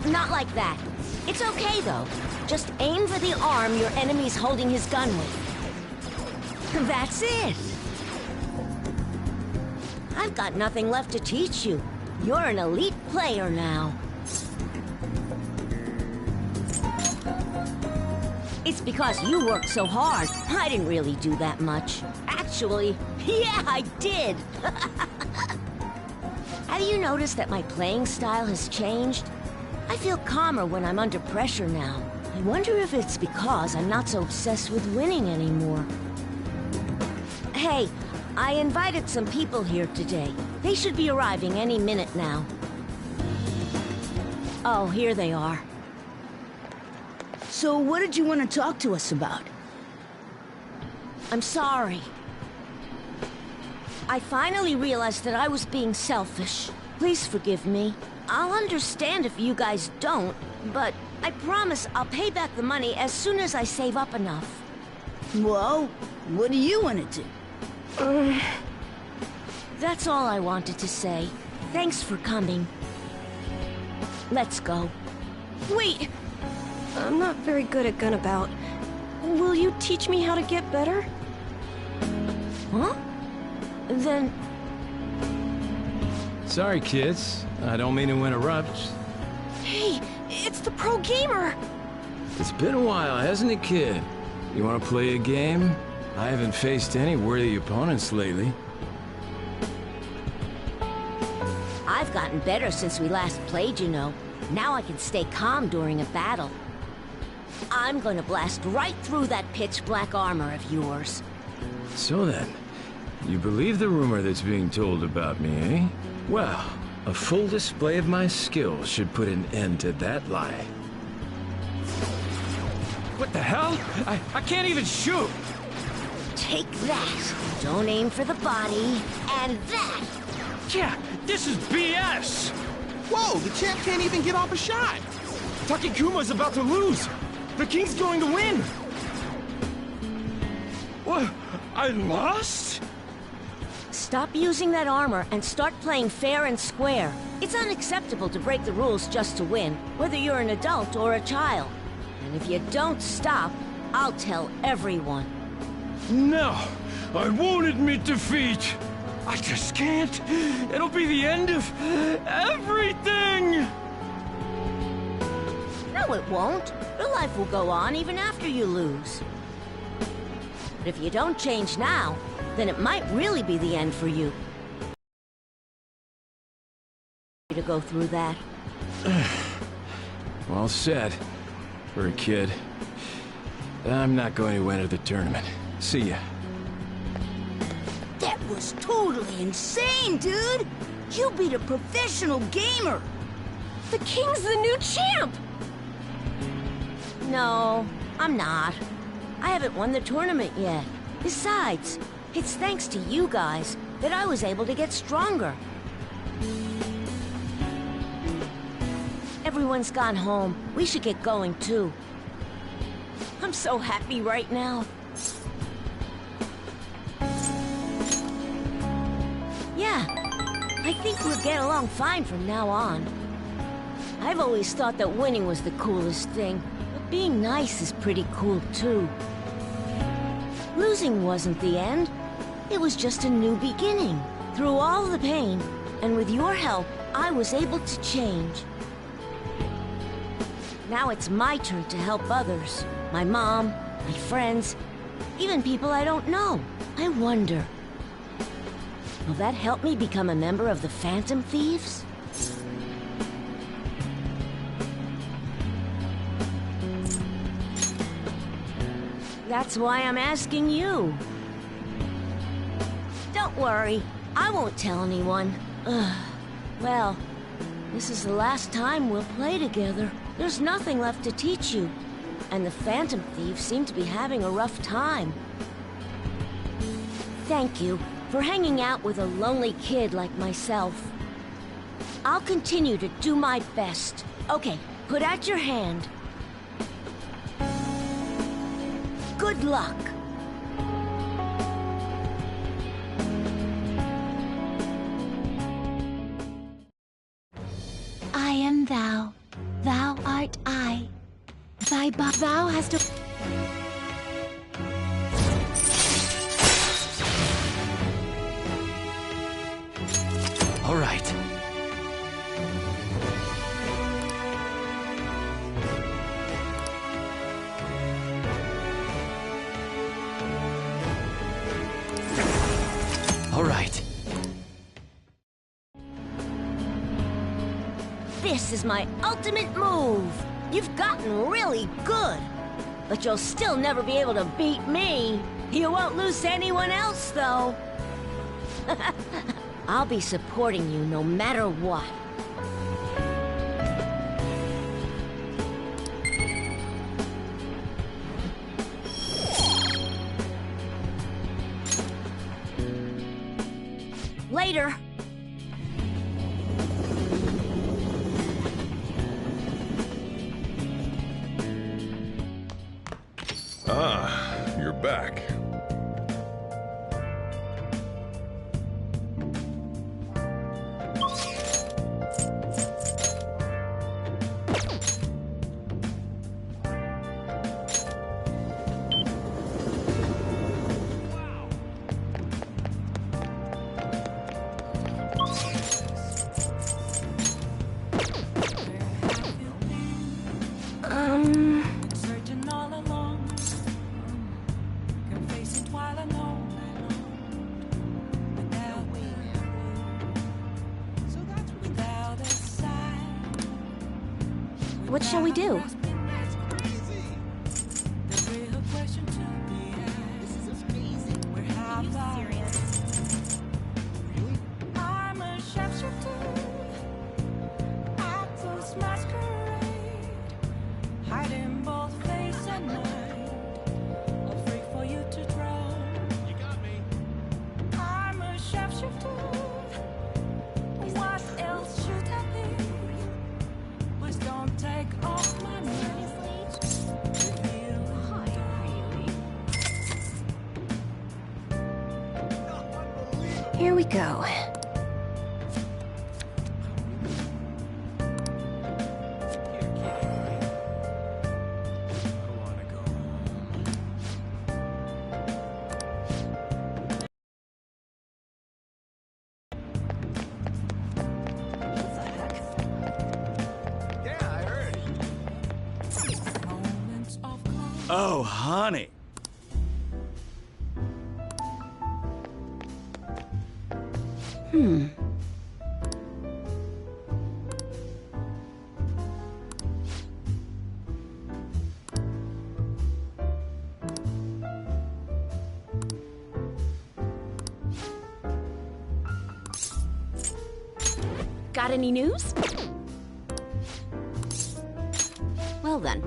Not like that. It's okay, though. Just aim for the arm your enemy's holding his gun with. That's it. I've got nothing left to teach you. You're an elite player now. It's because you worked so hard. I didn't really do that much. Actually, yeah, I did. Have you noticed that my playing style has changed? I feel calmer when I'm under pressure now. I wonder if it's because I'm not so obsessed with winning anymore. Hey, I invited some people here today. They should be arriving any minute now. Oh, here they are. So what did you want to talk to us about? I'm sorry. I finally realized that I was being selfish. Please forgive me. I'll understand if you guys don't, but I promise I'll pay back the money as soon as I save up enough. Well, what do you want to do? That's all I wanted to say. Thanks for coming. Let's go. Wait! I'm not very good at Gunabout. Will you teach me how to get better? Huh? Then... Sorry, kids. I don't mean to interrupt. Hey, it's the pro gamer! It's been a while, hasn't it, kid? You want to play a game? I haven't faced any worthy opponents lately. I've gotten better since we last played, you know. Now I can stay calm during a battle. I'm gonna blast right through that pitch-black armor of yours. So then, you believe the rumor that's being told about me, eh? Well, a full display of my skills should put an end to that lie. What the hell? I can't even shoot! Take that. Don't aim for the body. And that. Yeah, this is BS! Whoa, the champ can't even get off a shot! Takekuma's about to lose! The king's going to win! What? I lost? Stop using that armor and start playing fair and square. It's unacceptable to break the rules just to win, whether you're an adult or a child. And if you don't stop, I'll tell everyone. No, I won't admit defeat. I just can't. It'll be the end of everything. No, it won't. Your life will go on even after you lose. But if you don't change now, then it might really be the end for you. To go through that. Well said. For a kid. I'm not going to enter the tournament. See ya. That was totally insane, dude! You beat a professional gamer! The king's the new champ! No, I'm not. I haven't won the tournament yet. Besides, it's thanks to you guys that I was able to get stronger. Everyone's gone home. We should get going, too. I'm so happy right now. Yeah, I think we'll get along fine from now on. I've always thought that winning was the coolest thing, but being nice is pretty cool, too. Losing wasn't the end. It was just a new beginning. Through all the pain, and with your help, I was able to change. Now it's my turn to help others. My mom, my friends, even people I don't know. I wonder, will that help me become a member of the Phantom Thieves? That's why I'm asking you. Don't worry, I won't tell anyone. Well, this is the last time we'll play together. There's nothing left to teach you, and the Phantom Thieves seem to be having a rough time. Thank you for hanging out with a lonely kid like myself. I'll continue to do my best. Okay, put out your hand. Good luck. I am thou. Thou art I. Thou hast a... All right. All right. This is my ultimate move. You've gotten really good. But you'll still never be able to beat me. You won't lose to anyone else, though. I'll be supporting you no matter what. Later. Ah, you're back. What shall we do? Here we go. Oh, honey. Got any news? Well then.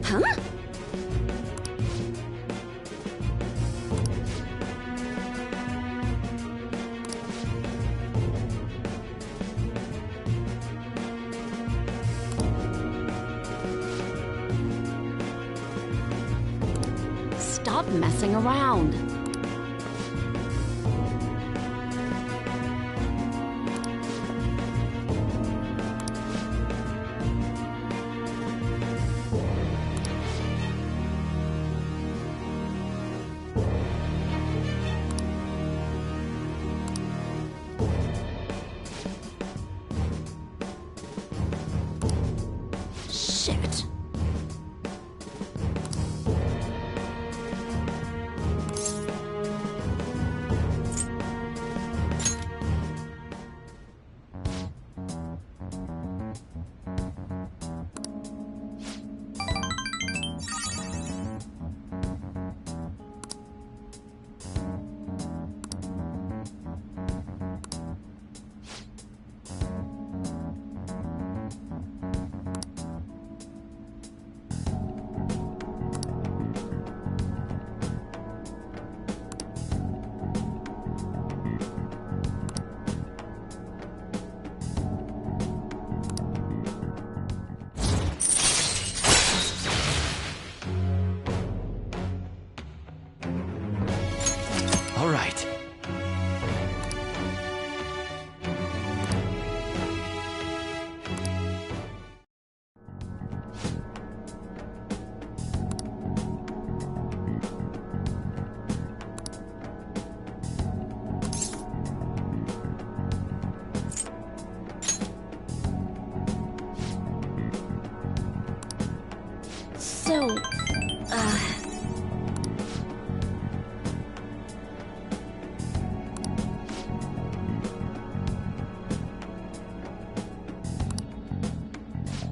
Huh? Stop messing around. Shit. All right. So,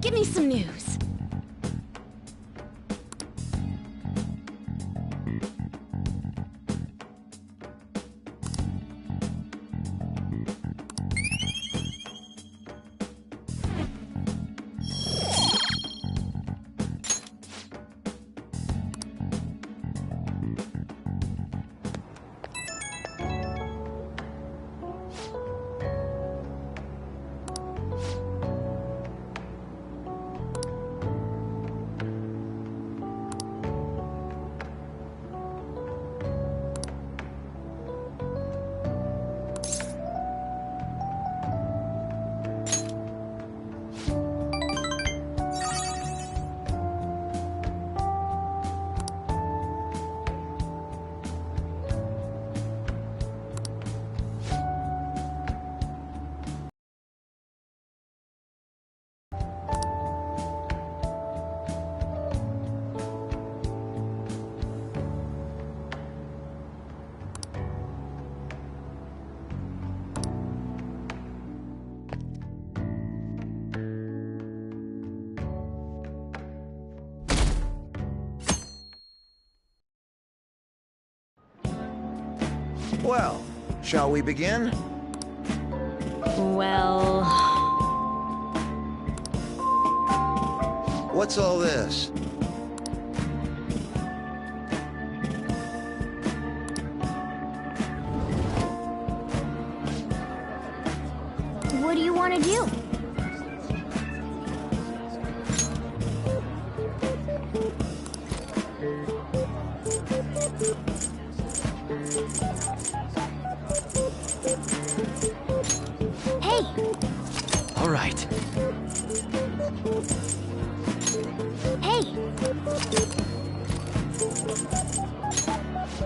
give me some news. Well, shall we begin? Well, What's all this? What do you want to do? Hey! All right. Hey!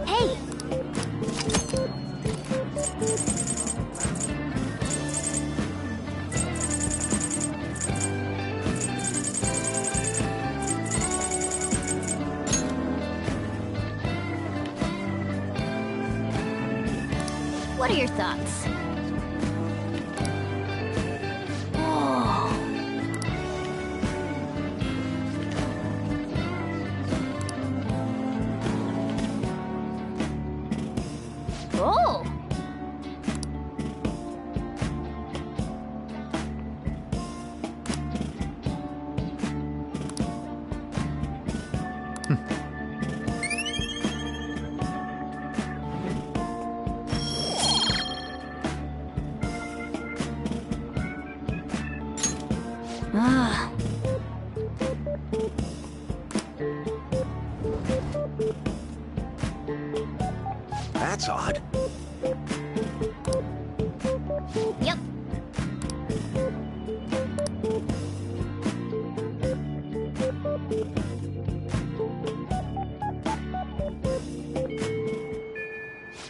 Hey! What are your thoughts? Oh. Oh. Ah. That's odd. Yep.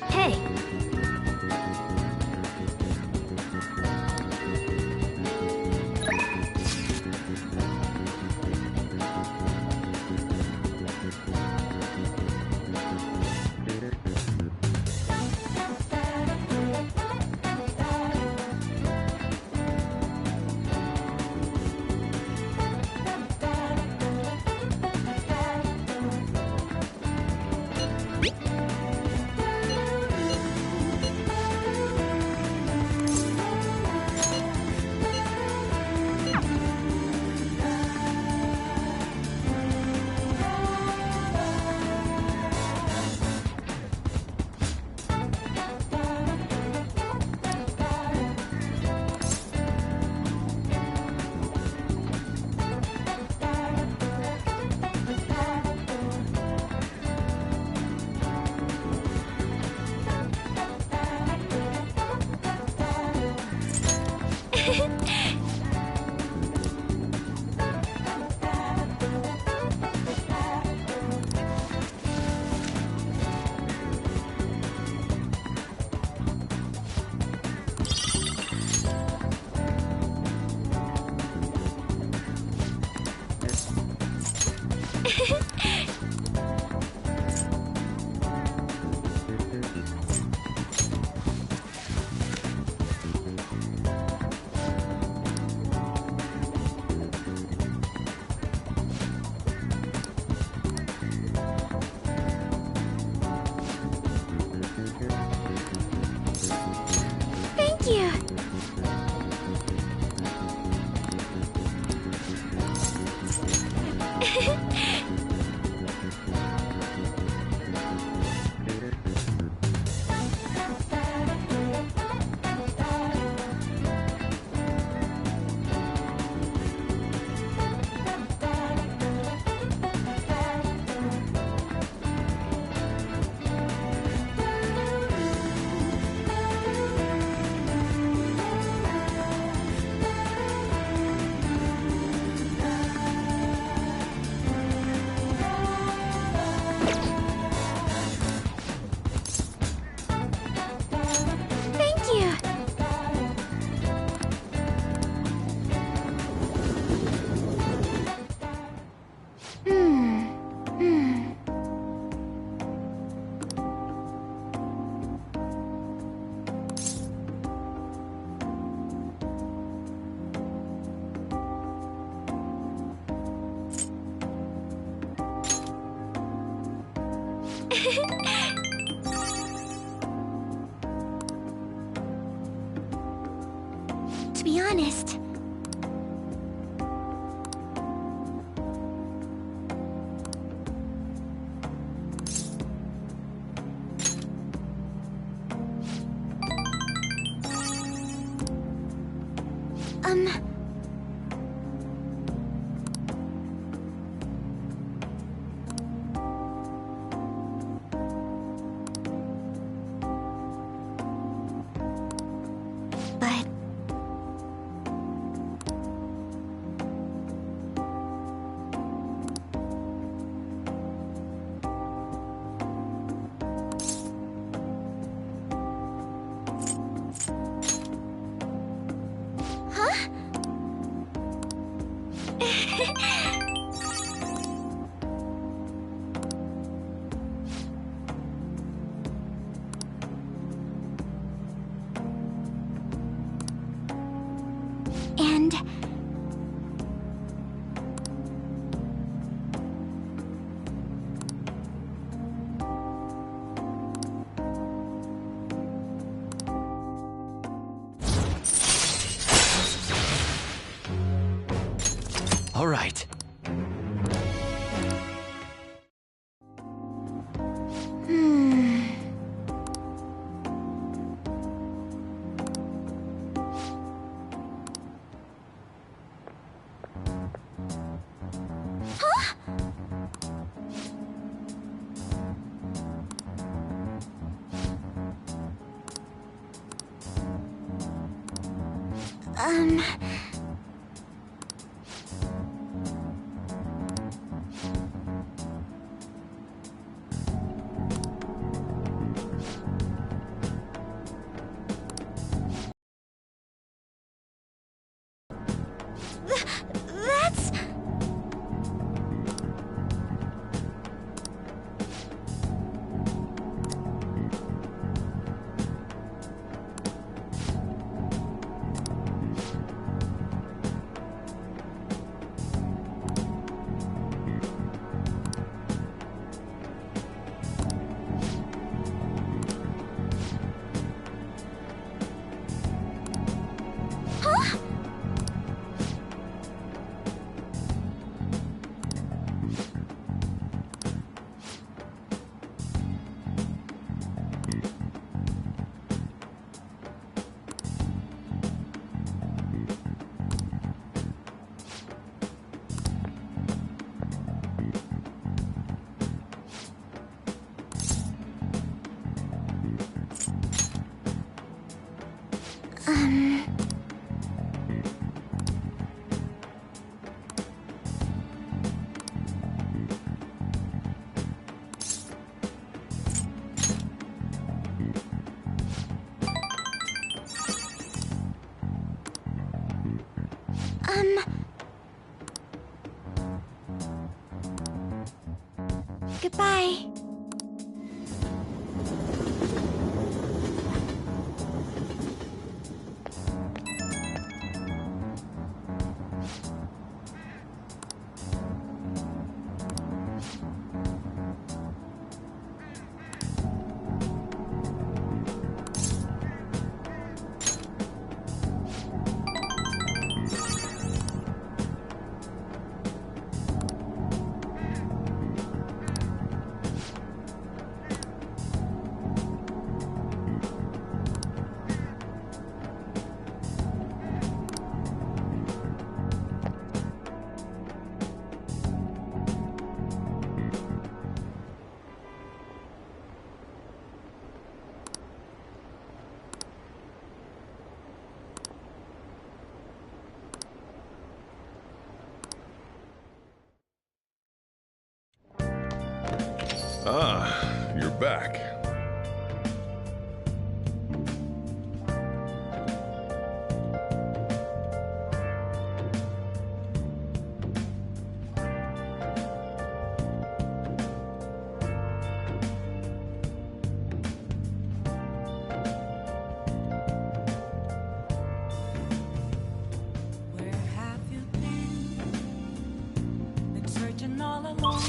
Hey. Thank you. Thank you. To be honest, but and All right. That's... Goodbye. Ah, you're back. Where have you been? Been searching all along.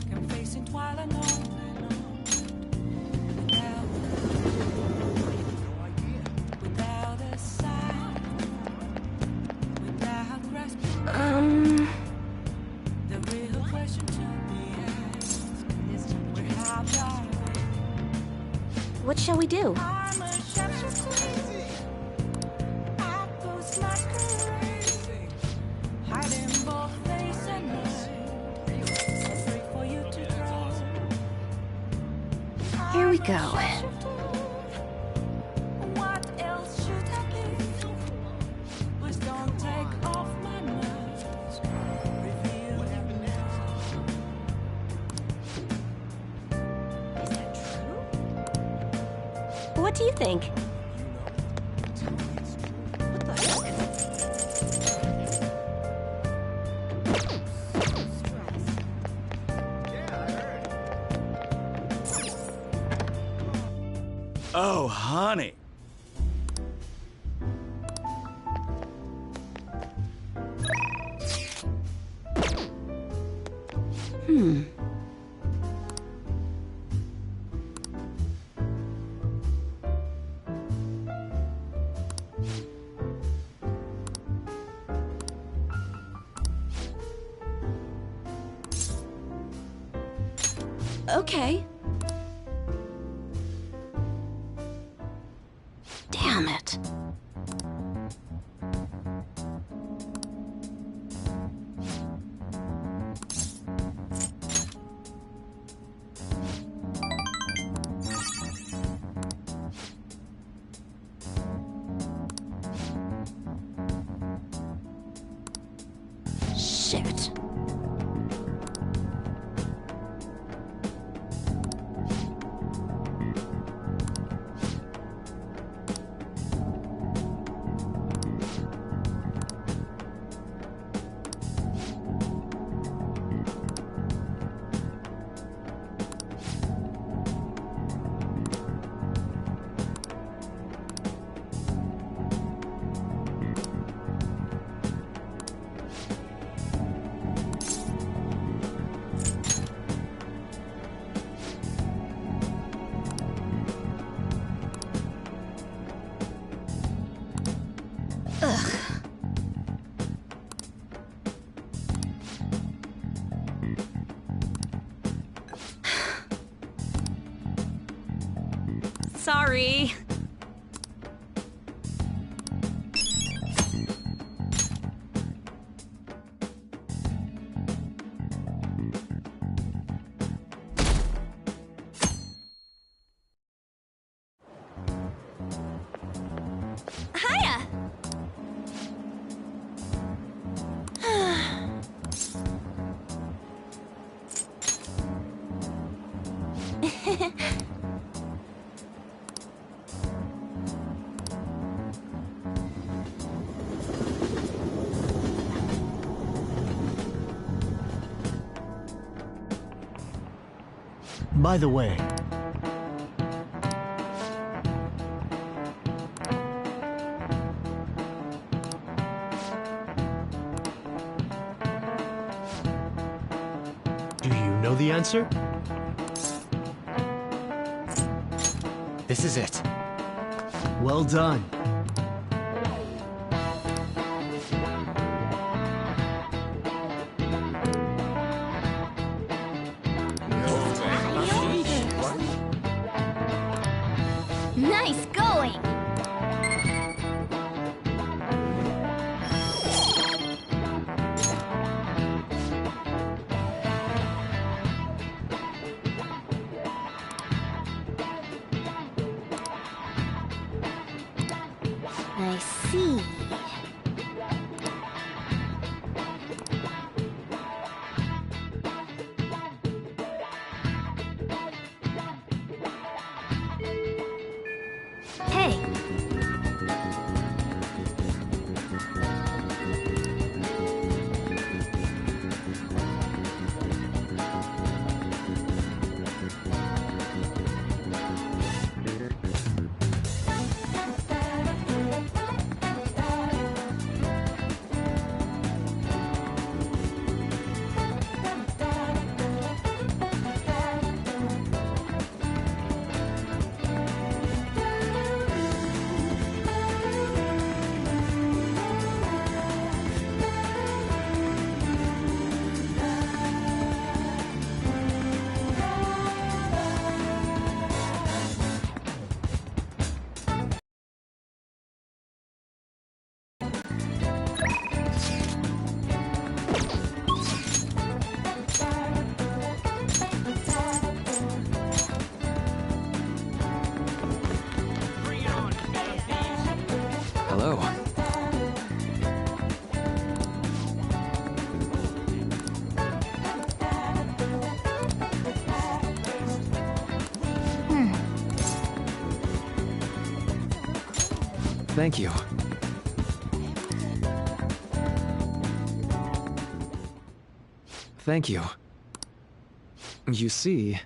Kept facing twilight on and on. Without a sign. Without grasping. The real question to be asked is where have I been? What shall we do? I'm a shepherd's queen. I post my crazy. Hiding both face and mind. Afraid for you to draw. Here we go. What else should I be? Please don't take off my mask. Reveal it now. Is that true? What do you think? What the heck? Oh, honey. Okay. Damn it. Shit. Sorry. Hiya! By the way, do you know the answer? This is it. Well done. Nice going! I see. Hey! Hello. Thank you. Thank you. You see...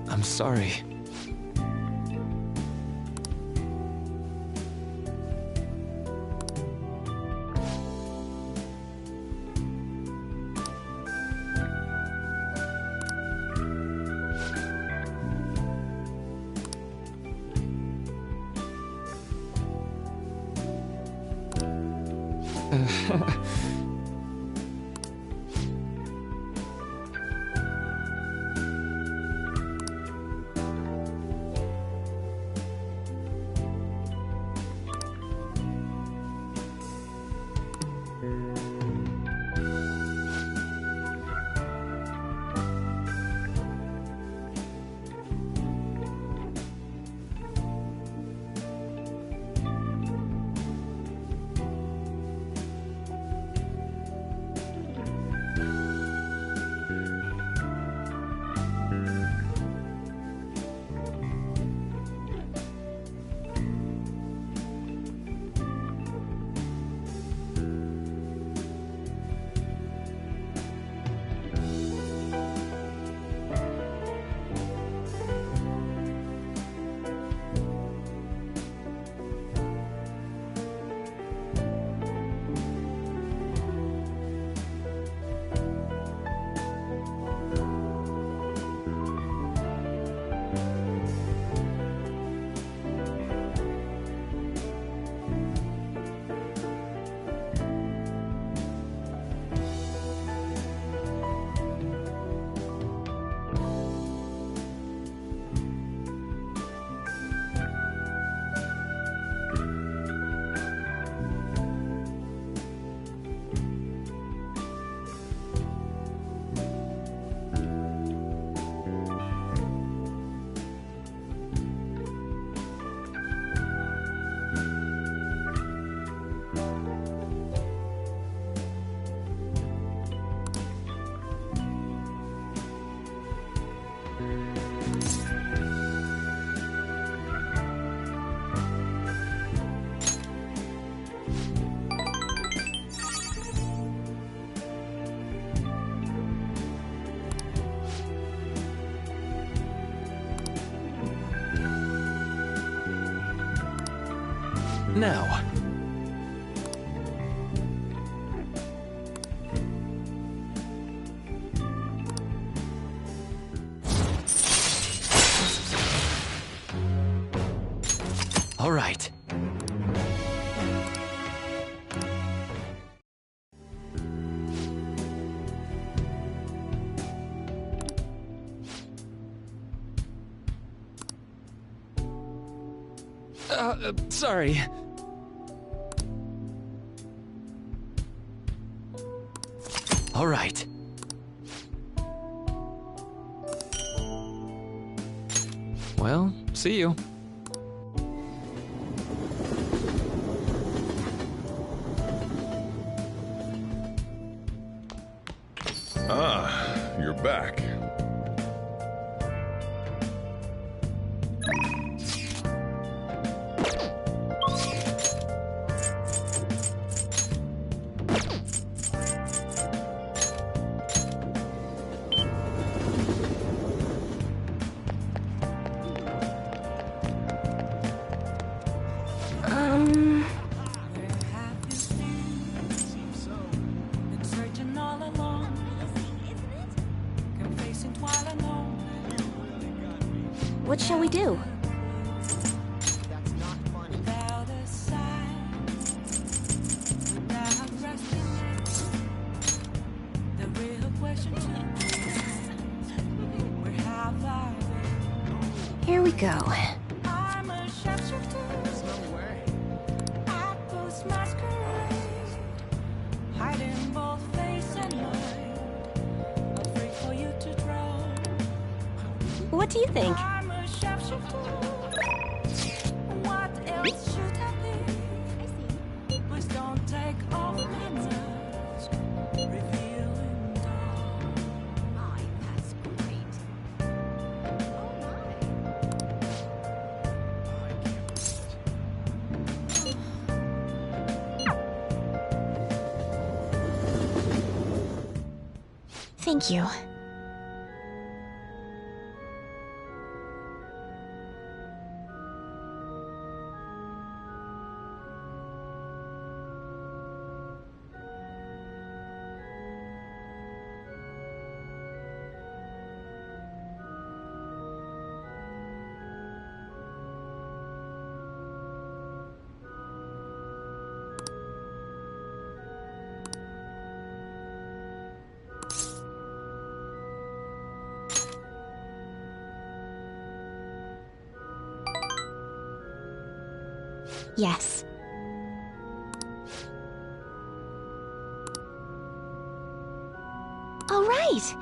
I'm sorry. Now. All right. Sorry. All right. Well, see you. Ah, you're back. What shall we do? Here we go. What do you think? Thank you. Yes. All right.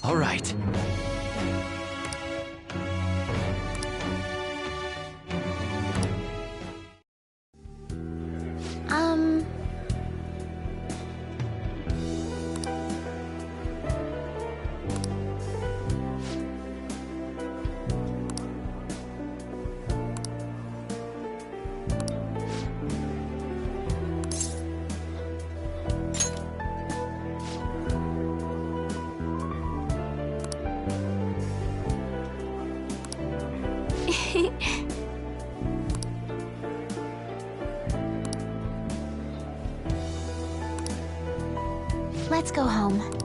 All right. Let's go home.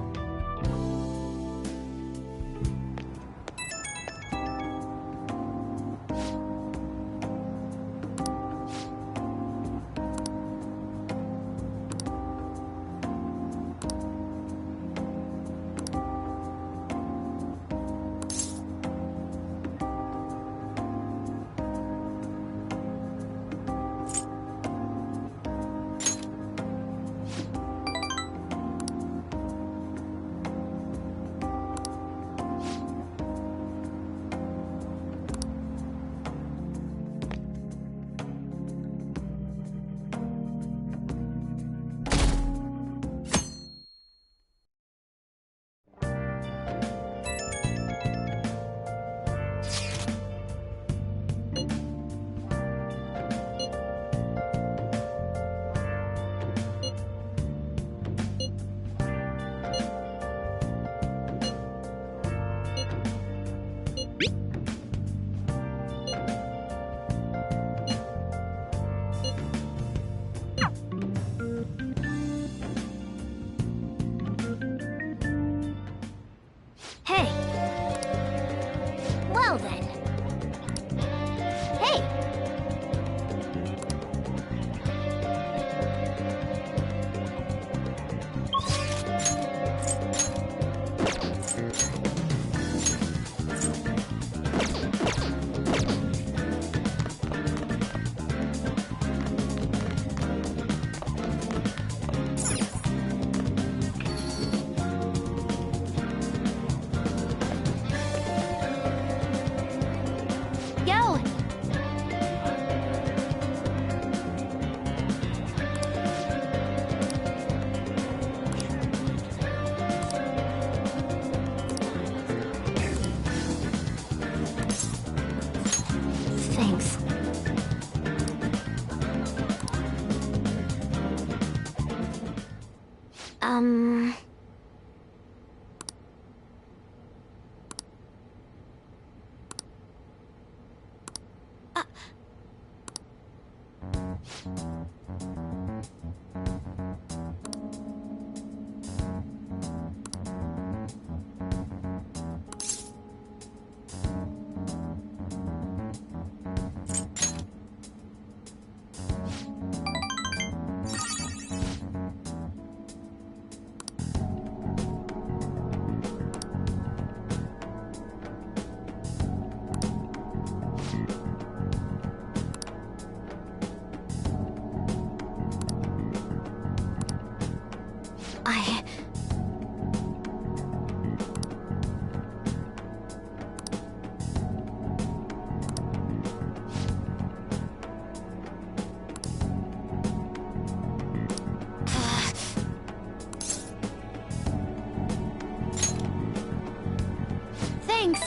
Thanks.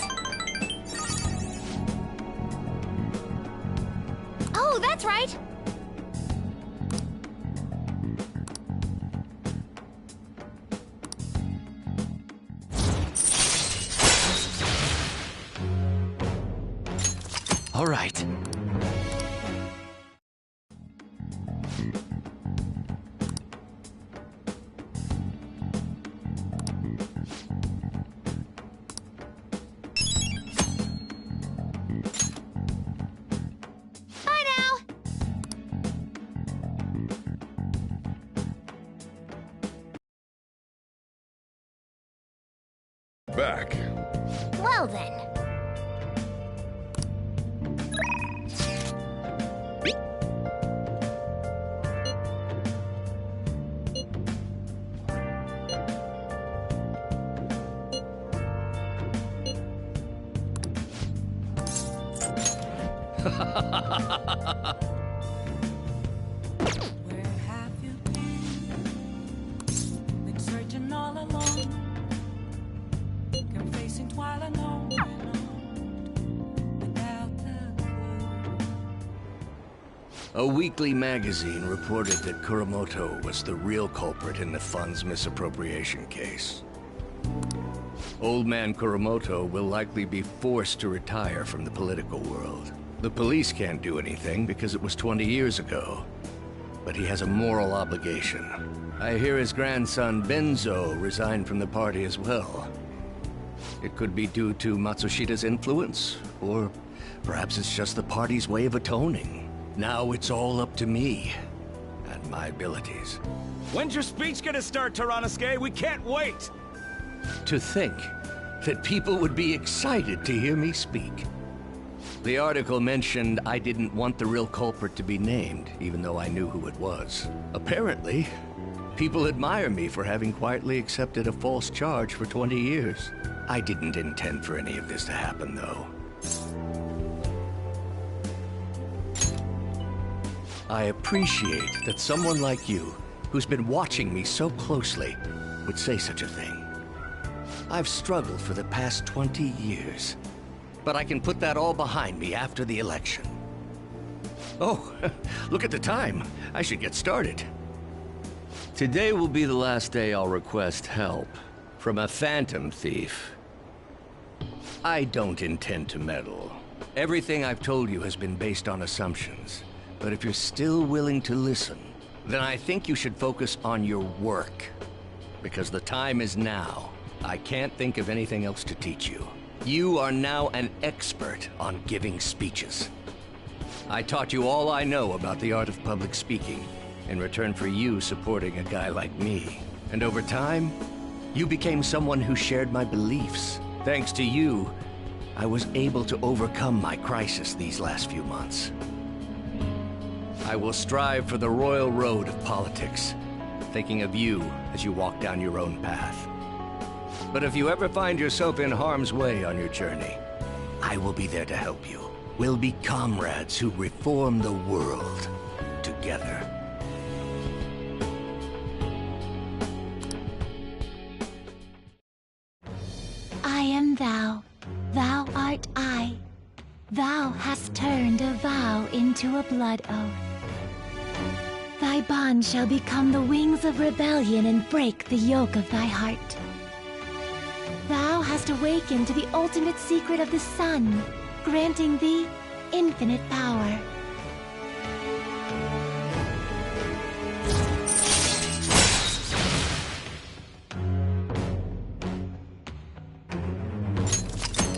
Oh, that's right. All right. Bye now. Back. Well then. Where have you been? Been searching all alone, confessing while alone, without a clue. A weekly magazine reported that Kuramoto was the real culprit in the fund's misappropriation case. Old man Kuramoto will likely be forced to retire from the political world. The police can't do anything because it was 20 years ago. But he has a moral obligation. I hear his grandson Benzo resigned from the party as well. It could be due to Matsushida's influence, or perhaps it's just the party's way of atoning. Now it's all up to me and my abilities. When's your speech gonna start, Tyranosuke? We can't wait! To think that people would be excited to hear me speak. The article mentioned I didn't want the real culprit to be named, even though I knew who it was. Apparently, people admire me for having quietly accepted a false charge for 20 years. I didn't intend for any of this to happen, though. I appreciate that someone like you, who's been watching me so closely, would say such a thing. I've struggled for the past 20 years. But I can put that all behind me after the election. Oh, look at the time. I should get started. Today will be the last day I'll request help from a phantom thief. I don't intend to meddle. Everything I've told you has been based on assumptions. But if you're still willing to listen, then I think you should focus on your work. Because the time is now. I can't think of anything else to teach you. You are now an expert on giving speeches. I taught you all I know about the art of public speaking in return for you supporting a guy like me. And over time, you became someone who shared my beliefs. Thanks to you, I was able to overcome my crisis these last few months. I will strive for the royal road of politics, thinking of you as you walk down your own path. But if you ever find yourself in harm's way on your journey, I will be there to help you. We'll be comrades who reform the world together. I am thou, thou art I. Thou hast turned a vow into a blood oath. Thy Thy bond shall become the wings of rebellion and break the yoke of thy heart. Thou hast awakened to the ultimate secret of the sun, granting thee infinite power.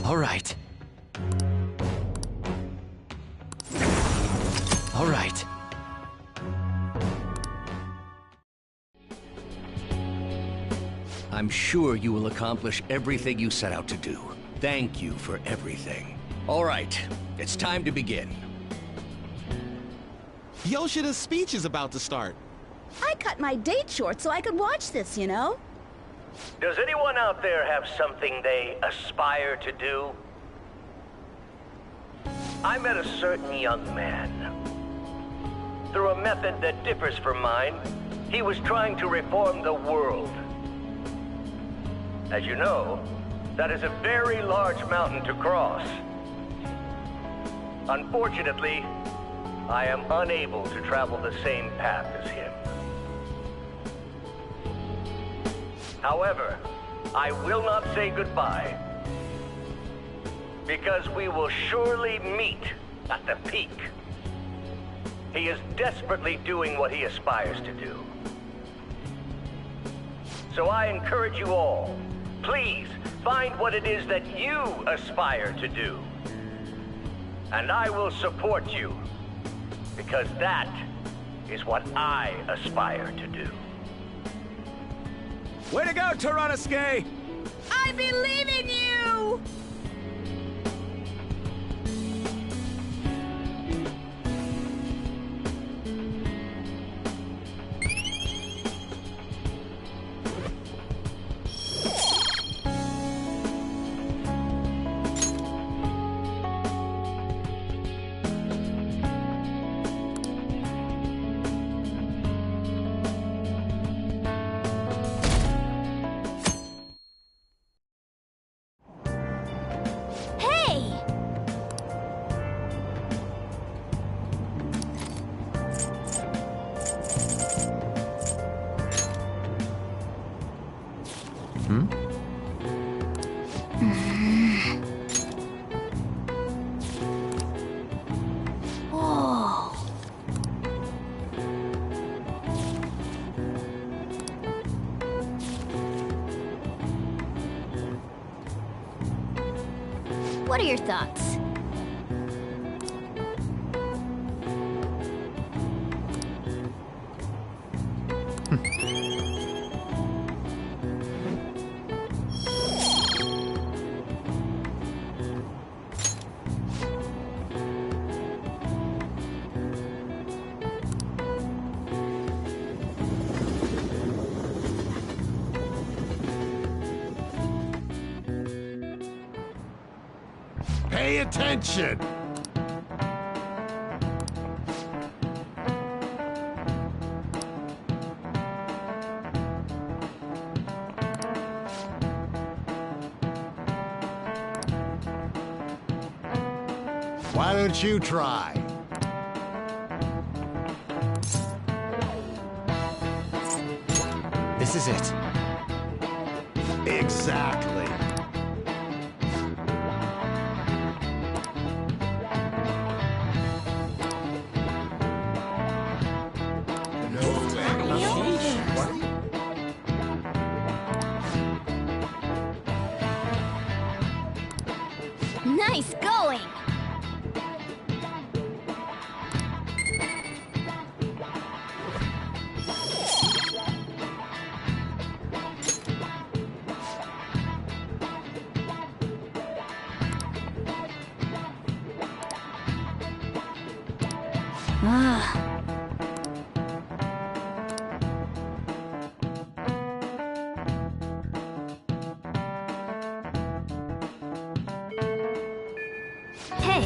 All right. All right. I'm sure you will accomplish everything you set out to do. Thank you for everything. All right, it's time to begin. Yoshida's speech is about to start. I cut my date short so I could watch this, you know? Does anyone out there have something they aspire to do? I met a certain young man. Through a method that differs from mine, he was trying to reform the world. As you know, that is a very large mountain to cross. Unfortunately, I am unable to travel the same path as him. However, I will not say goodbye, because we will surely meet at the peak. He is desperately doing what he aspires to do. So I encourage you all, please find what it is that you aspire to do. And I will support you, because that is what I aspire to do. Way to go, Tyrannusque! I believe in you! What are your thoughts? Pay attention! Why don't you try? This is it. Exactly. Nice going! Hey!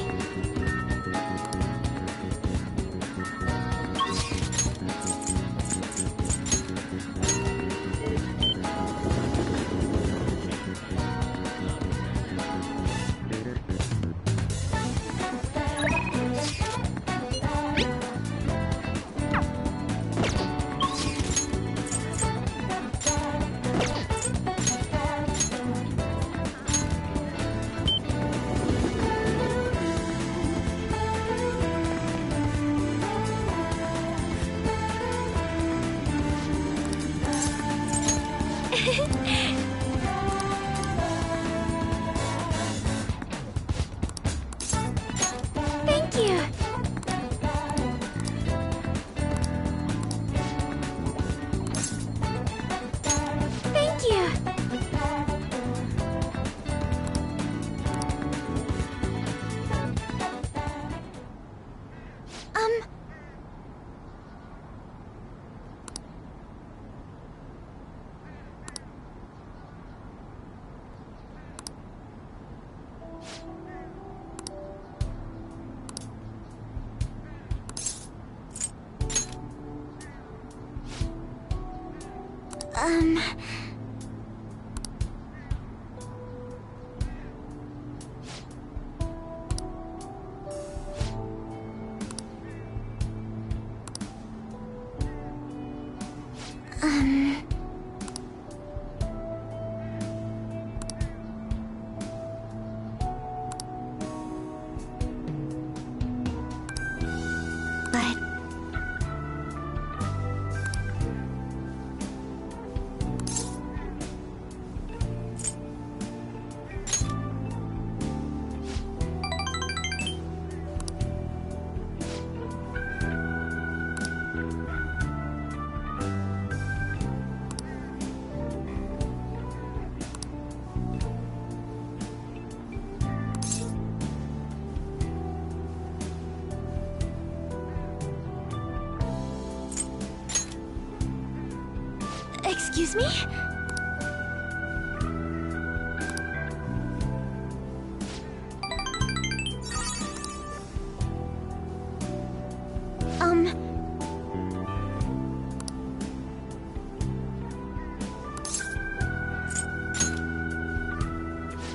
Excuse me?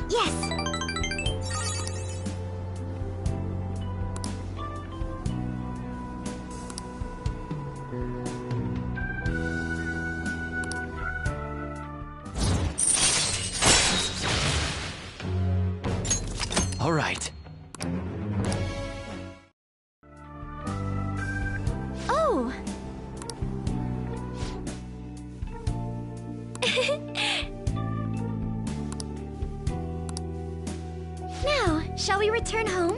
Yes! All right. Oh! Now, shall we return home?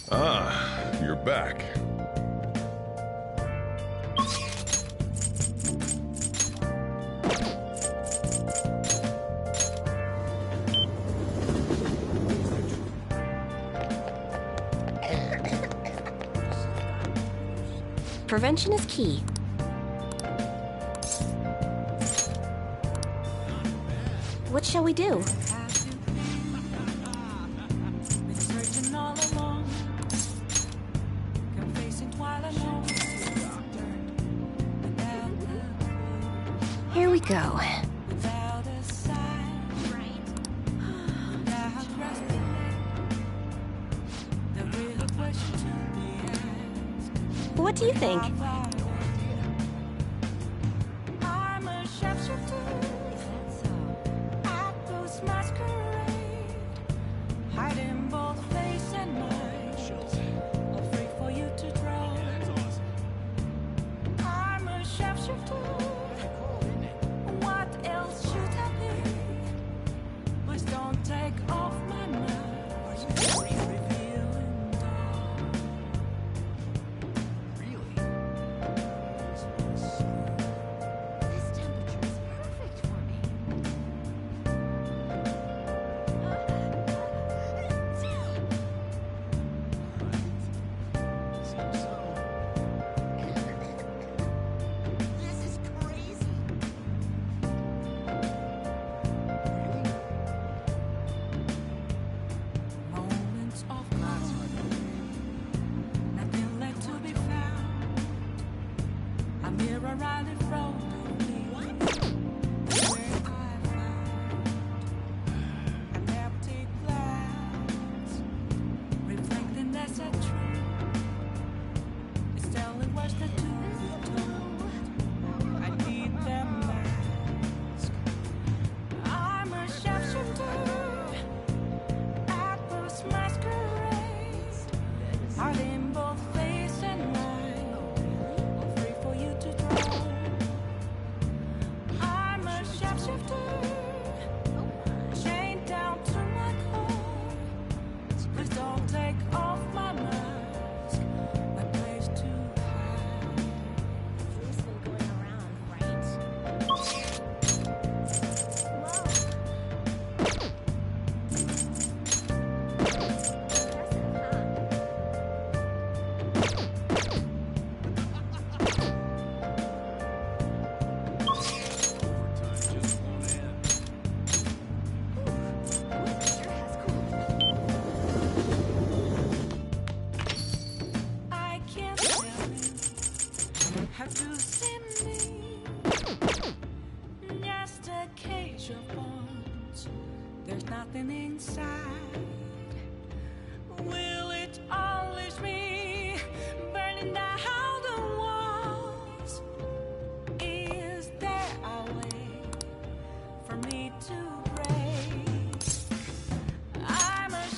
Ah, you're back. Prevention is key. What shall we do? Here we go. What do you think?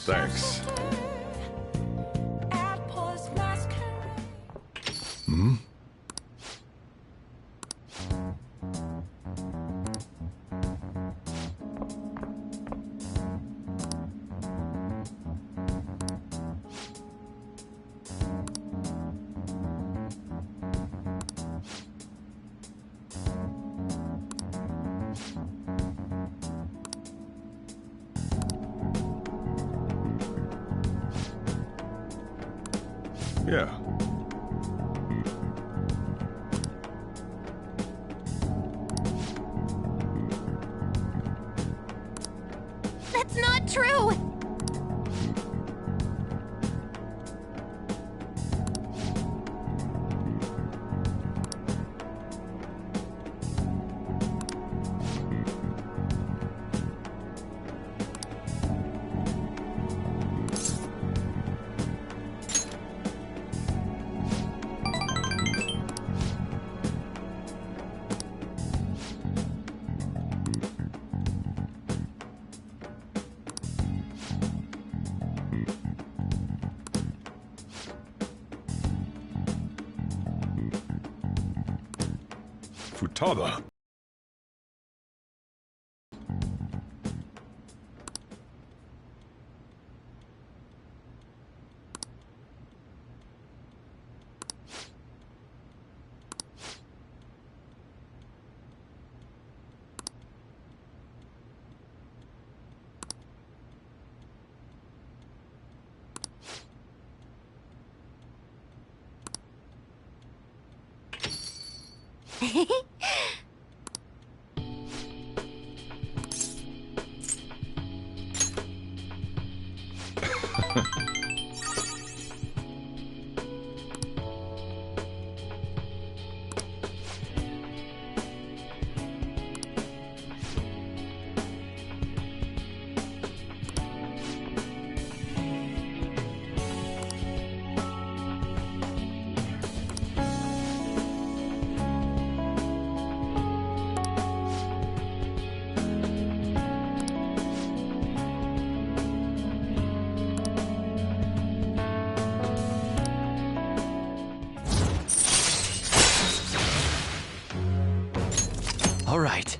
Thanks. Outpost masquerade. Hmm? Yeah. That's not true! Futada. All right.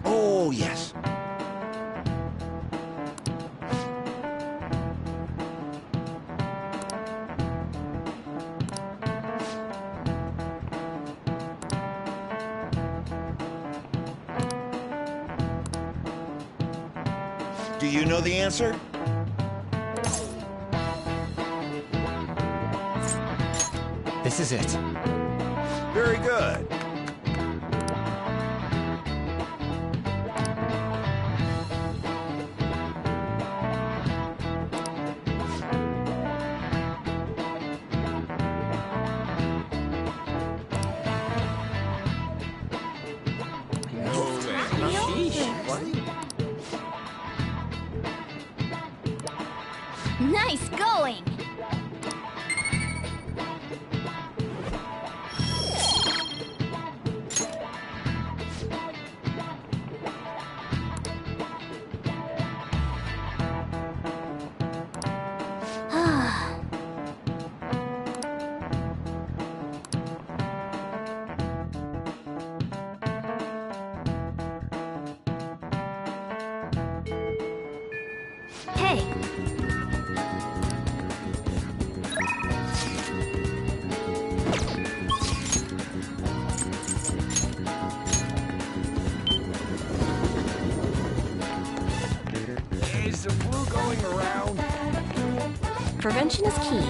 Oh, yes. Do you know the answer? This is it. Very good. Nice going! Prevention is key.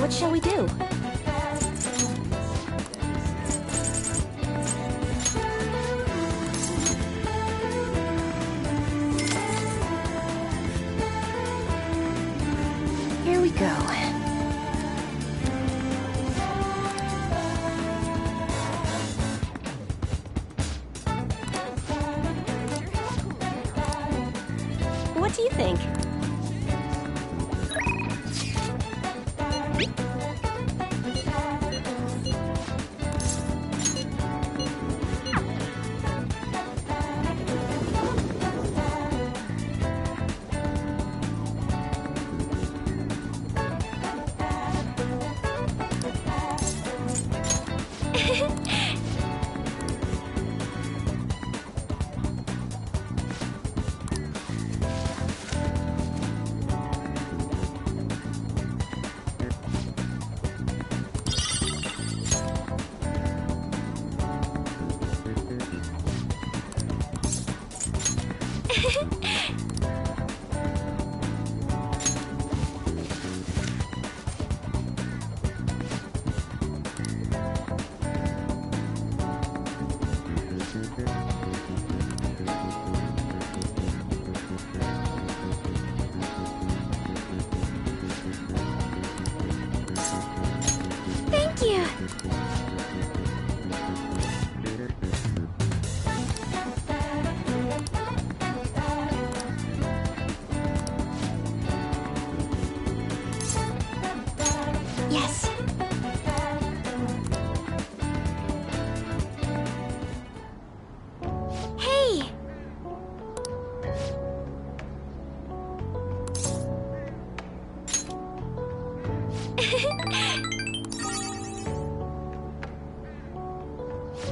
What shall we do? Here we go. What do you think? Thank you! Yes. Hey!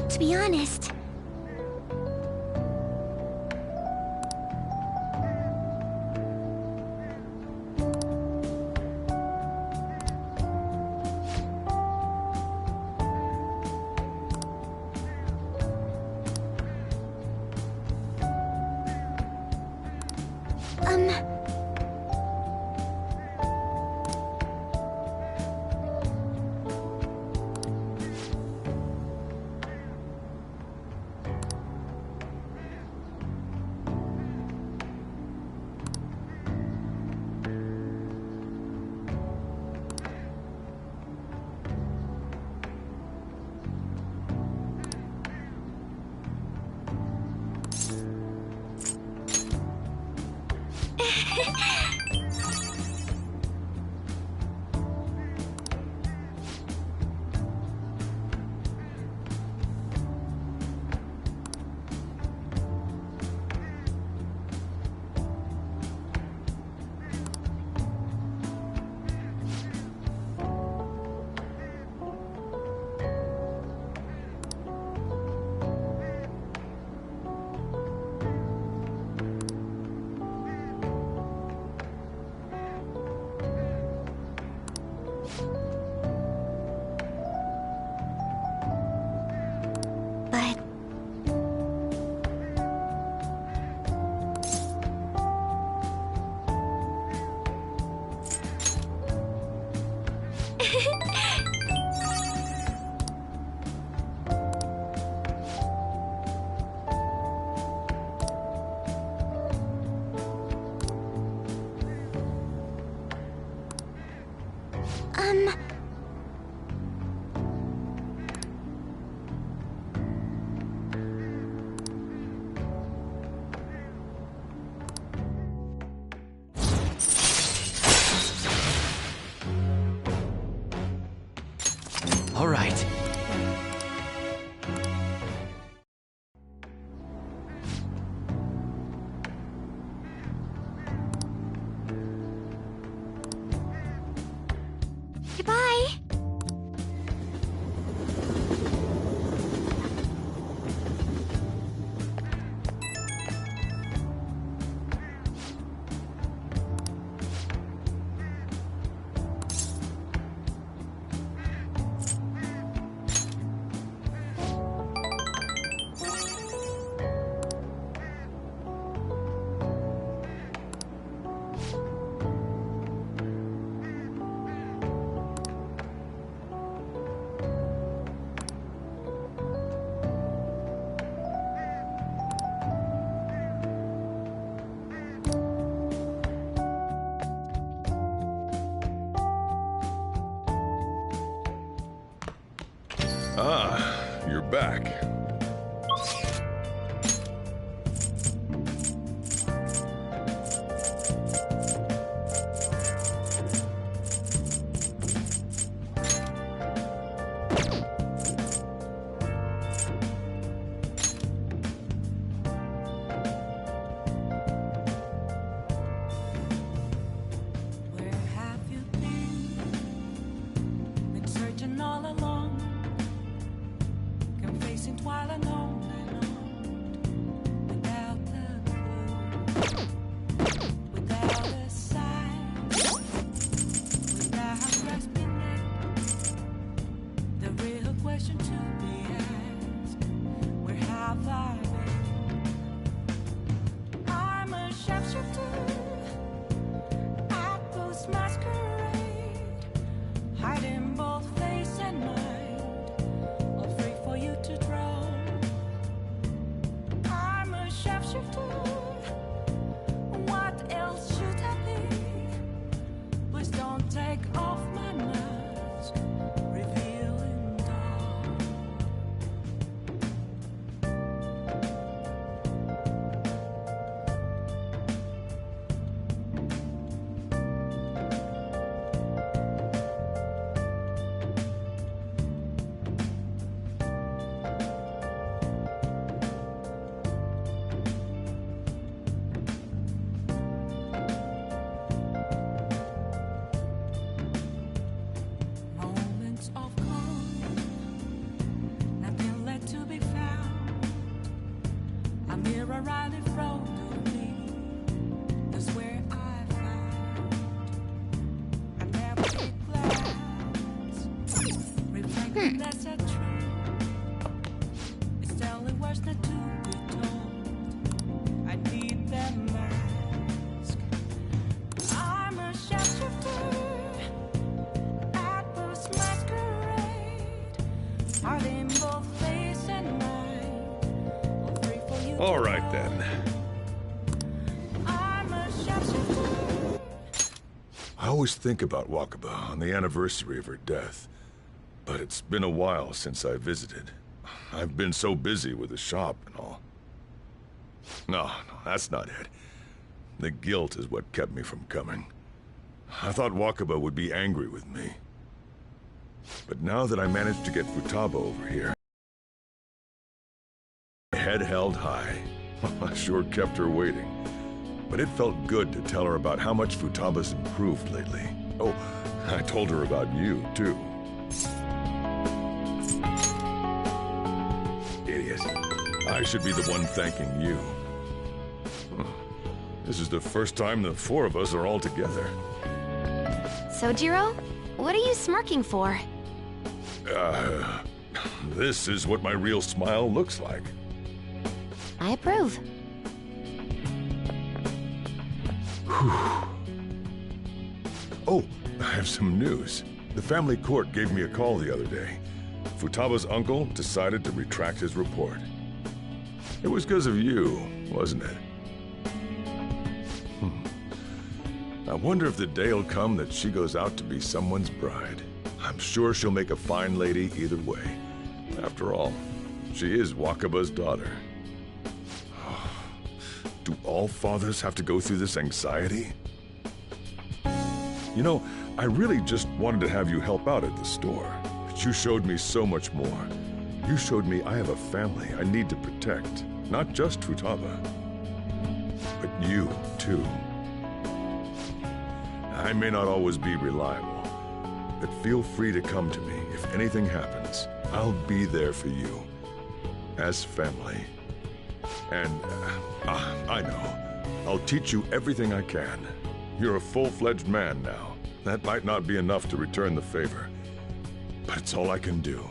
To be honest, but All right. goodbye! Ah, you're back. All right, then. I always think about Wakaba on the anniversary of her death, but it's been a while since I visited. I've been so busy with the shop and all. No, that's not it. The guilt is what kept me from coming. I thought Wakaba would be angry with me. But now that I managed to get Futaba over here, head held high. I sure kept her waiting. But it felt good to tell her about how much Futaba's improved lately. Oh, I told her about you, too. Idiot. I should be the one thanking you. This is the first time the four of us are all together. Sojiro, what are you smirking for? This is what my real smile looks like. I approve. Oh, I have some news. The family court gave me a call the other day. Futaba's uncle decided to retract his report. It was because of you, wasn't it? I wonder if the day'll come that she goes out to be someone's bride. I'm sure she'll make a fine lady either way. After all, she is Wakaba's daughter. Do all fathers have to go through this anxiety? You know, I really just wanted to have you help out at the store, but you showed me so much more. You showed me I have a family I need to protect, not just Futaba, but you, too. I may not always be reliable, but feel free to come to me if anything happens. I'll be there for you, as family. And, I know. I'll teach you everything I can. You're a full-fledged man now. That might not be enough to return the favor, but it's all I can do.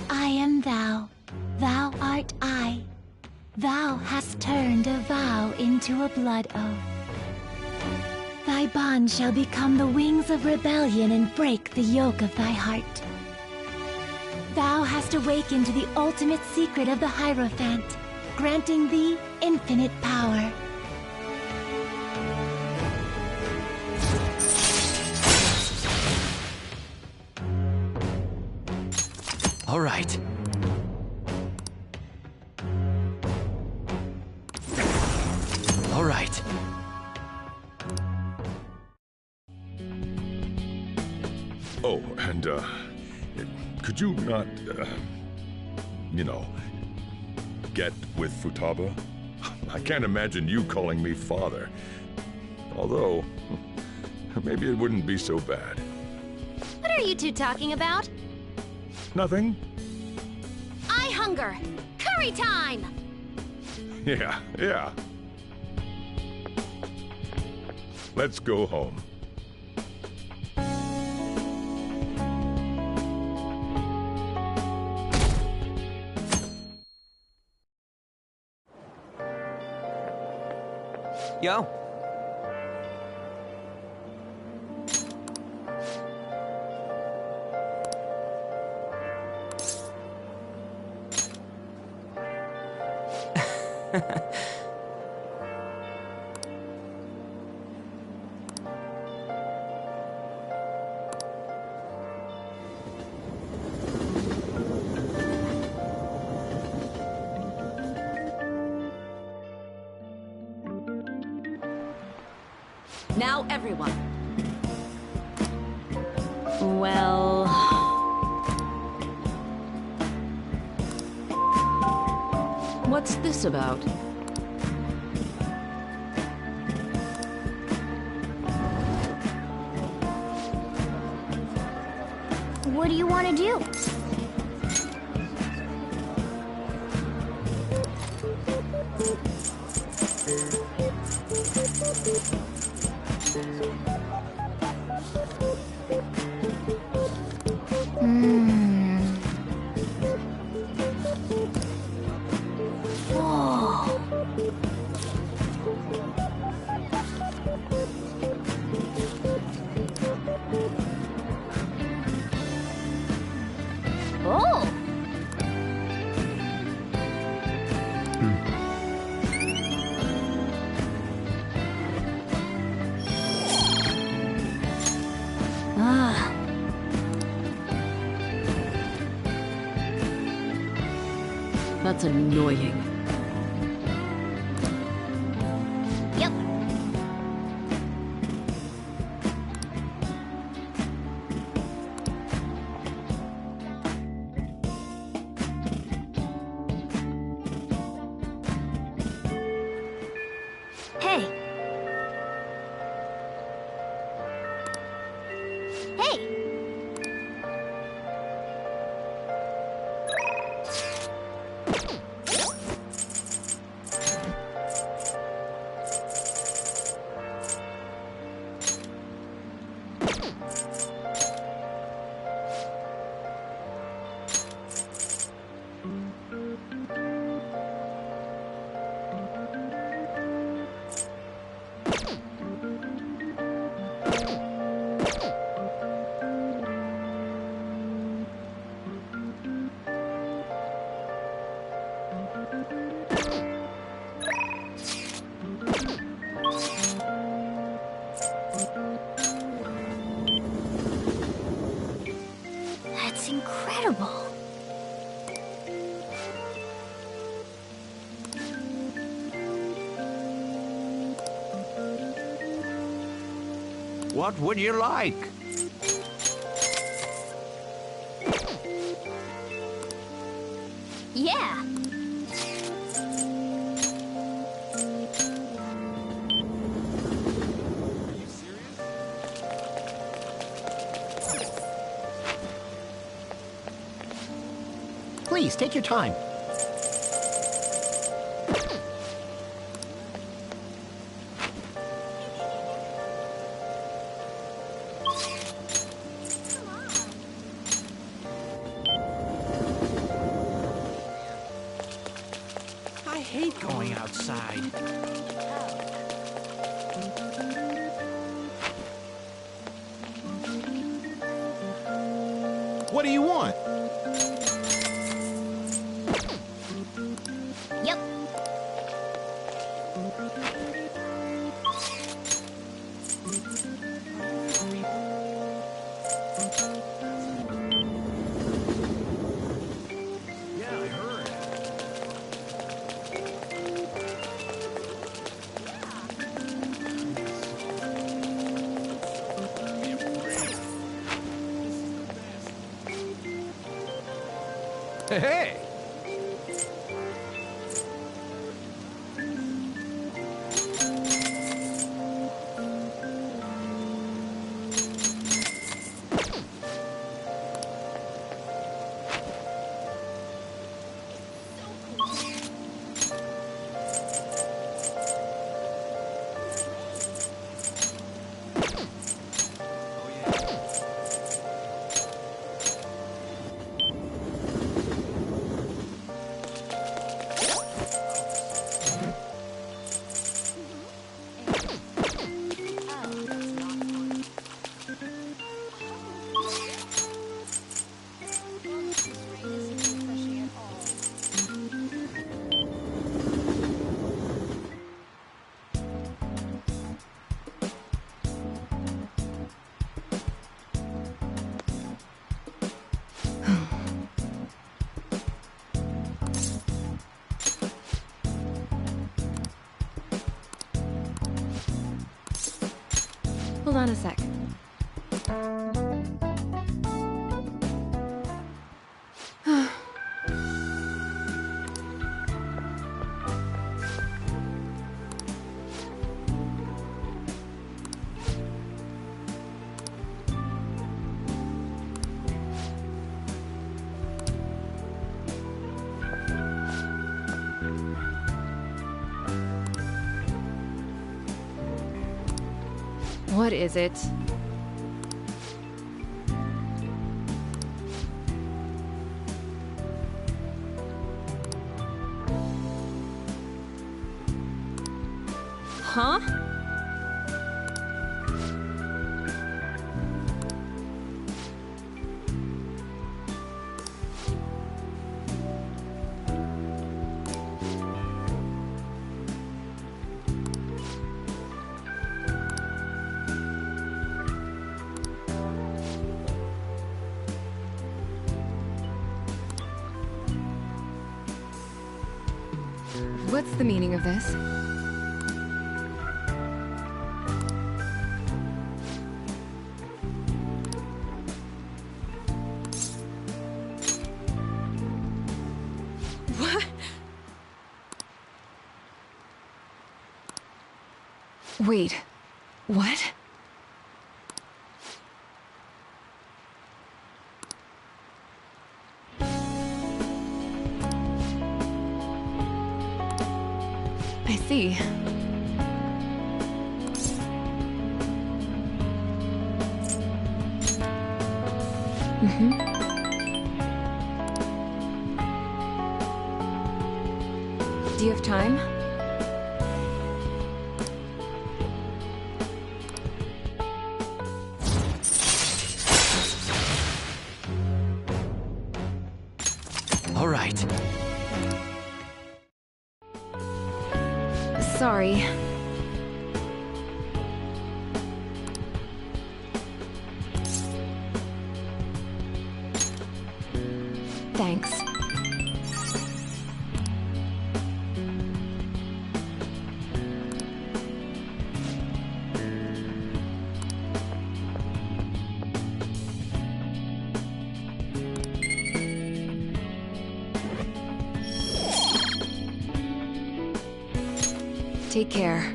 I am thou, thou art I. Thou hast turned a vow into a blood oath. Thy bond shall become the wings of rebellion and break the yoke of thy heart. Thou hast awakened to the ultimate secret of the Hierophant, granting thee infinite power. right. All right. Oh, and, could you not, you know, get with Futaba? I can't imagine you calling me father. Although, maybe it wouldn't be so bad. What are you two talking about? Nothing? I hunger! Curry time! Yeah. Let's go home. Yo. Now, everyone. Well... What's this about? What do you want to do? That's annoying. Yep. Hey. Hey. That's incredible. What would you like? Yeah. Please, take your time. I hate going outside. What do you want? Yep. Hey! Hold on a sec. What is it? Huh? What's the meaning of this? What? Wait, what? I see. Do you have time? All right. Sorry. Thanks. Take care.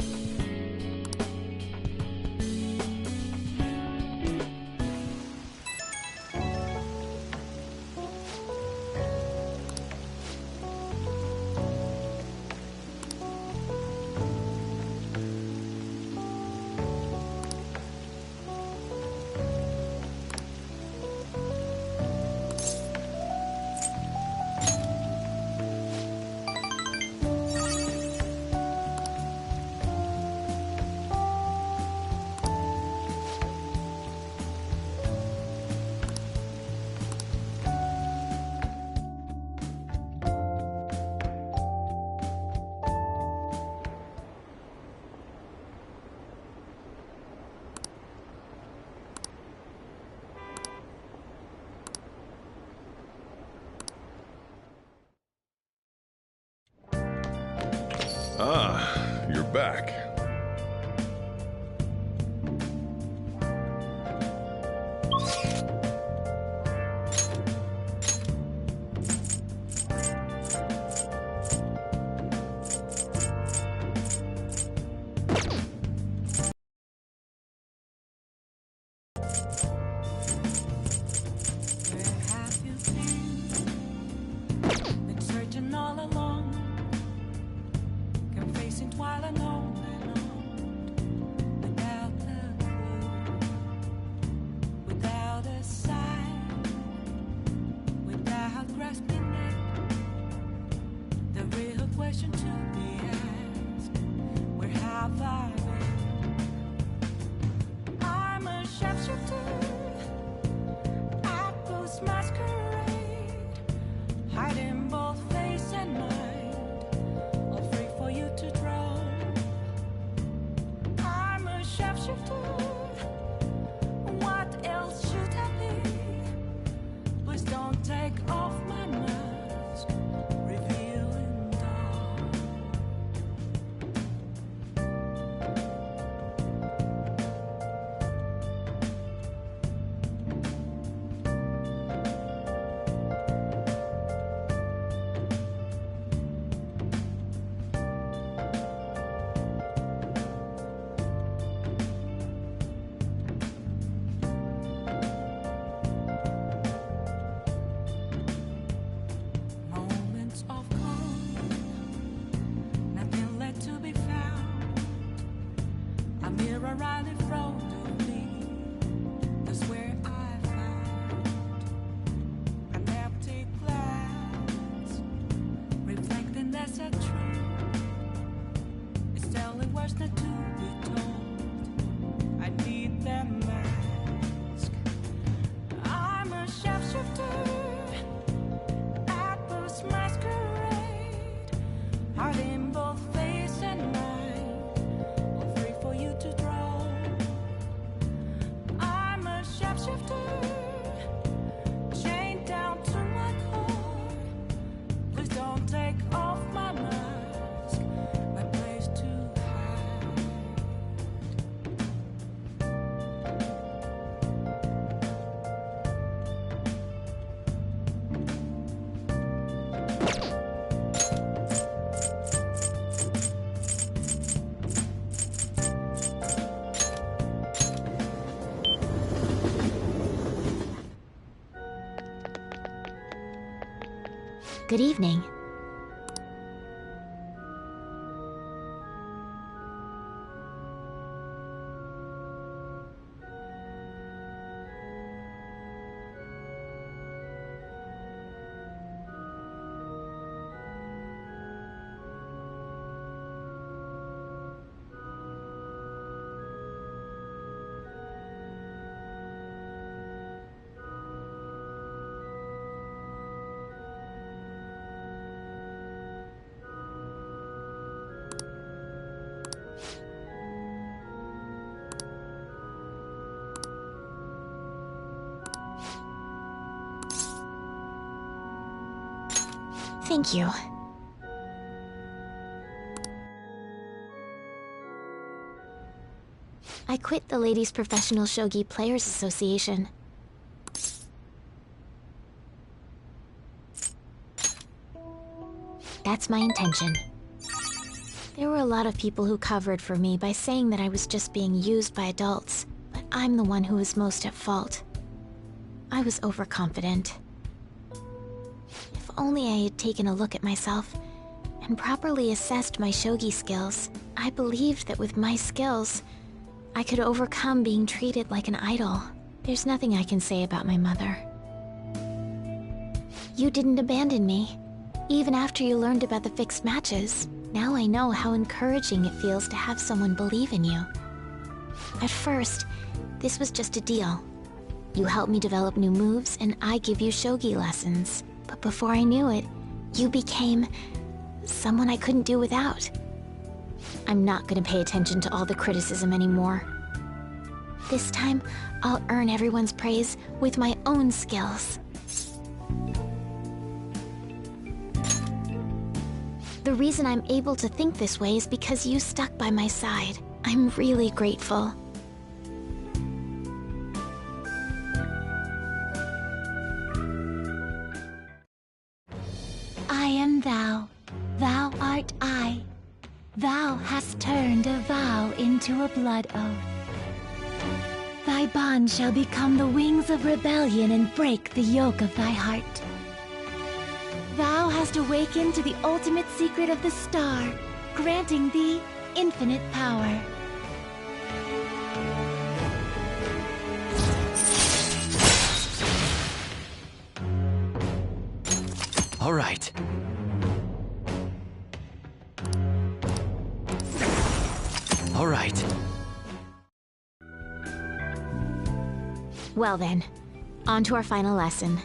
Ah, you're back. right in front of me. That's where I found an empty glass, reflecting that's a truth. It's telling words not to be told. I need that mask. I'm a sharpshooter at this masquerade, hiding both face and mind, all free for you to draw. I'm a sharpshooter, chained down to my core. Please don't take off my mask, my place to hide. Good evening. Thank you. I quit the Ladies Professional Shogi Players Association. That's my intention. There were a lot of people who covered for me by saying that I was just being used by adults, but I'm the one who was most at fault. I was overconfident. If only I had taken a look at myself and properly assessed my shogi skills, I believed that with my skills, I could overcome being treated like an idol. There's nothing I can say about my mother. You didn't abandon me, even after you learned about the fixed matches. Now I know how encouraging it feels to have someone believe in you. At first, this was just a deal. You help me develop new moves, and I give you shogi lessons. But before I knew it, you became someone I couldn't do without. I'm not gonna pay attention to all the criticism anymore. This time, I'll earn everyone's praise with my own skills. The reason I'm able to think this way is because you stuck by my side. I'm really grateful. I am thou, thou art I. Thou hast turned a vow into a blood oath. Thy bond shall become the wings of rebellion and break the yoke of thy heart. Thou hast awakened to the ultimate secret of the star, granting thee infinite power. All right. All right. Well then, on to our final lesson.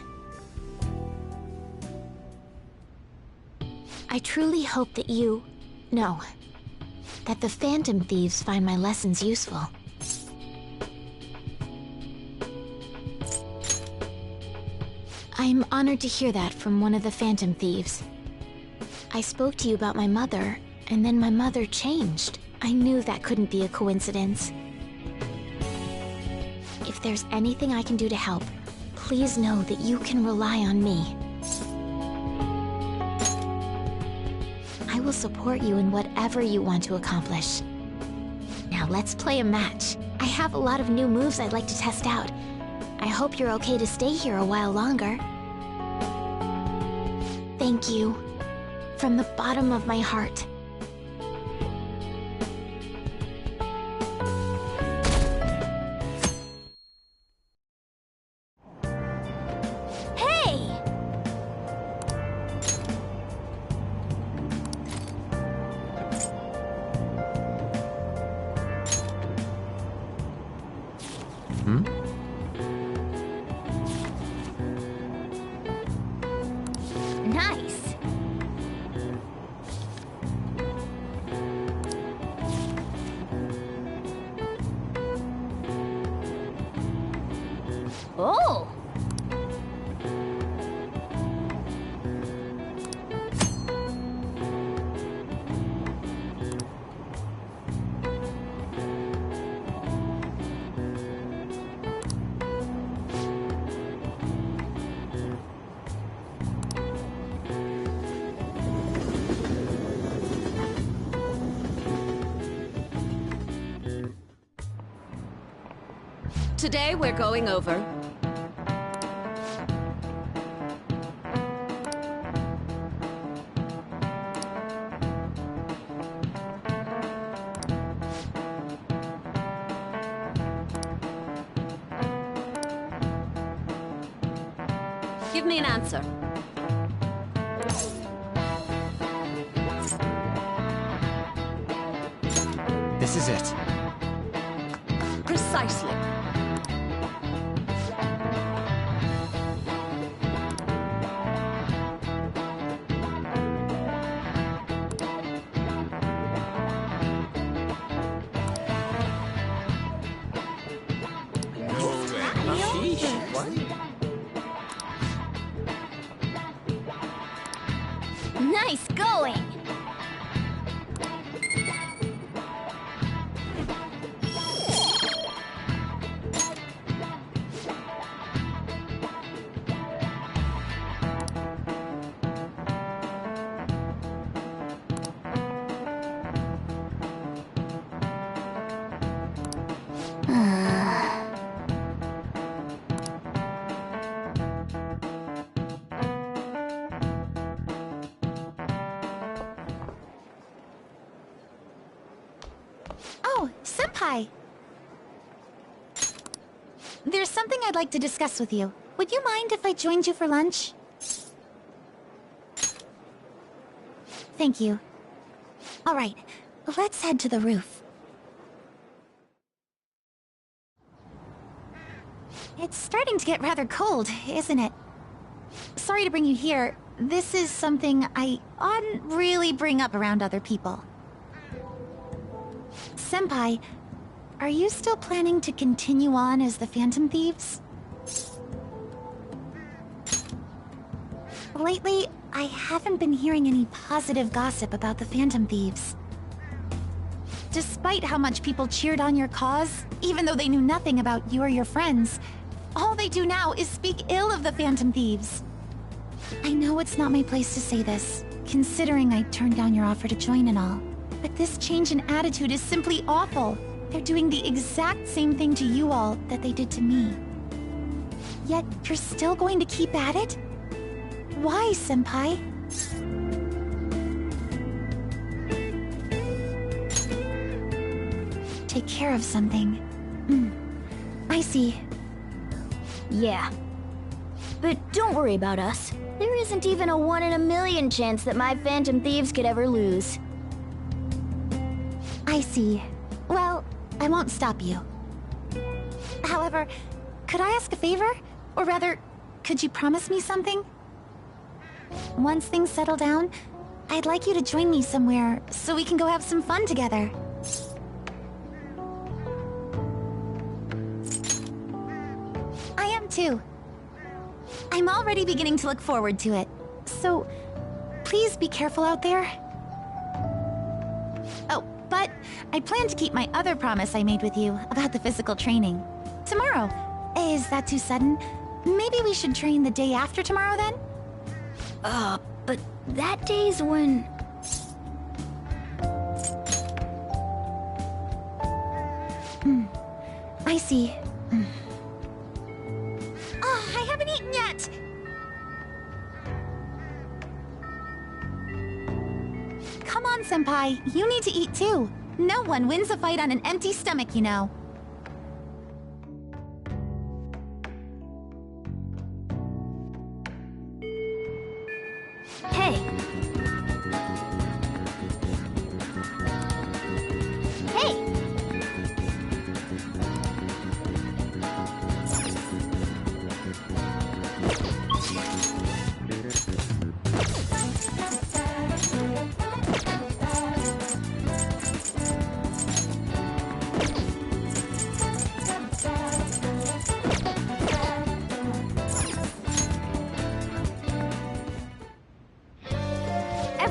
I truly hope that that the Phantom Thieves find my lessons useful. I'm honored to hear that from one of the Phantom Thieves. I spoke to you about my mother, and then my mother changed. I knew that couldn't be a coincidence. If there's anything I can do to help, please know that you can rely on me. I will support you in whatever you want to accomplish. Now let's play a match. I have a lot of new moves I'd like to test out. I hope you're okay to stay here a while longer. Thank you. From the bottom of my heart. Today we're going over Give me an answer. This is it. Precisely. Nice going! Oh, Senpai! There's something I'd like to discuss with you. Would you mind if I joined you for lunch? Thank you. All right, let's head to the roof. It's starting to get rather cold, isn't it? Sorry to bring you here. This is something I oughtn't really bring up around other people. Senpai, are you still planning to continue on as the Phantom Thieves? Lately, I haven't been hearing any positive gossip about the Phantom Thieves. Despite how much people cheered on your cause, even though they knew nothing about you or your friends, all they do now is speak ill of the Phantom Thieves. I know it's not my place to say this, considering I turned down your offer to join and all. But this change in attitude is simply awful. They're doing the exact same thing to you all that they did to me. Yet, you're still going to keep at it? Why, Senpai? Take care of something. I see. Yeah. But don't worry about us. There isn't even a 1 in a million chance that my Phantom Thieves could ever lose. I see. Well, I won't stop you. However, could I ask a favor? Or rather, could you promise me something? Once things settle down, I'd like you to join me somewhere so we can go have some fun together. I am too. I'm already beginning to look forward to it. So, please be careful out there. Oh, but I plan to keep my other promise I made with you about the physical training. Tomorrow. Is that too sudden? Maybe we should train the day after tomorrow then? But that day's when... I see. Oh, I haven't eaten yet! Come on, Senpai. You need to eat too. No one wins a fight on an empty stomach, you know. Hey! Hey!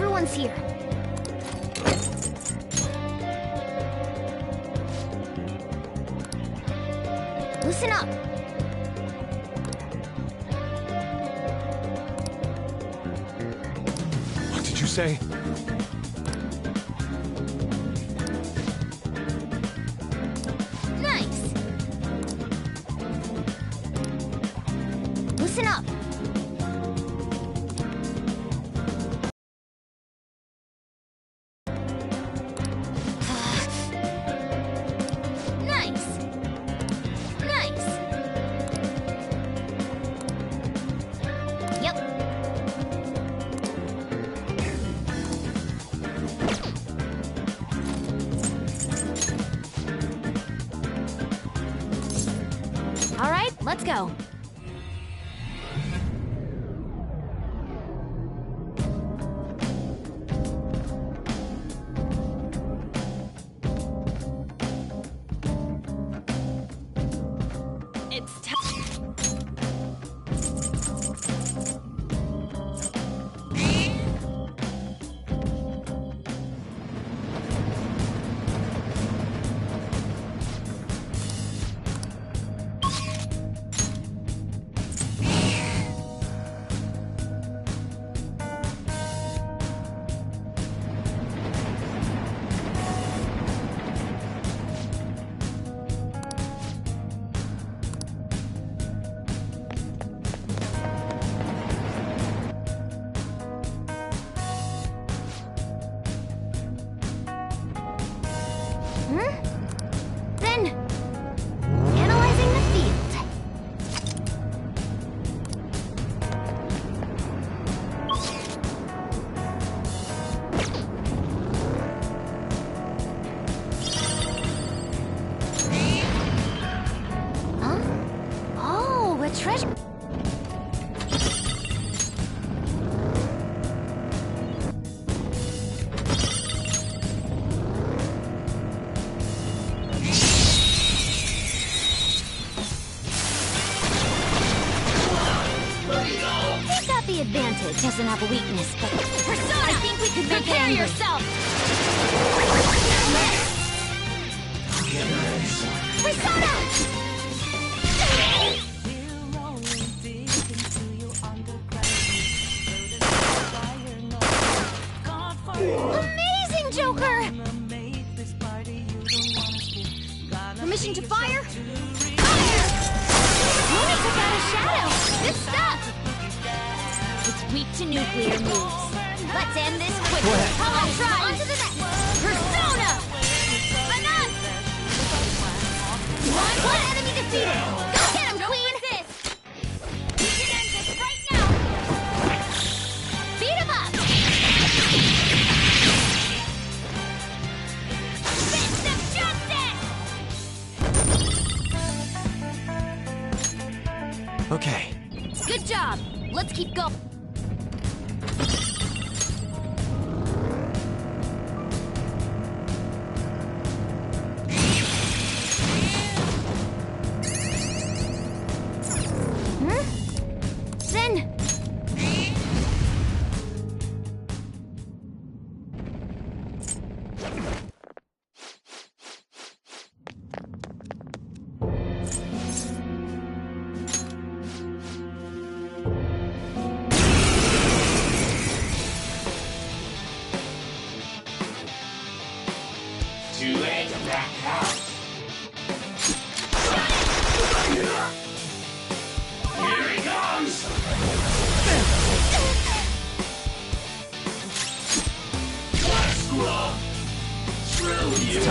Everyone's here. Listen up. What did you say? Nice. Listen up. Nice. Nice. Yep. All right, let's go. It's Then, analyzing the field. Huh? Oh, a treasure. He's got the advantage. Doesn't have a weakness, but Persona! I think we could make it angry. Yourself. Persona! Amazing, Joker! Permission to fire? Fire! Mooney took out a shadow. Good stuff. It's weak to nuclear moves. Let's end this quickly. Go ahead. I'll try. On to the next. Persona! Enough! One enemy defeated. Go get him, Queen! We can end this right now. Beat him up! Fist of justice! Okay. Good job. Let's keep going. Then. Too late to back out. Here he comes! Let's go! Screw you!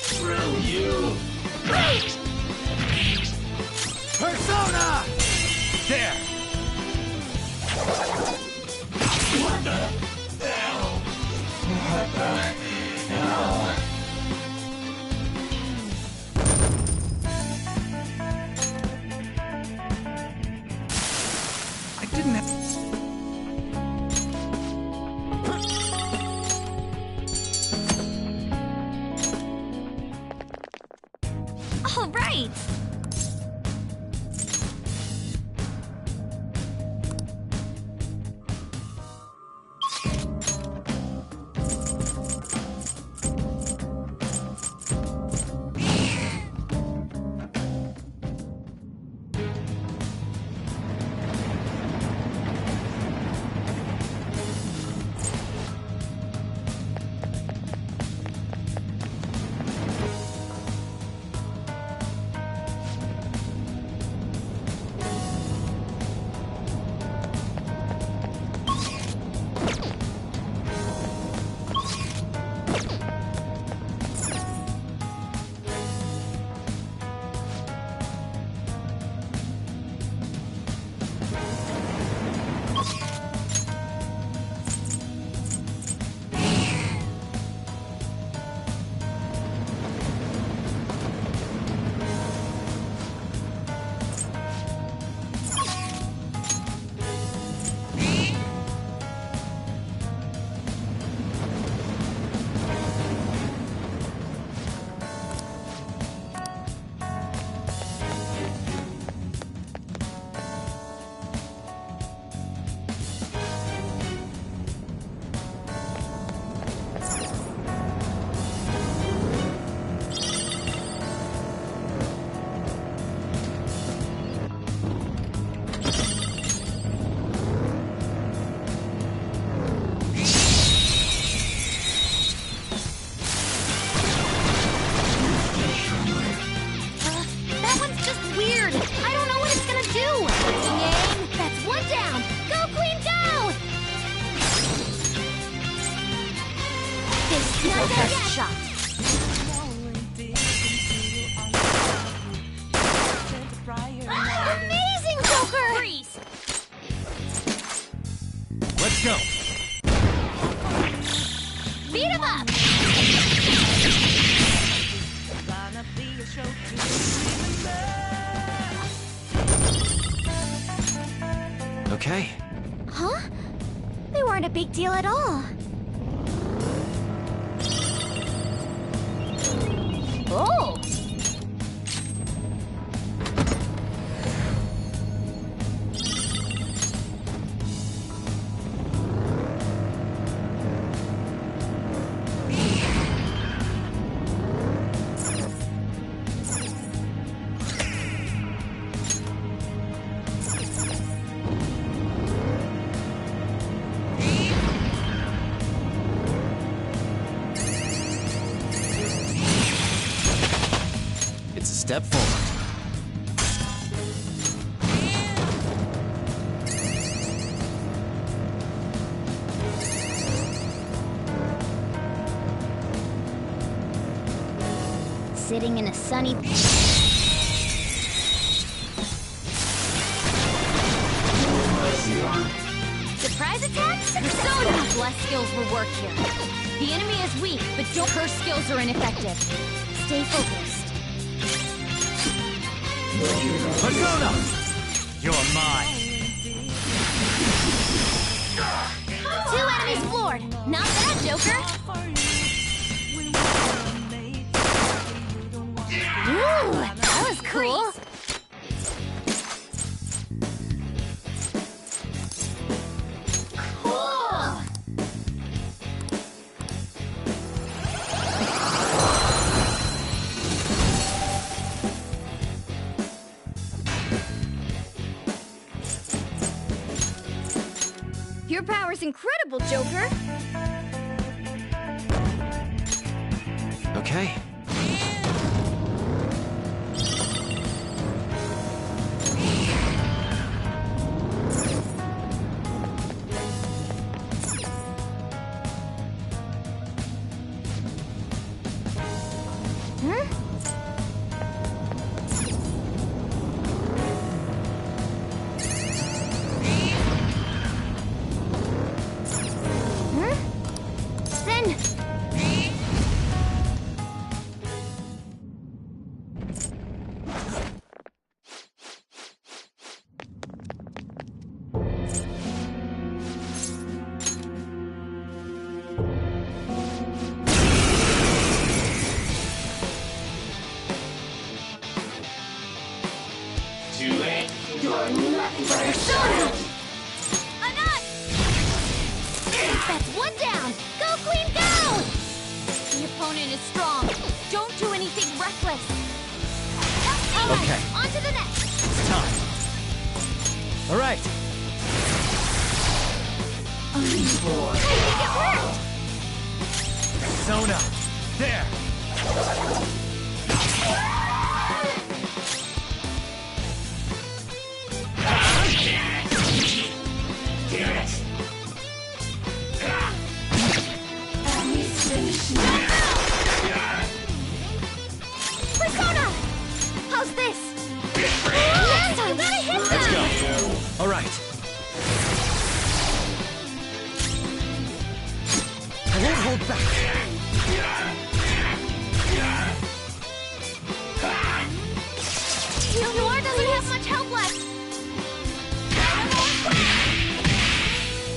Screw you! Persona! There! What the hell? What the hell? I Not best yet. shot. Amazing, Joker! Freeze! Let's go. Beat him up! Okay. Huh? They weren't a big deal at all. Oh! It's a step forward. Sitting in a sunny... Surprise attack? Persona! Less skills will work here. The enemy is weak, but don't. Her skills are ineffective. Stay focused. Persona! You're mine. 2 enemies floored. Not bad, Joker. Ooh, that was cool. Cool. Your power's incredible, Joker. Okay. Too late. You're nothing but a Persona! Enough! That's one down! Go, Queen, go! The opponent is strong. Don't do anything reckless. Okay. On to the next! It's time. All right. I think it worked! Persona! There! Persona! How's this? Yes, you gotta hit them! Let's go. All right. I won't hold back. Noir doesn't have much help left!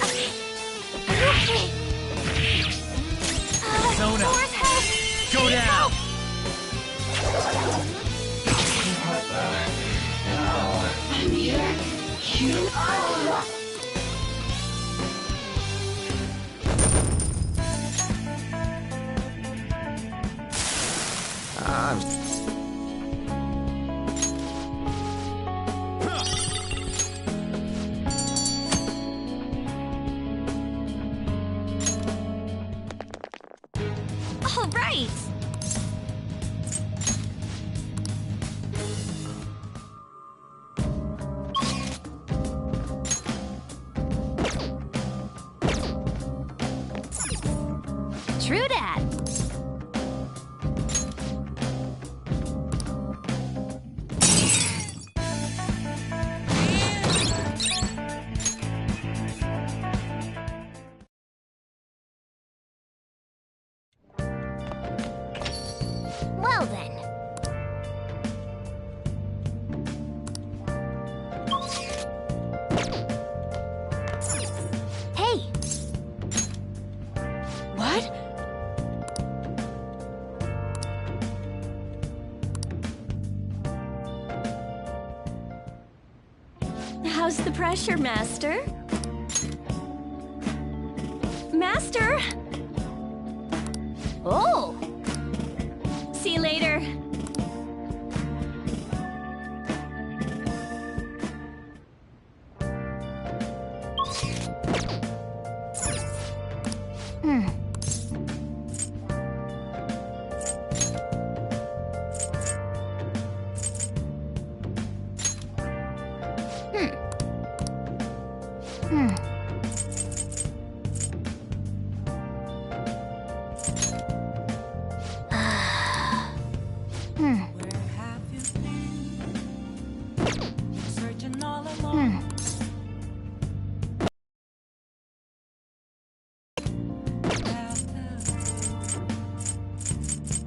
Okay. Persona! Noir's help! Go Need down! help! I'm here. You are. All right. True dat. the pressure, Master? Master! Oh! See you later. Searching all along.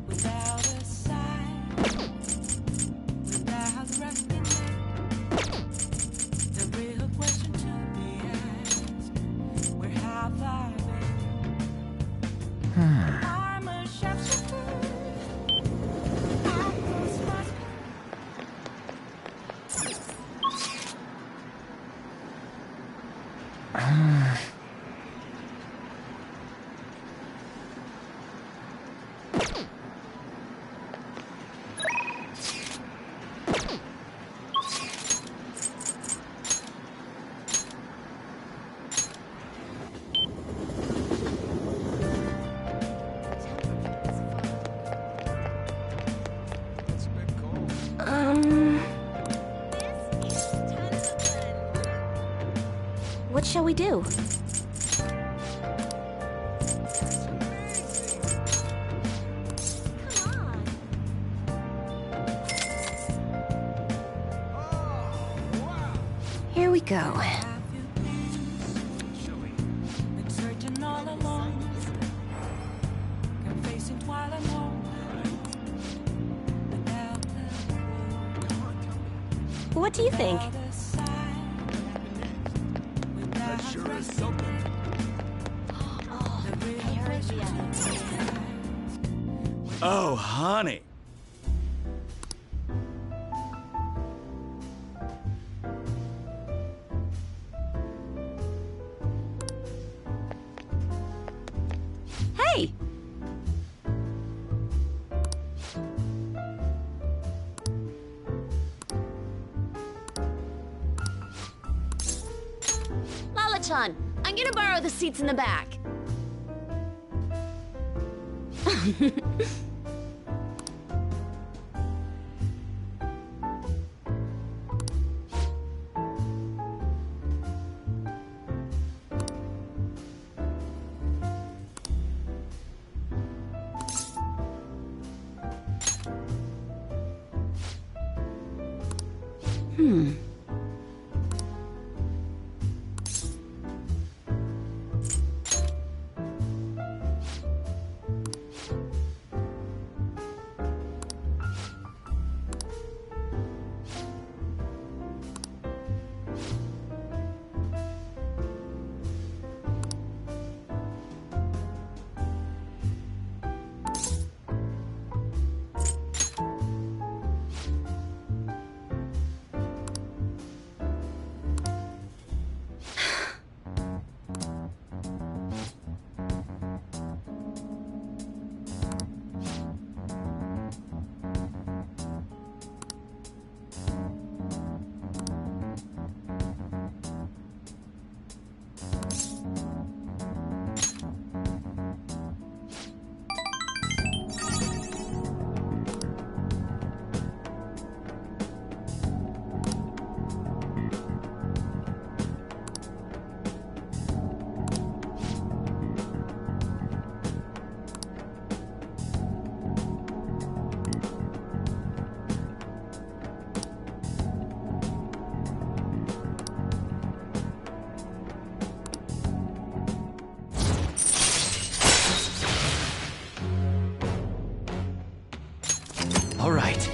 Without a sign, without reckoning, the real question to be asked: where have I been? I'm a shapeshifter. I close my What shall we do? Here we go. been searching all along, and facing twilight home. Without the What do you think? that sure is something. Oh, honey. Hey! Lala-chan, I'm gonna borrow the seats in the back. All right.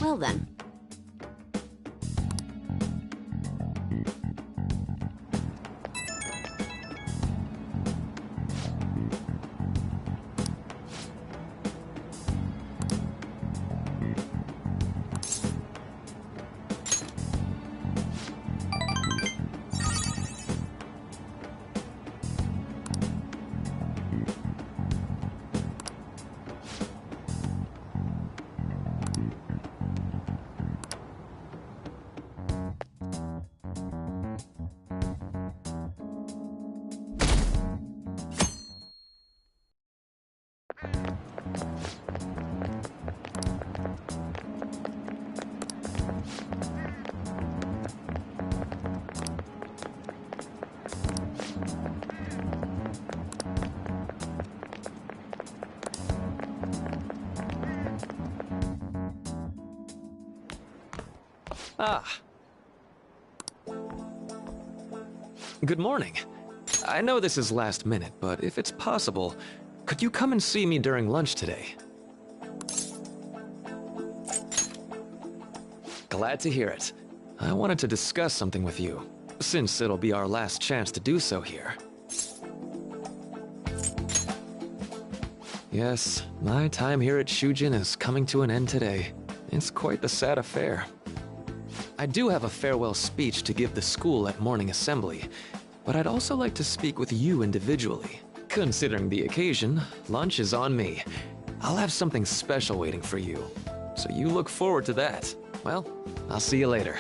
Well then. Ah. Good morning. I know this is last minute, but if it's possible, could you come and see me during lunch today? Glad to hear it. I wanted to discuss something with you, since it'll be our last chance to do so here. Yes, my time here at Shujin is coming to an end today. It's quite the sad affair. I do have a farewell speech to give the school at morning assembly, but I'd also like to speak with you individually. Considering the occasion, lunch is on me. I'll have something special waiting for you, so you look forward to that. Well, I'll see you later.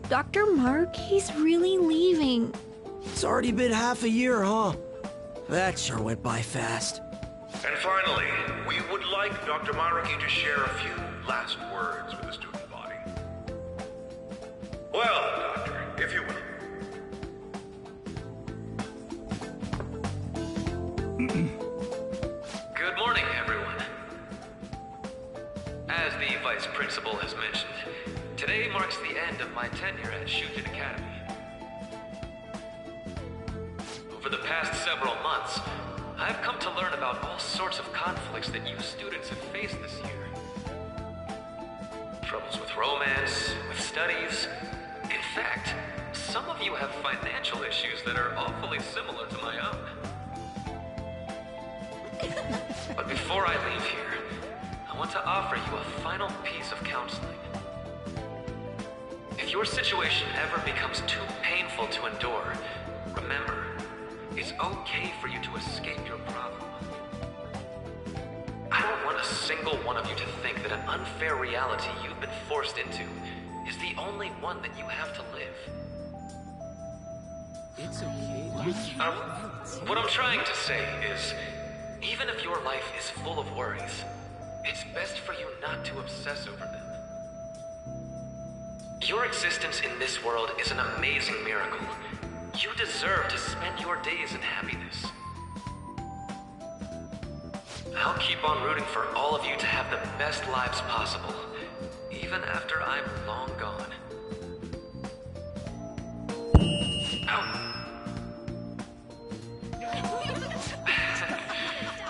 Dr. Mark, he's really leaving. It's already been half a year, huh? That sure went by fast. And finally, we would like Dr. Maruki to share a few last words with the student body. Well, Doctor, if you will. Good morning, everyone. As the Vice Principal has mentioned, today marks the end of my tenure at Shujin Academy. Over the past several months, I've come to learn about all sorts of conflicts that you students have faced this year. Troubles with romance, with studies. In fact, some of you have financial issues that are awfully similar to my own. But before I leave here, I want to offer you a final piece of counseling. If your situation ever becomes too painful to endure, remember, it's okay for you to escape your problem. I don't want a single one of you to think that an unfair reality you've been forced into is the only one that you have to live. It's okay. What I'm trying to say is, even if your life is full of worries, it's best for you not to obsess over them. Your existence in this world is an amazing miracle. You deserve to spend your days in happiness. I'll keep on rooting for all of you to have the best lives possible, even after I'm long gone.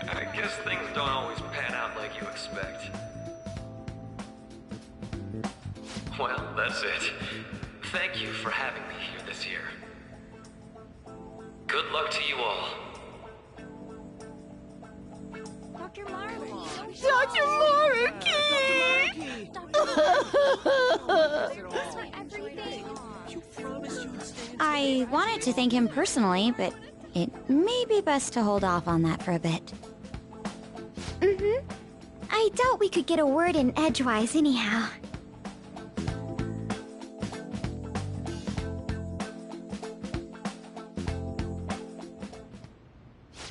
I guess things don't always pan out like you expect. Well, that's it. Thank you for having me here this year. Good luck to you all. Dr. Maruki! Dr. Maruki! I wanted to thank him personally, but it may be best to hold off on that for a bit. I doubt we could get a word in edgewise anyhow.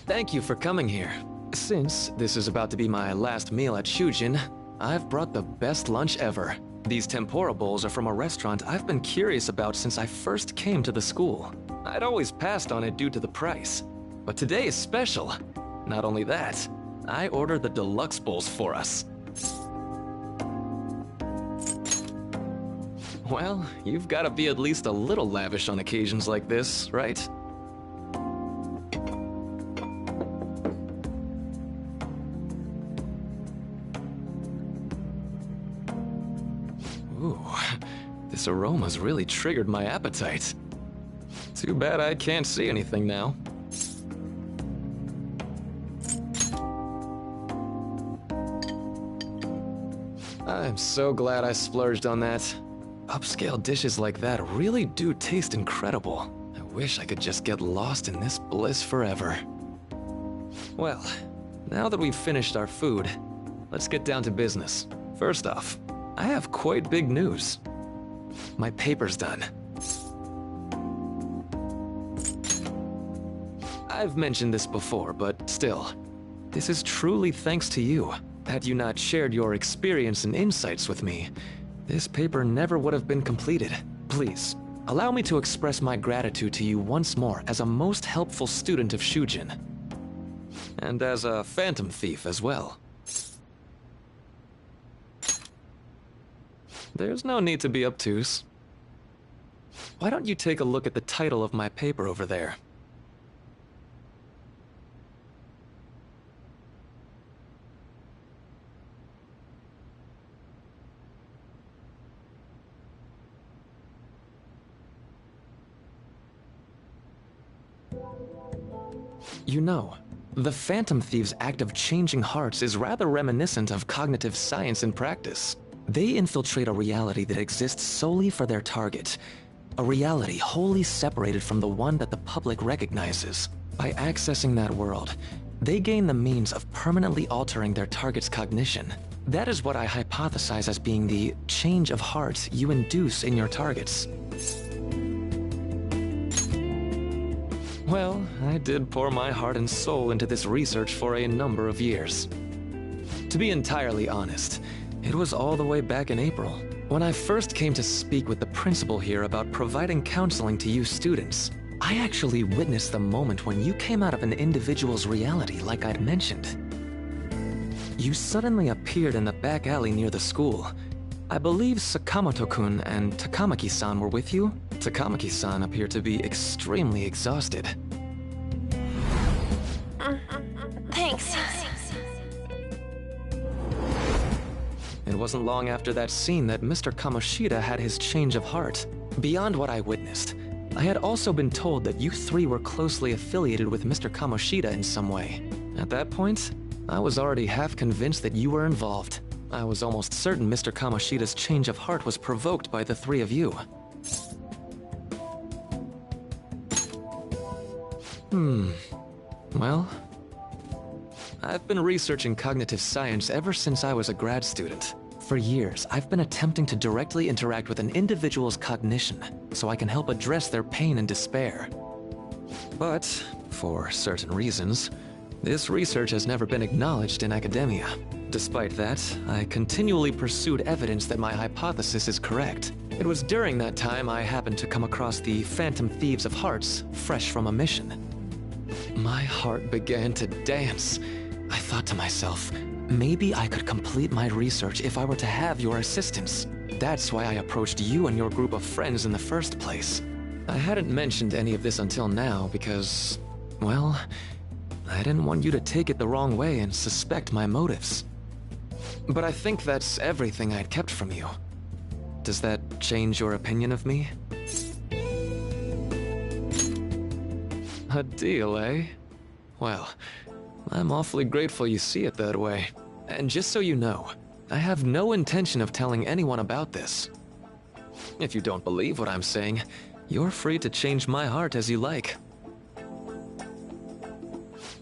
Thank you for coming here. Since this is about to be my last meal at Shujin, I've brought the best lunch ever. These tempura bowls are from a restaurant I've been curious about since I first came to the school. I'd always passed on it due to the price. But today is special. Not only that, I ordered the deluxe bowls for us. Well, you've got to be at least a little lavish on occasions like this, right? Ooh, this aroma's really triggered my appetite. Too bad I can't see anything now. I'm so glad I splurged on that. Upscale dishes like that really do taste incredible. I wish I could just get lost in this bliss forever. Well, now that we've finished our food, let's get down to business. First off, I have quite big news. My paper's done. I've mentioned this before, but still, this is truly thanks to you. Had you not shared your experience and insights with me, this paper never would have been completed. Please, allow me to express my gratitude to you once more as a most helpful student of Shujin. And as a phantom thief as well. There's no need to be obtuse. Why don't you take a look at the title of my paper over there? You know, the Phantom Thieves' act of changing hearts is rather reminiscent of cognitive science in practice. They infiltrate a reality that exists solely for their target, a reality wholly separated from the one that the public recognizes. By accessing that world, they gain the means of permanently altering their target's cognition. That is what I hypothesize as being the change of heart you induce in your targets. Well, I did pour my heart and soul into this research for a number of years. To be entirely honest, it was all the way back in April, when I first came to speak with the principal here about providing counseling to you students. I actually witnessed the moment when you came out of an individual's reality like I'd mentioned. You suddenly appeared in the back alley near the school. I believe Sakamoto-kun and Takamaki-san were with you? Takamaki-san appeared to be extremely exhausted. Thanks. It wasn't long after that scene that Mr. Kamoshida had his change of heart. Beyond what I witnessed, I had also been told that you three were closely affiliated with Mr. Kamoshida in some way. At that point, I was already half convinced that you were involved. I was almost certain Mr. Kamoshida's change of heart was provoked by the three of you. Well, I've been researching cognitive science ever since I was a grad student. For years, I've been attempting to directly interact with an individual's cognition so I can help address their pain and despair. But, for certain reasons, this research has never been acknowledged in academia. Despite that, I continually pursued evidence that my hypothesis is correct. It was during that time I happened to come across the Phantom Thieves of Hearts, fresh from a mission. My heart began to dance. I thought to myself, maybe I could complete my research if I were to have your assistance. That's why I approached you and your group of friends in the first place. I hadn't mentioned any of this until now because, well, I didn't want you to take it the wrong way and suspect my motives. But I think that's everything I'd kept from you. Does that change your opinion of me? A deal, eh? Well, I'm awfully grateful you see it that way. And just so you know, I have no intention of telling anyone about this. If you don't believe what I'm saying, you're free to change my heart as you like.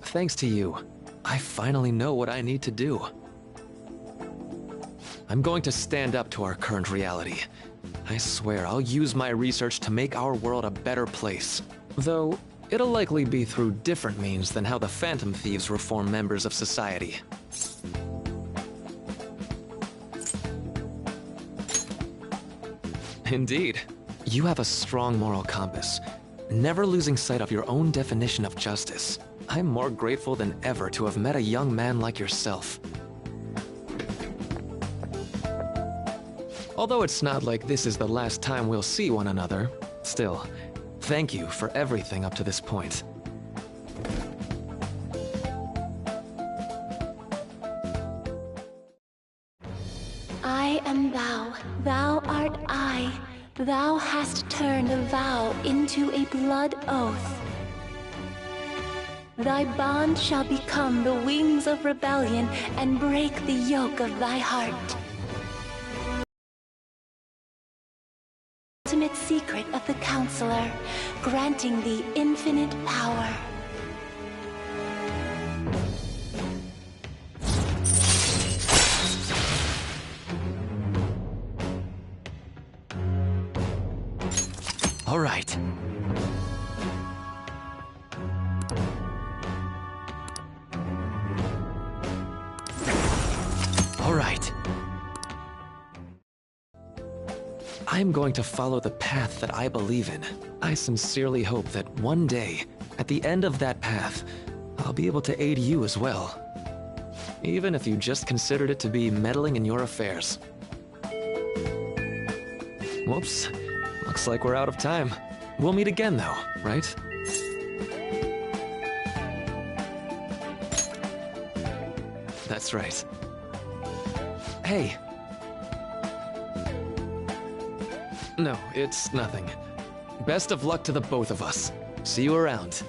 Thanks to you, I finally know what I need to do. I'm going to stand up to our current reality. I swear I'll use my research to make our world a better place. Though, it'll likely be through different means than how the Phantom Thieves reform members of society. Indeed. You have a strong moral compass, never losing sight of your own definition of justice. I'm more grateful than ever to have met a young man like yourself. Although it's not like this is the last time we'll see one another, still, thank you for everything up to this point. I am thou, thou art I. Thou hast turned a vow into a blood oath. Thy bond shall become the wings of rebellion and break the yoke of thy heart. Ultimate secret of the Counselor, granting thee infinite power. All right. All right. I'm going to follow the path that I believe in. I sincerely hope that one day, at the end of that path, I'll be able to aid you as well. Even if you just considered it to be meddling in your affairs. Whoops. Looks like we're out of time. We'll meet again though, right? That's right. Hey. No, it's nothing. Best of luck to the both of us. See you around.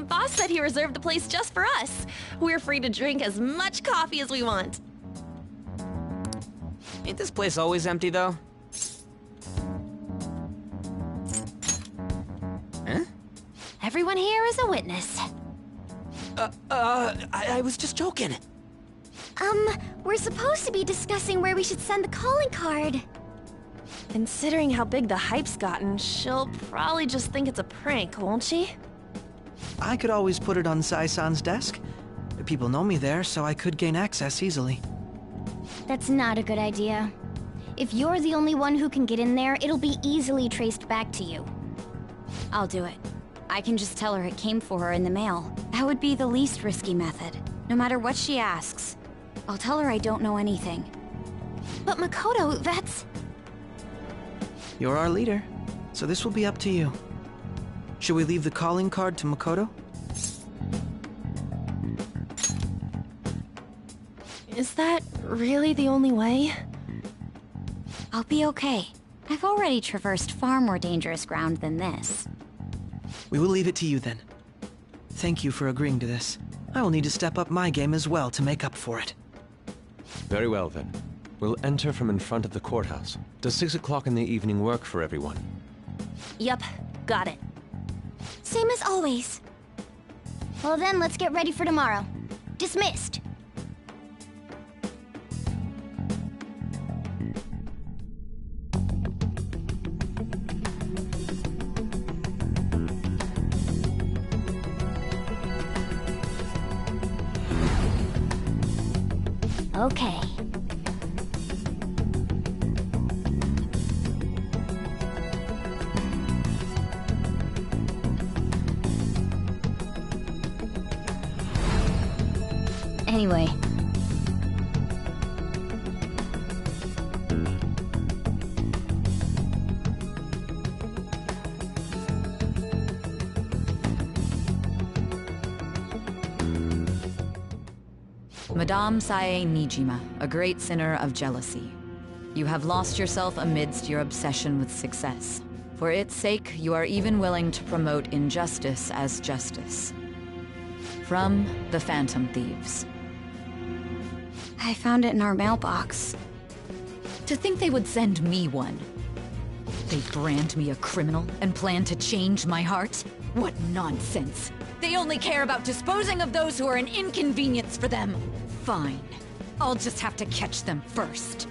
Boss said he reserved the place just for us. We're free to drink as much coffee as we want. Ain't this place always empty, though? Huh? Everyone here is a witness. I was just joking. We're supposed to be discussing where we should send the calling card. Considering how big the hype's gotten, she'll probably just think it's a prank, won't she? I could always put it on Sai-san's desk. People know me there, so I could gain access easily. That's not a good idea. If you're the only one who can get in there, it'll be easily traced back to you. I'll do it. I can just tell her it came for her in the mail. That would be the least risky method. No matter what she asks. I'll tell her I don't know anything. But Makoto, that's... You're our leader, so this will be up to you. Should we leave the calling card to Makoto? Is that really the only way? I'll be okay. I've already traversed far more dangerous ground than this. We will leave it to you then. Thank you for agreeing to this. I will need to step up my game as well to make up for it. Very well then. We'll enter from in front of the courthouse. Does 6 o'clock in the evening work for everyone? Yup, got it. Same as always. Well then, let's get ready for tomorrow. Dismissed. Okay. Anyway. Madame Sae Nijima, a great sinner of jealousy. You have lost yourself amidst your obsession with success. For its sake, you are even willing to promote injustice as justice. From the Phantom Thieves. I found it in our mailbox. To think they would send me one. They brand me a criminal and plan to change my heart? What nonsense. They only care about disposing of those who are an inconvenience for them. Fine. I'll just have to catch them first.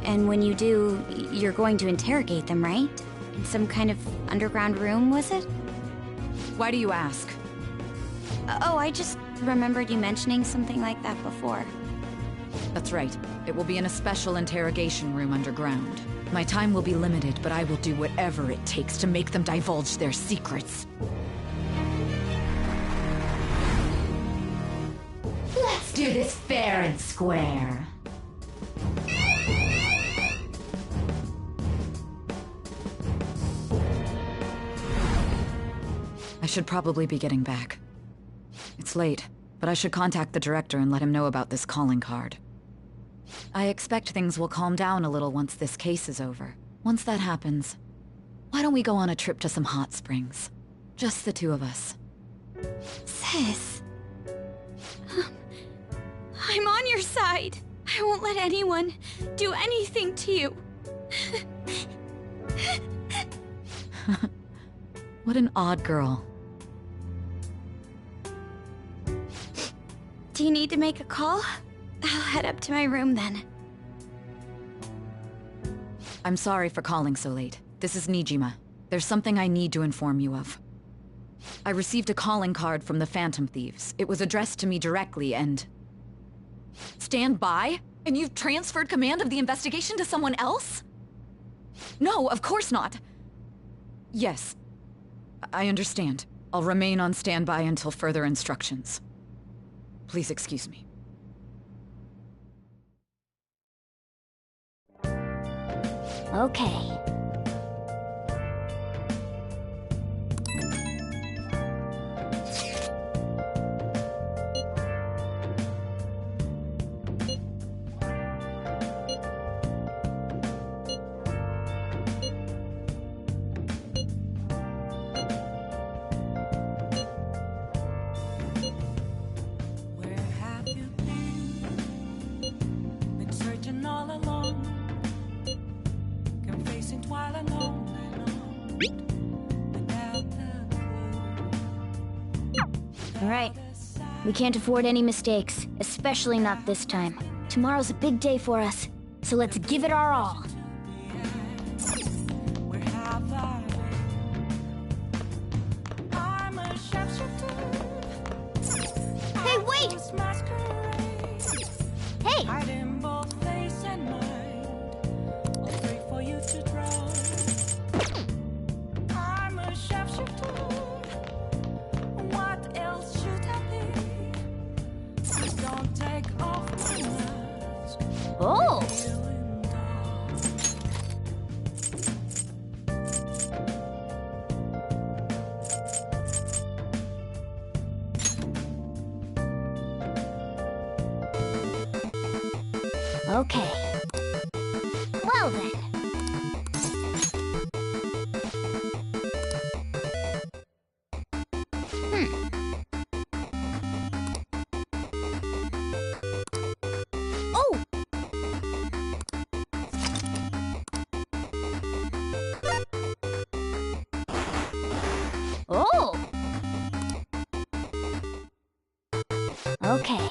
And when you do, you're going to interrogate them, right? In some kind of underground room, was it? Why do you ask? Oh, I just remembered you mentioning something like that before. That's right. It will be in a special interrogation room underground. My time will be limited, but I will do whatever it takes to make them divulge their secrets. Let's do this fair and square. I should probably be getting back. It's late, but I should contact the director and let him know about this calling card. I expect things will calm down a little once this case is over. Once that happens, why don't we go on a trip to some hot springs? Just the two of us. Sis. I'm on your side. I won't let anyone do anything to you. What an odd girl. Do you need to make a call? I'll head up to my room then. I'm sorry for calling so late. This is Nijima. There's something I need to inform you of. I received a calling card from the Phantom Thieves. It was addressed to me directly and... Stand by? And you've transferred command of the investigation to someone else? No, of course not. Yes. I understand. I'll remain on standby until further instructions. Please excuse me. Okay. All right. We can't afford any mistakes, especially not this time. Tomorrow's a big day for us, so let's give it our all. Hey, wait! Hey! Oh! Okay. Well then. Oh! Oh! Okay.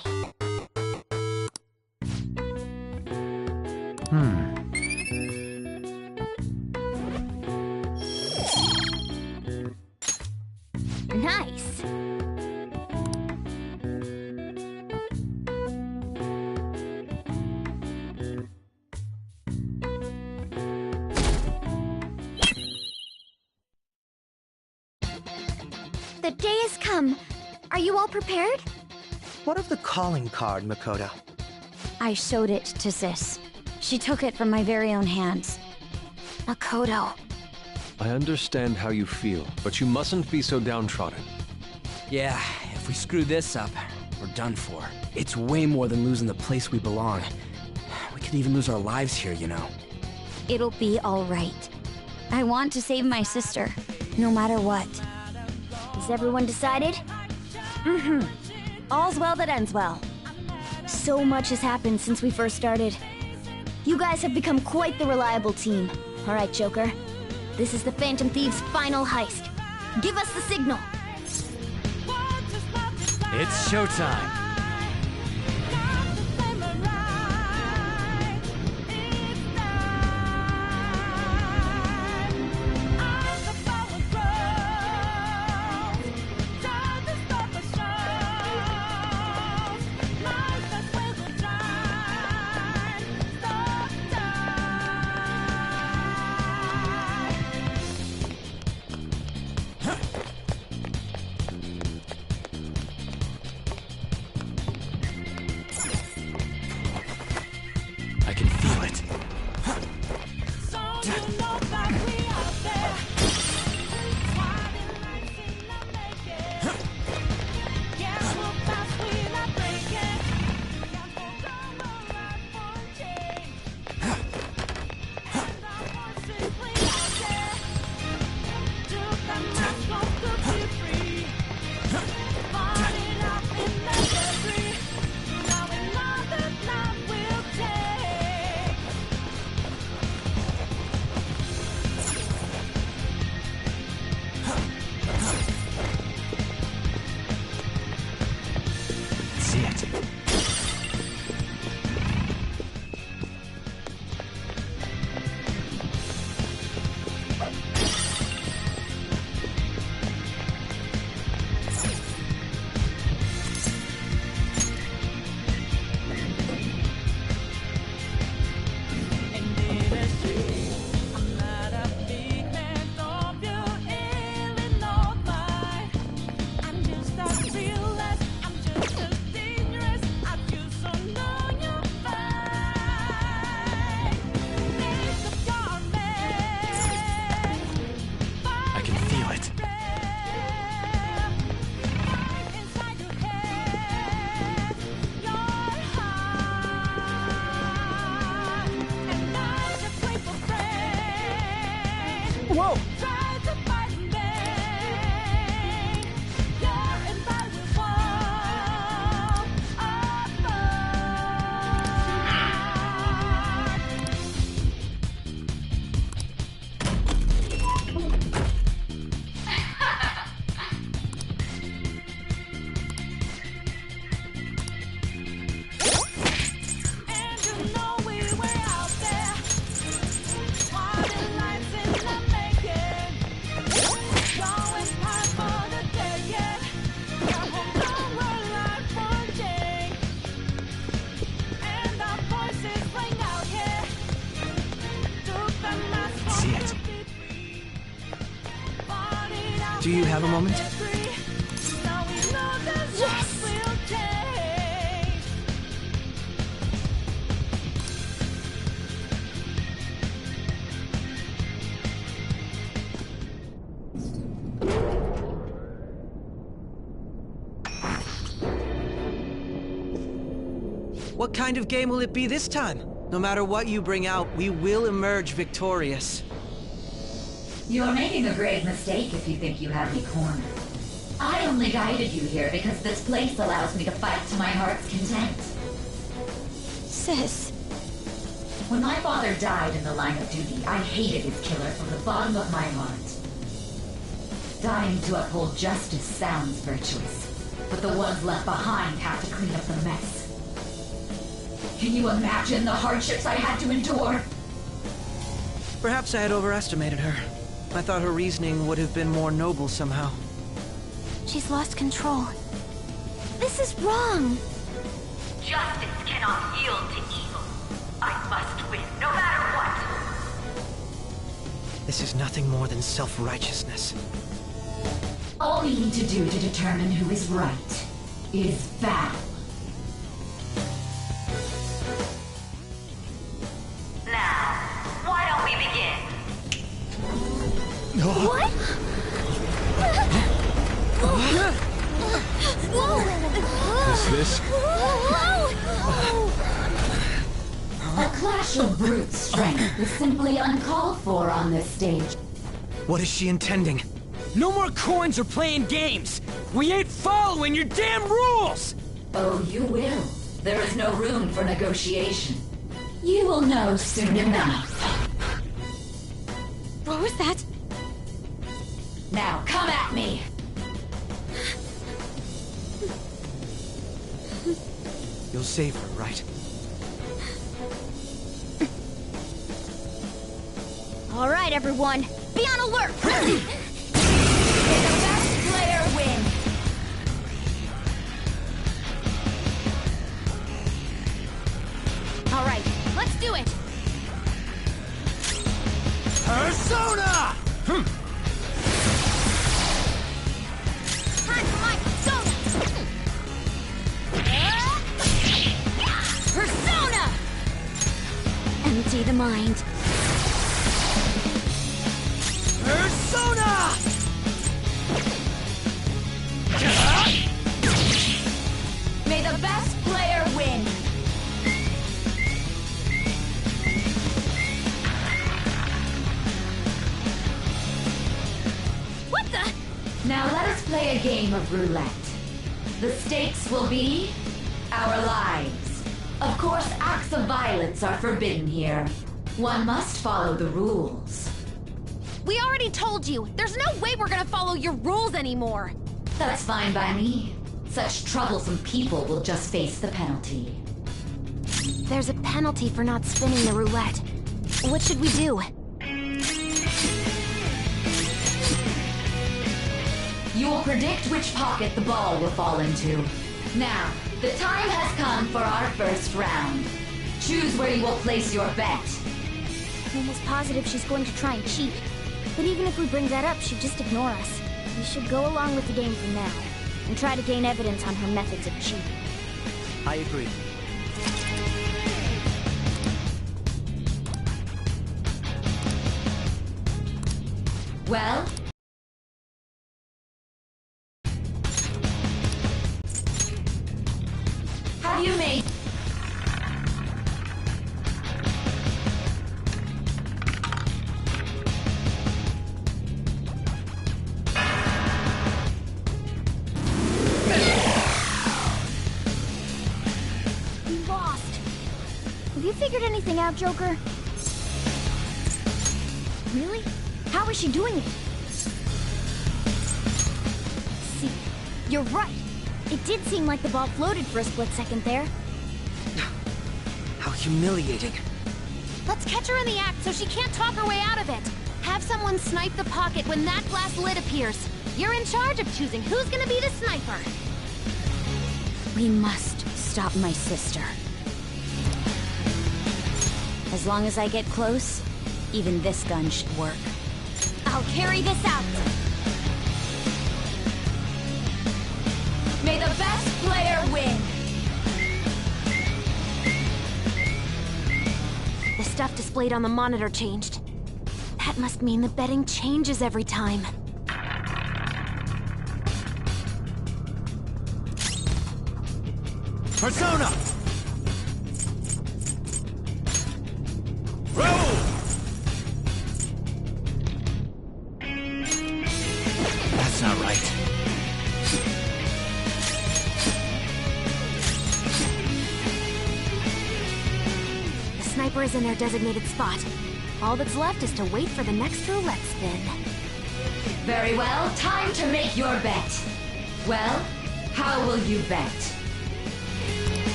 Nice. The day has come. Are you all prepared? What of the calling card, Makoto? I showed it to Sis. She took it from my very own hands. Makoto. I understand how you feel, but you mustn't be so downtrodden. Yeah, if we screw this up, we're done for. It's way more than losing the place we belong. We could even lose our lives here, you know. It'll be all right. I want to save my sister, no matter what. Is everyone decided? Mm-hmm. All's well that ends well. So much has happened since we first started. You guys have become quite the reliable team. All right, Joker. This is the Phantom Thieves' final heist. Give us the signal. It's showtime. Whoa! Do you have a moment? Yes! What kind of game will it be this time? No matter what you bring out, we will emerge victorious. You're making a grave mistake if you think you have me cornered. I only guided you here because this place allows me to fight to my heart's content. Sis. When my father died in the line of duty, I hated his killer from the bottom of my heart. Dying to uphold justice sounds virtuous, but the ones left behind have to clean up the mess. Can you imagine the hardships I had to endure? Perhaps I had overestimated her. I thought her reasoning would have been more noble somehow. She's lost control. This is wrong. Justice cannot yield to evil. I must win, no matter what. This is nothing more than self-righteousness. All we need to do to determine who is right is battle. Now, why don't we begin? What? Is this? A clash of brute strength is simply uncalled for on this stage. What is she intending? No more coins or playing games! We ain't following your damn rules! Oh, you will. There is no room for negotiation. You will know soon enough. What was that? Now, come at me! You'll save her, right? All right, everyone, be on alert! May the best player win! All right, let's do it! Persona! Time for my persona! Persona! Empty the mind. Persona! May the best player win! What the? Now let us play a game of roulette. The stakes will be our lives. Of course, acts of violence are forbidden here. One must follow the rules. We already told you! There's no way we're gonna follow your rules anymore! That's fine by me. Such troublesome people will just face the penalty. There's a penalty for not spinning the roulette. What should we do? You will predict which pocket the ball will fall into. Now, the time has come for our first round. Choose where you will place your bet. I'm almost positive she's going to try and cheat. But even if we bring that up, she'd just ignore us. We should go along with the game for now, and try to gain evidence on her methods of cheating. I agree. Well? Have you made... We lost. Have you figured anything out, Joker? Really? How is she doing it? See, you're right. It did seem like the ball floated for a split second there. How humiliating. Let's catch her in the act so she can't talk her way out of it. Have someone snipe the pocket when that glass lid appears. You're in charge of choosing who's gonna be the sniper. We must stop my sister. As long as I get close, even this gun should work. I'll carry this out. May the best player win! The stuff displayed on the monitor changed. That must mean the betting changes every time. Persona! Roll! That's not right. The sniper is in their designated spot. All that's left is to wait for the next roulette spin. Very well, time to make your bet. Well, how will you bet?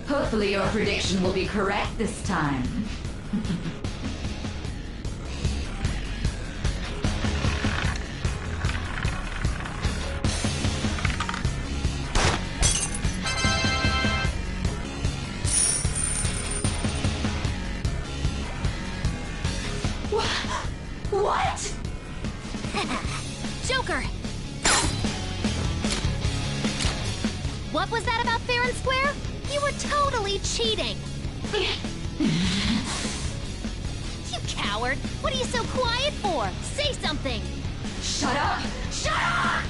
Hopefully your prediction will be correct this time. What? Joker! What was that about fair and square? You were totally cheating! You coward! What are you so quiet for? Say something! Shut up! Shut up!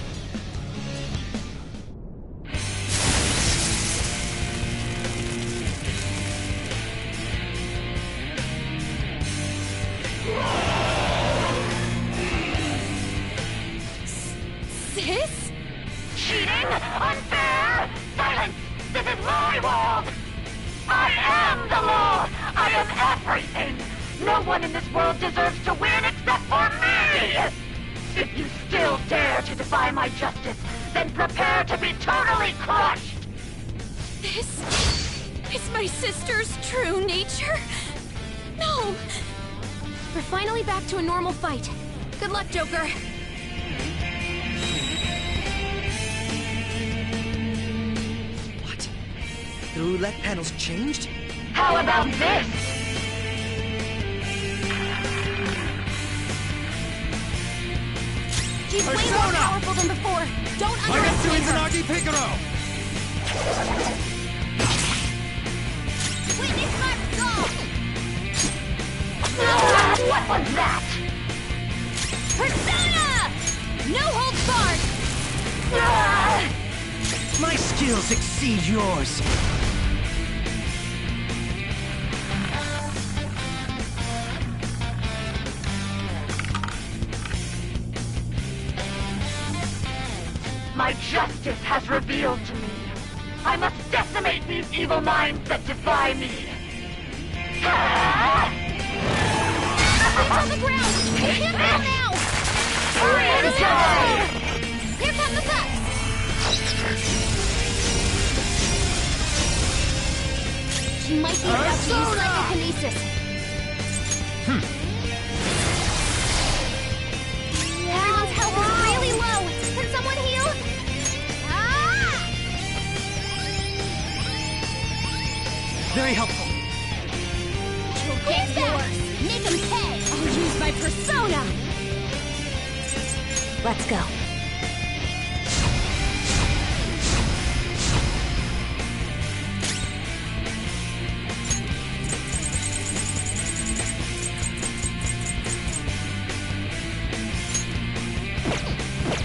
Sis? Cheating? Unfair? Silence! This is my world! I am the law! I am everything! No one in this world deserves to win except for me! If you still dare to defy my justice, then prepare to be totally crushed! This is my sister's true nature? No! We're finally back to a normal fight. Good luck, Joker. What? The roulette panel's changed? How about this? She's way more powerful than before. Don't underestimate her. Picaro! Witness my resolve! What was that? Persona! No holds barred! My skills exceed yours. My justice has revealed to me. I must decimate these evil minds that defy me. It's on the ground! We can't fall now! Here come the pups! She might be about to use psychokinesis. Everyone's health is really low. Can someone heal? Very helpful. You'll get yours. Make him pay. I'll use my persona. Let's go.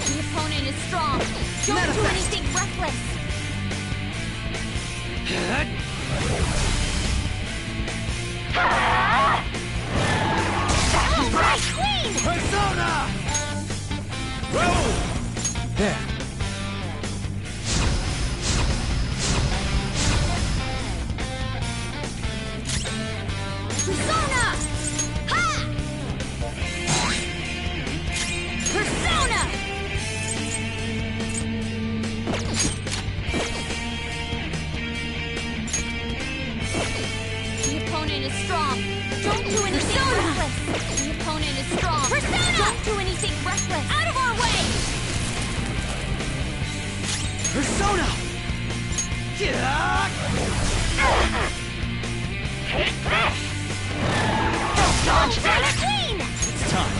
The opponent is strong. Don't do anything reckless. Queen! Persona! Roll! There. Persona! Ha! Persona! The opponent is strong. Don't do anything reckless. The opponent is strong. Persona! Don't do anything reckless. Out of our way! Persona! Take this! Don't dodge that! Queen! It's time.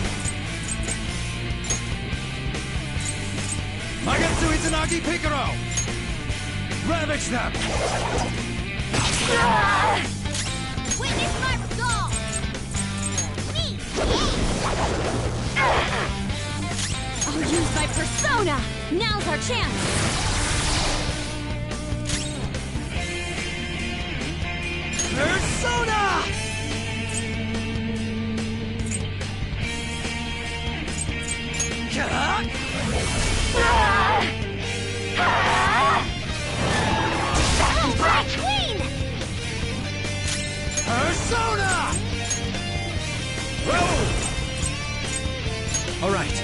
Magatsu Izanagi Picaro! Ravage them! Witness my resolve! I'll use my persona! Now's our chance! Persona! Queen! Persona! Roll! All right.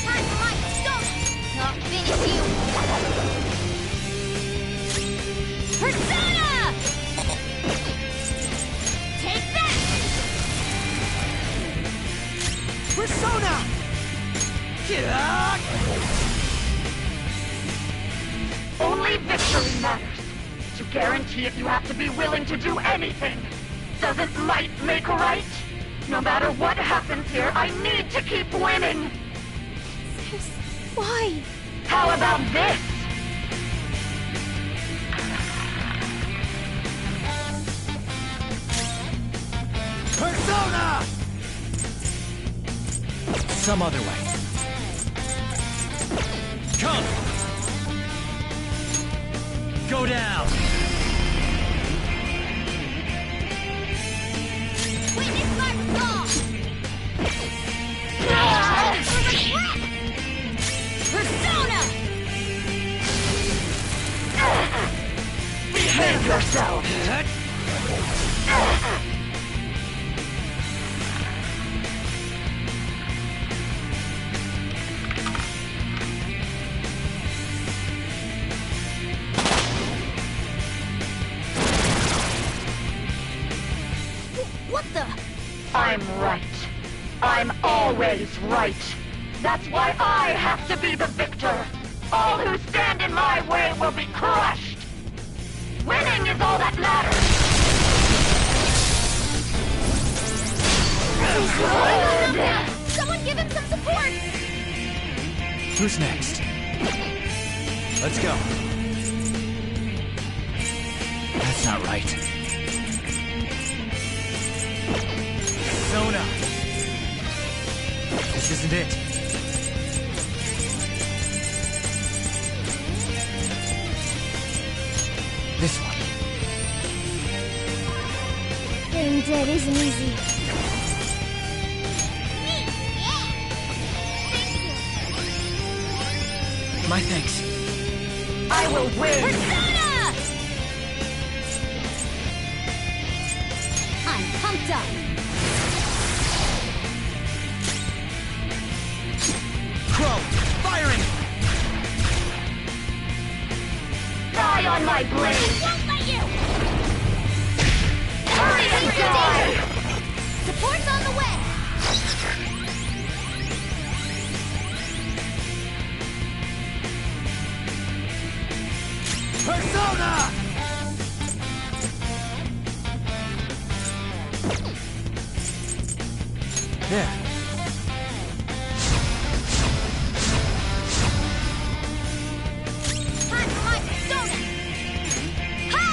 Time for my persona! I'll finish you! Persona! Take that! Persona! Only victory matters. To guarantee it, you have to be willing to do anything. Doesn't might make right? No matter what happens here, I need to keep winning. Sis, why? How about this? Persona! Some other way. Come! Go down! Witness my resolve! Persona! Behave yourself! I'm right. I'm always right. That's why I have to be the victor. All who stand in my way will be crushed. Winning is all that matters. Someone give him some support! Who's next? Let's go. That's not right. Sona! This isn't it. This one. Being dead isn't easy. My thanks. I will win! Persona! I'm pumped up. Crow! Firing! Die on my blade! Won't let you! Hurry and die! Support's on the way! Persona! There. Time for my persona! Ha!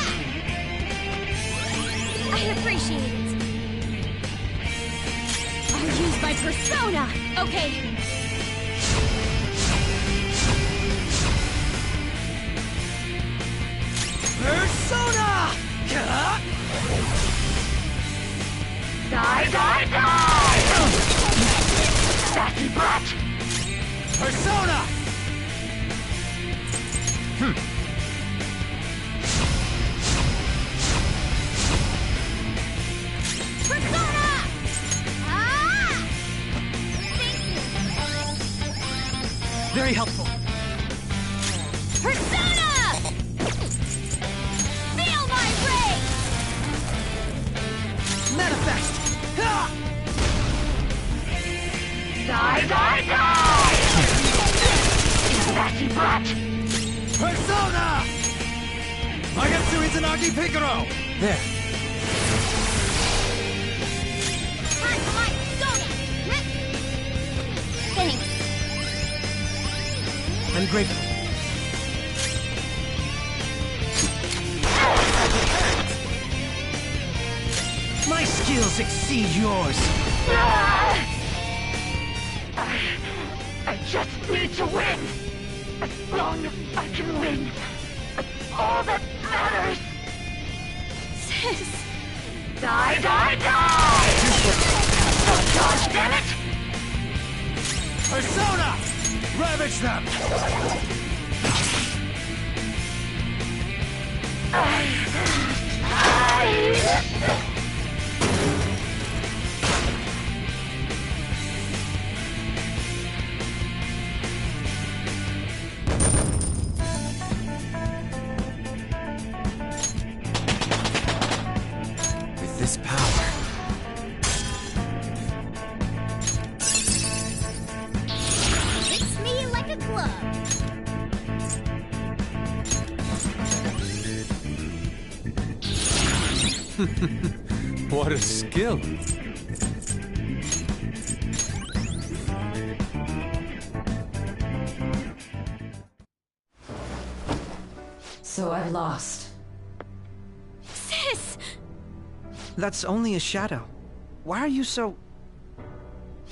I appreciate it. I'll use my persona! Okay. Persona! Die, die, die! Sassy brat! Persona! Persona! Ah! Very helpful. Persona! Feel my rage! Manifest! Ha! Die, die, die! Sassy brat! Persona! Magatsu Izanagi Picaro! There. Time for my persona! Thanks. I'm grateful. My skills exceed yours. I just need to win. As long as I can win. That's all that matters. Sis! Die, die, die! Don't dodge, damn it! Persona! Ravage them! With this power, Fits me like a glove. What a skill. So I've lost. Sis! That's only a shadow. Why are you so...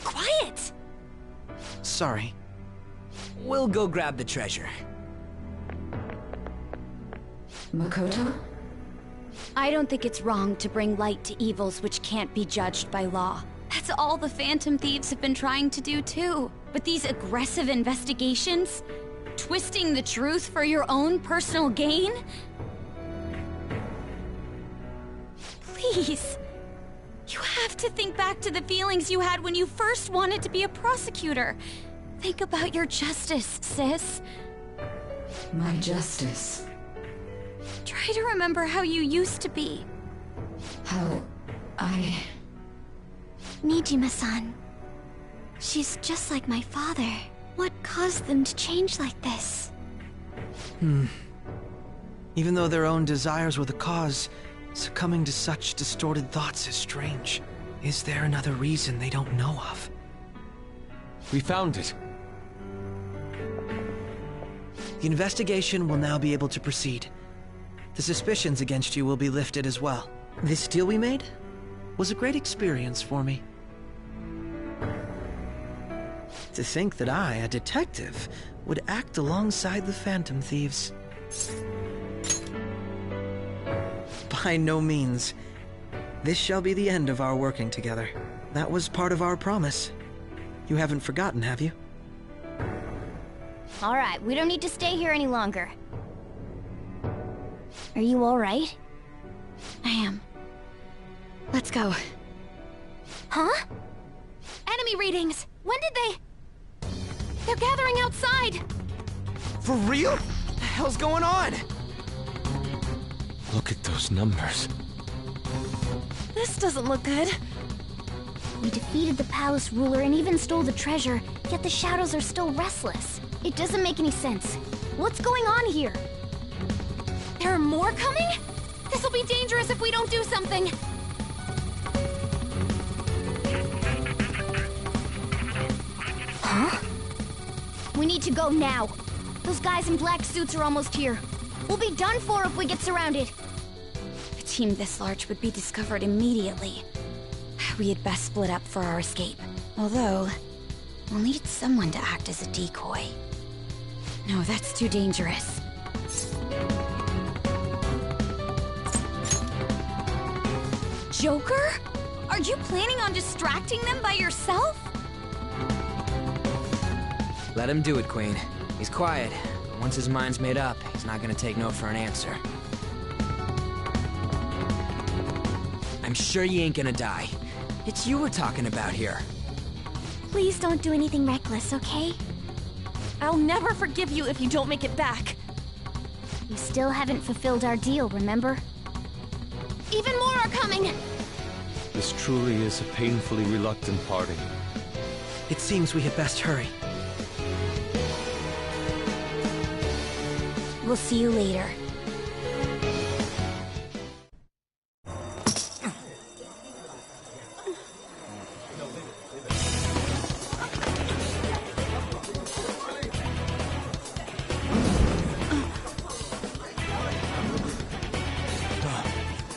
Quiet! Sorry. We'll go grab the treasure. Makoto? I don't think it's wrong to bring light to evils which can't be judged by law. That's all the Phantom Thieves have been trying to do too. But these aggressive investigations? Twisting the truth for your own personal gain? Please. You have to think back to the feelings you had when you first wanted to be a prosecutor. Think about your justice, sis. My justice. Try to remember how you used to be. How I... Nijima-san. She's just like my father. What caused them to change like this? Even though their own desires were the cause, succumbing to such distorted thoughts is strange. Is there another reason they don't know of? We found it. The investigation will now be able to proceed. The suspicions against you will be lifted as well. This deal we made was a great experience for me. To think that I, a detective, would act alongside the Phantom Thieves. By no means. This shall be the end of our working together. That was part of our promise. You haven't forgotten, have you? All right, we don't need to stay here any longer. Are you all right? I am. Let's go. Huh? Enemy readings! When did they... They're gathering outside! For real? What the hell's going on? Look at those numbers. This doesn't look good. We defeated the palace ruler and even stole the treasure, yet the shadows are still restless. It doesn't make any sense. What's going on here? There are more coming? This'll be dangerous if we don't do something. Huh? We need to go now. Those guys in black suits are almost here. We'll be done for if we get surrounded. A team this large would be discovered immediately. We had best split up for our escape. Although, we'll need someone to act as a decoy. No, that's too dangerous. Joker? Are you planning on distracting them by yourself? Let him do it, Queen. He's quiet. But once his mind's made up, he's not gonna take no for an answer. I'm sure you ain't gonna die. It's you we're talking about here. Please don't do anything reckless, okay? I'll never forgive you if you don't make it back. We still haven't fulfilled our deal, remember? Even more are coming! This truly is a painfully reluctant parting. It seems we had best hurry. We'll see you later.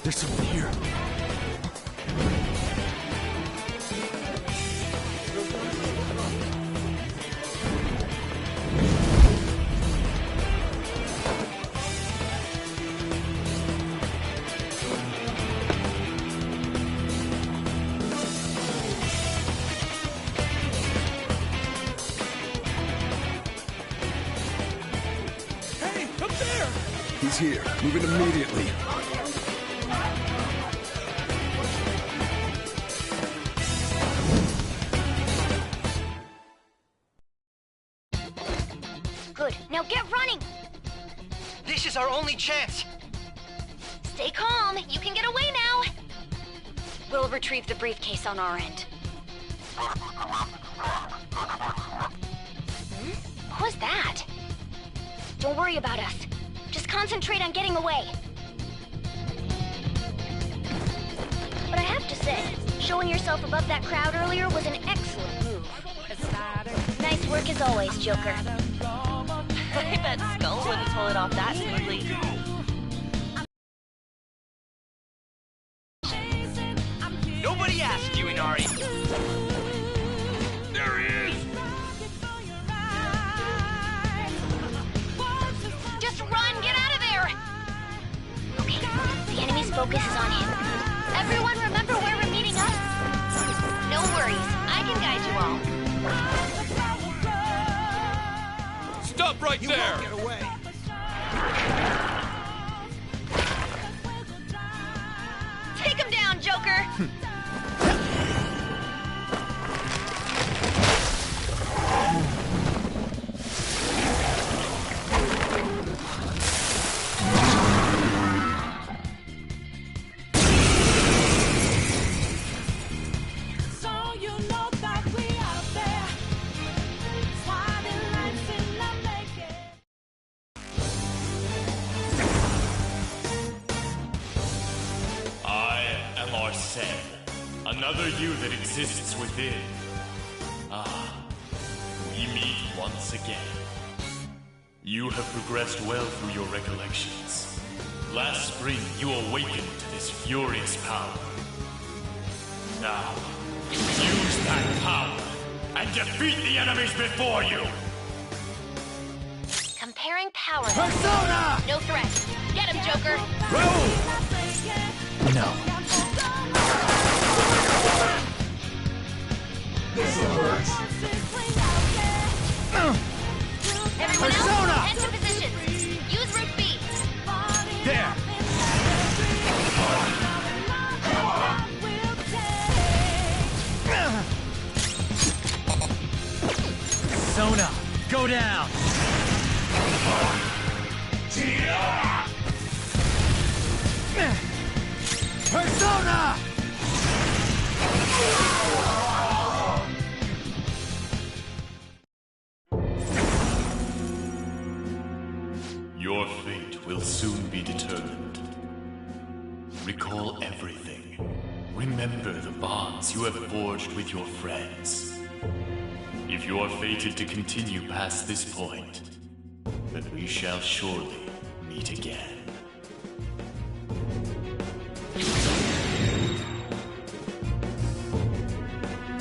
There's something here. Hey, up there! He's here. Moving immediately. Good. Now get running! This is our only chance! Stay calm. You can get away now. We'll retrieve the briefcase on our end. What was that? Don't worry about us. Just concentrate on getting away. But I have to say, showing yourself above that crowd earlier was an excellent move. Nice work as always, Joker. I bet Skull wouldn't pull it off that smoothly. Nobody asked you, Inari. There he is! Just run! Get out of there! Okay, the enemy's focus is on him. Everyone remember where we're meeting up? No worries, I can guide you all. Stop right there! Get away. Take him down, Joker! another you that exists within. Ah, we meet once again. You have progressed well through your recollections. Last spring, you awakened to this furious power. Now, use that power and defeat the enemies before you! Comparing power. Persona! No threat. Get him, Joker. No. This'll hurt. Everyone Persona! else, head to positions. Use route B. There! Persona, go down! Persona! Your fate will soon be determined. Recall everything. Remember the bonds you have forged with your friends. If you are fated to continue past this point, then we shall surely meet again.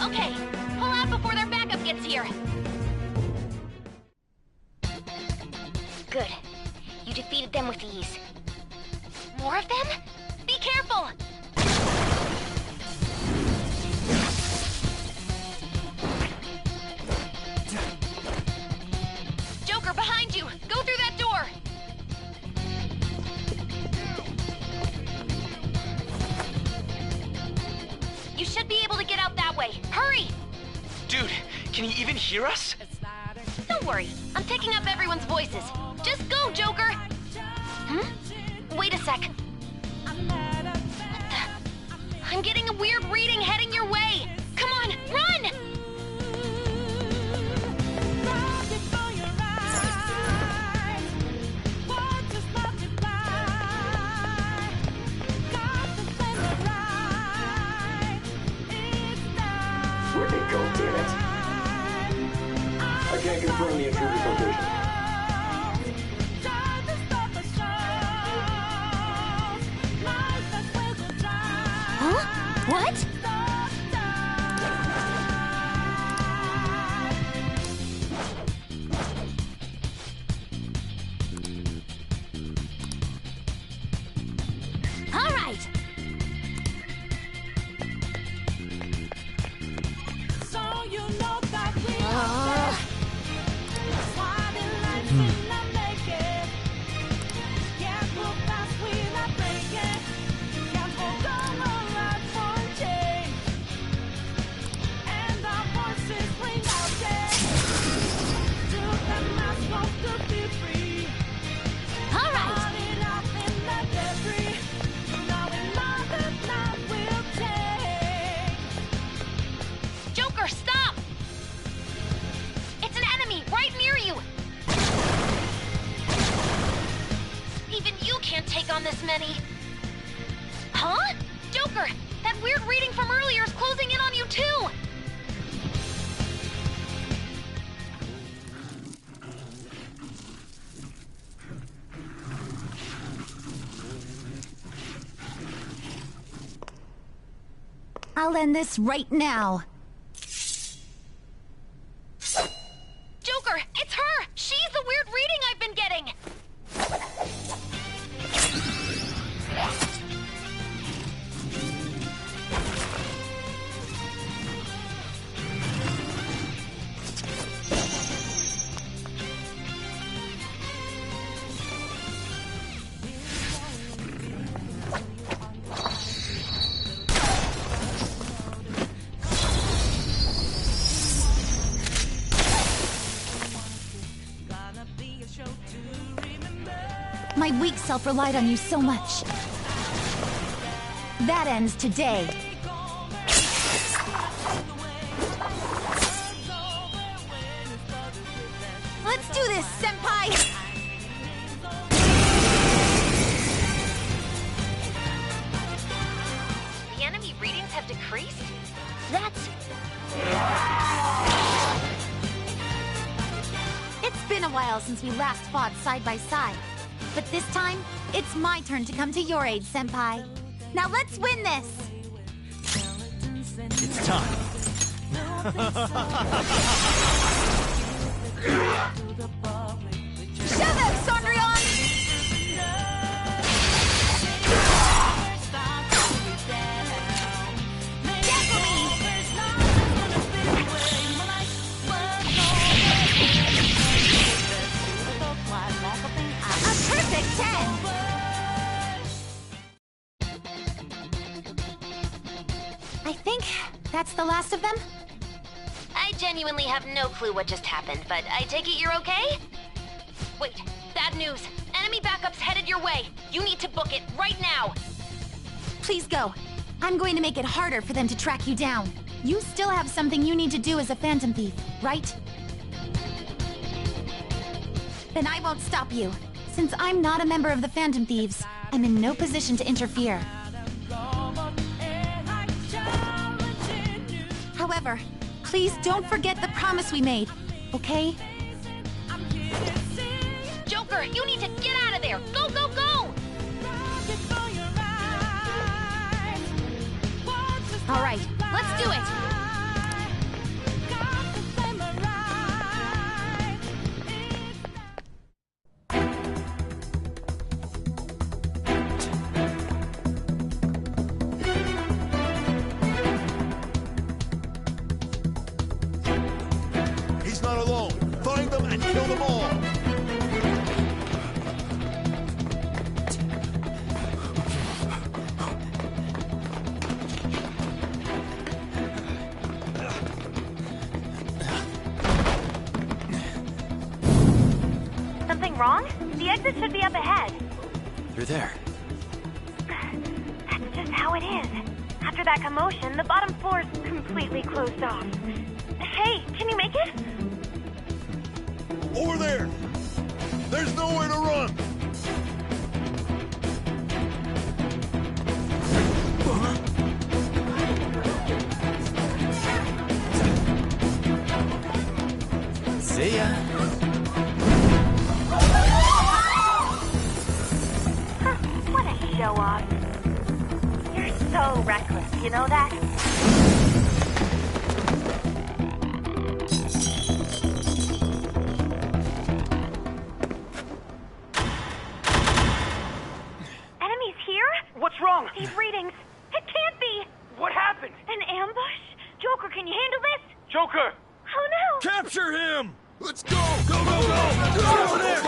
Okay, pull out before their backup gets here. Good. You defeated them with ease. More of them? Be careful! Joker, behind you! Go through that door! You should be able to get out that way. Hurry! Dude, can he even hear us? Don't worry. I'm picking up everyone's voices. Just go, Joker! Wait a sec. What the? I'm getting a weird reading heading your way! Come on, run! Where'd they go, damn it? I can't confirm the intruder's location. Huh? What? All right. Joker, stop! It's an enemy right near you! Even you can't take on this many. Huh? Joker, that weird reading from earlier is closing in on you too! I'll end this right now. Joker, it's her! She's the weird reading I've been getting! My weak self relied on you so much. That ends today. Let's do this, Senpai! The enemy readings have decreased? been a while since we last fought side by side. But this time, it's my turn to come to your aid, Senpai. Now let's win this! It's time. Shove it, Sondrion! A perfect 10! I think that's the last of them. I genuinely have no clue what just happened, but I take it you're okay? Wait, bad news. Enemy backup's headed your way. You need to book it right now. Please go. I'm going to make it harder for them to track you down. You still have something you need to do as a Phantom Thief, right? Then I won't stop you. Since I'm not a member of the Phantom Thieves, I'm in no position to interfere. However, please don't forget the promise we made, okay? Joker, you need to get out of there! Go, go, go! All right, let's do it! He's not alone. Find them and kill them all. Something wrong? The exit should be up ahead. You're there. That's just how it is. After that commotion, the bottom floor's completely closed off. Hey, can you make it? Over there. There's nowhere to run. See ya. What a show off. You're so reckless, you know that? Enemies here? What's wrong? These readings. It can't be. What happened? An ambush? Joker, can you handle this? Joker! Oh no! Capture him! Let's go! Go, go, go! Go over there!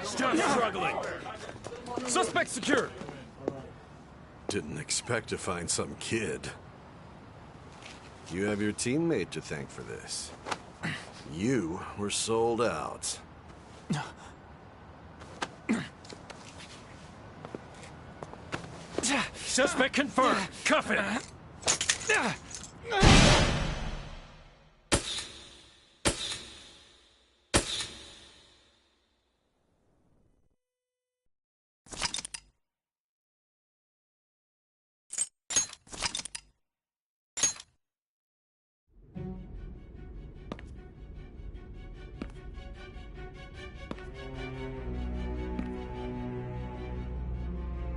Stop struggling! Suspect secure! Didn't expect to find some kid. You have your teammate to thank for this. You were sold out. Suspect confirmed! Cuff it!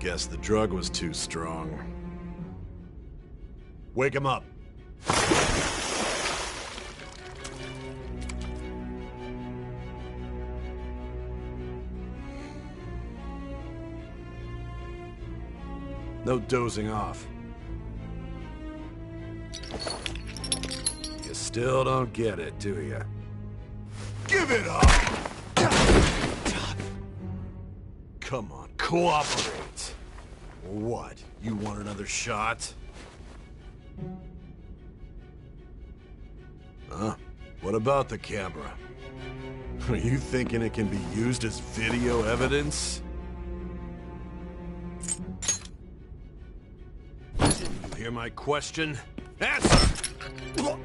Guess the drug was too strong. Wake him up. No dozing off. You still don't get it, do you? Give it up! Come on, cooperate. What? You want another shot? Huh? What about the camera? Are you thinking it can be used as video evidence? Didn't you hear my question? Answer!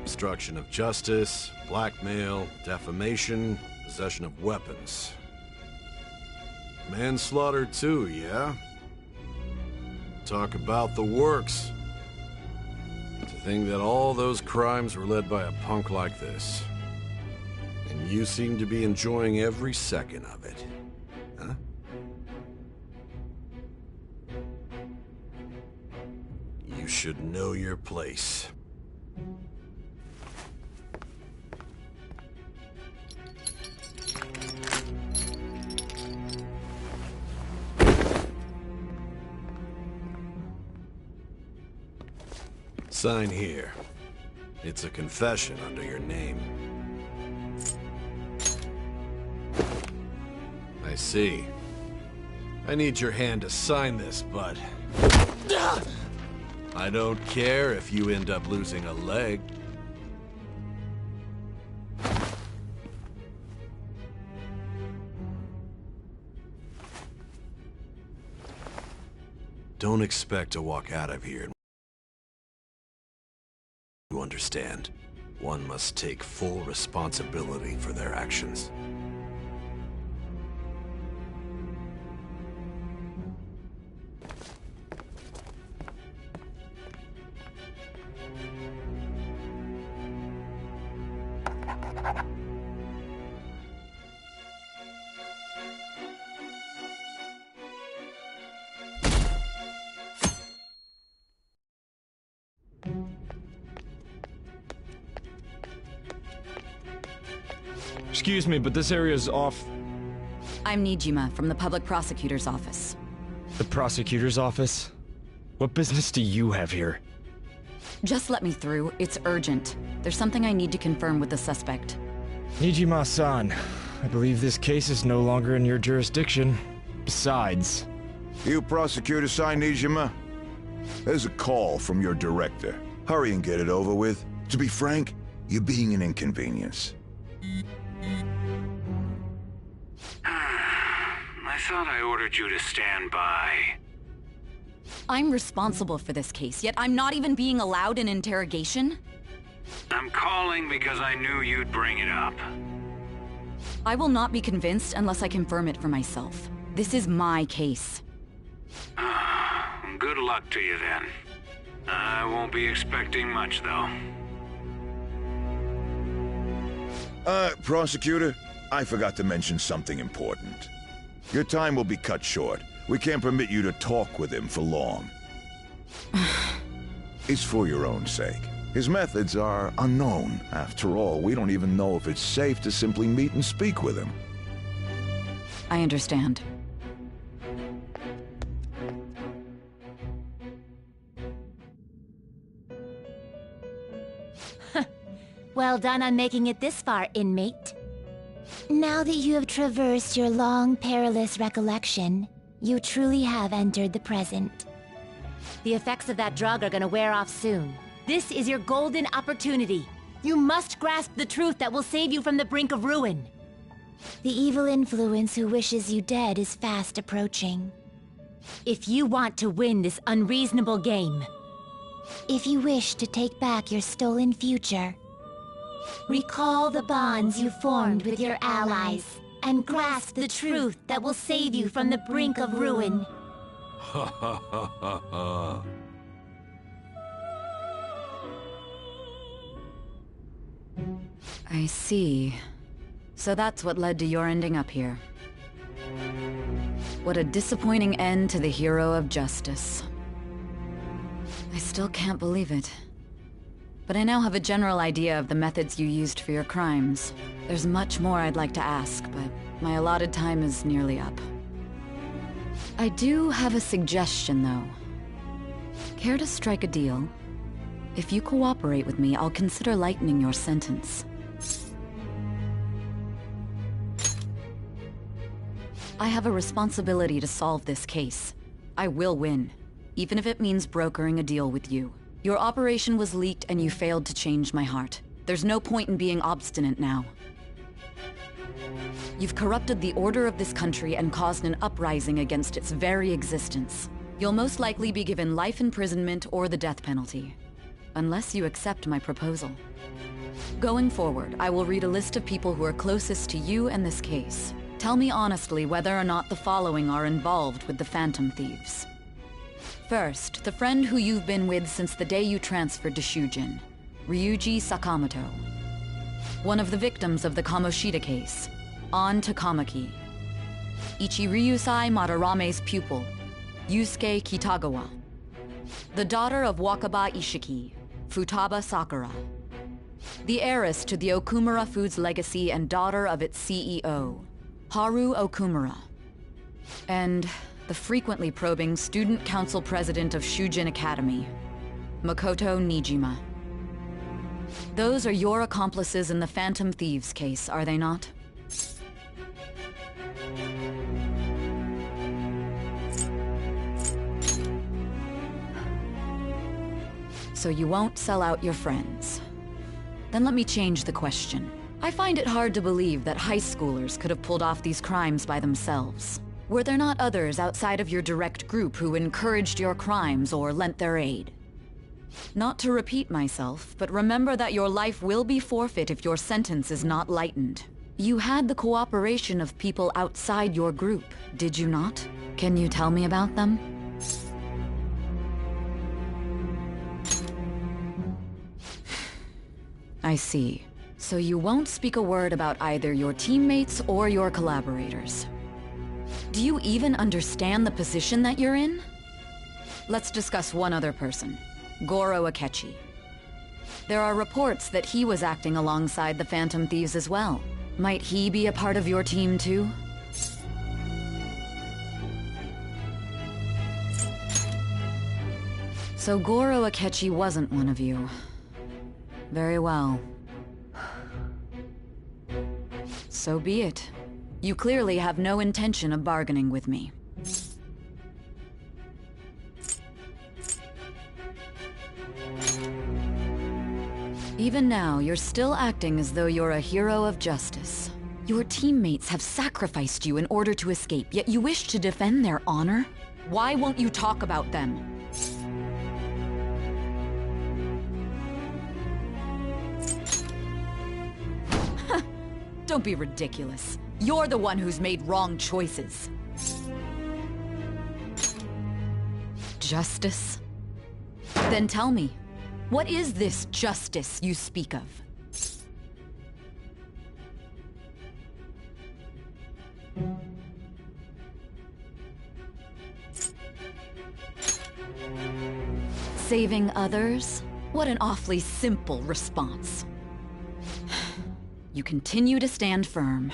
Obstruction of justice, blackmail, defamation, possession of weapons. Manslaughter too, yeah? Talk about the works. To think that all those crimes were led by a punk like this. And you seem to be enjoying every second of it. Huh? You should know your place. Sign here. It's a confession under your name. I see. I need your hand to sign this, but... I don't care if you end up losing a leg. Don't expect to walk out of here. You understand? One must take full responsibility for their actions. Excuse me, but this area's off... I'm Nijima, from the Public Prosecutor's Office. The Prosecutor's Office? What business do you have here? Just let me through. It's urgent. There's something I need to confirm with the suspect. Nijima-san, I believe this case is no longer in your jurisdiction. Besides... You prosecutor sign Nijima? There's a call from your director. Hurry and get it over with. To be frank, you're being an inconvenience. I thought I ordered you to stand by. I'm responsible for this case, yet I'm not even being allowed an interrogation? I'm calling because I knew you'd bring it up. I will not be convinced unless I confirm it for myself. This is my case. Good luck to you then. I won't be expecting much, though. Prosecutor, I forgot to mention something important. Your time will be cut short. We can't permit you to talk with him for long. It's for your own sake. His methods are unknown. After all, we don't even know if it's safe to simply meet and speak with him. I understand. Well done on making it this far, inmate. Now that you have traversed your long, perilous recollection, you truly have entered the present. The effects of that drug are gonna wear off soon. This is your golden opportunity. You must grasp the truth that will save you from the brink of ruin. The evil influence who wishes you dead is fast approaching. If you want to win this unreasonable game, if you wish to take back your stolen future, recall the bonds you formed with your allies, and grasp the truth that will save you from the brink of ruin. Ha ha ha ha ha. I see. So that's what led to your ending up here. What a disappointing end to the hero of justice. I still can't believe it. But I now have a general idea of the methods you used for your crimes. There's much more I'd like to ask, but my allotted time is nearly up. I do have a suggestion, though. Care to strike a deal? If you cooperate with me, I'll consider lightening your sentence. I have a responsibility to solve this case. I will win, even if it means brokering a deal with you. Your operation was leaked and you failed to change my heart. There's no point in being obstinate now. You've corrupted the order of this country and caused an uprising against its very existence. You'll most likely be given life imprisonment or the death penalty, unless you accept my proposal. Going forward, I will read a list of people who are closest to you and this case. Tell me honestly whether or not the following are involved with the Phantom Thieves. First, the friend who you've been with since the day you transferred to Shujin, Ryuji Sakamoto. One of the victims of the Kamoshida case, An Takamaki. Ichiryusai Madarame's pupil, Yusuke Kitagawa. The daughter of Wakaba Ishiki, Futaba Sakura. The heiress to the Okumura Foods legacy and daughter of its CEO, Haru Okumura. And the frequently probing student council president of Shujin Academy, Makoto Nijima. Those are your accomplices in the Phantom Thieves case, are they not? So you won't sell out your friends. Then let me change the question. I find it hard to believe that high schoolers could have pulled off these crimes by themselves. Were there not others outside of your direct group who encouraged your crimes or lent their aid? Not to repeat myself, but remember that your life will be forfeit if your sentence is not lightened. You had the cooperation of people outside your group, did you not? Can you tell me about them? I see. So you won't speak a word about either your teammates or your collaborators. Do you even understand the position that you're in? Let's discuss one other person, Goro Akechi. There are reports that he was acting alongside the Phantom Thieves as well. Might he be a part of your team too? So Goro Akechi wasn't one of you. Very well. So be it. You clearly have no intention of bargaining with me. Even now, you're still acting as though you're a hero of justice. Your teammates have sacrificed you in order to escape, yet you wish to defend their honor? Why won't you talk about them? Don't be ridiculous. You're the one who's made wrong choices. Justice? Then tell me, what is this justice you speak of? Saving others? What an awfully simple response. You continue to stand firm.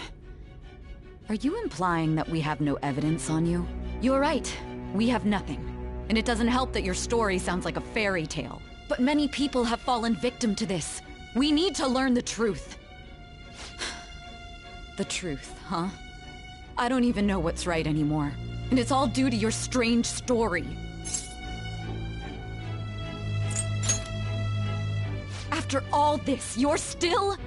Are you implying that we have no evidence on you? You're right. We have nothing. And it doesn't help that your story sounds like a fairy tale. But many people have fallen victim to this. We need to learn the truth. The truth, huh? I don't even know what's right anymore. And it's all due to your strange story. After all this, you're still...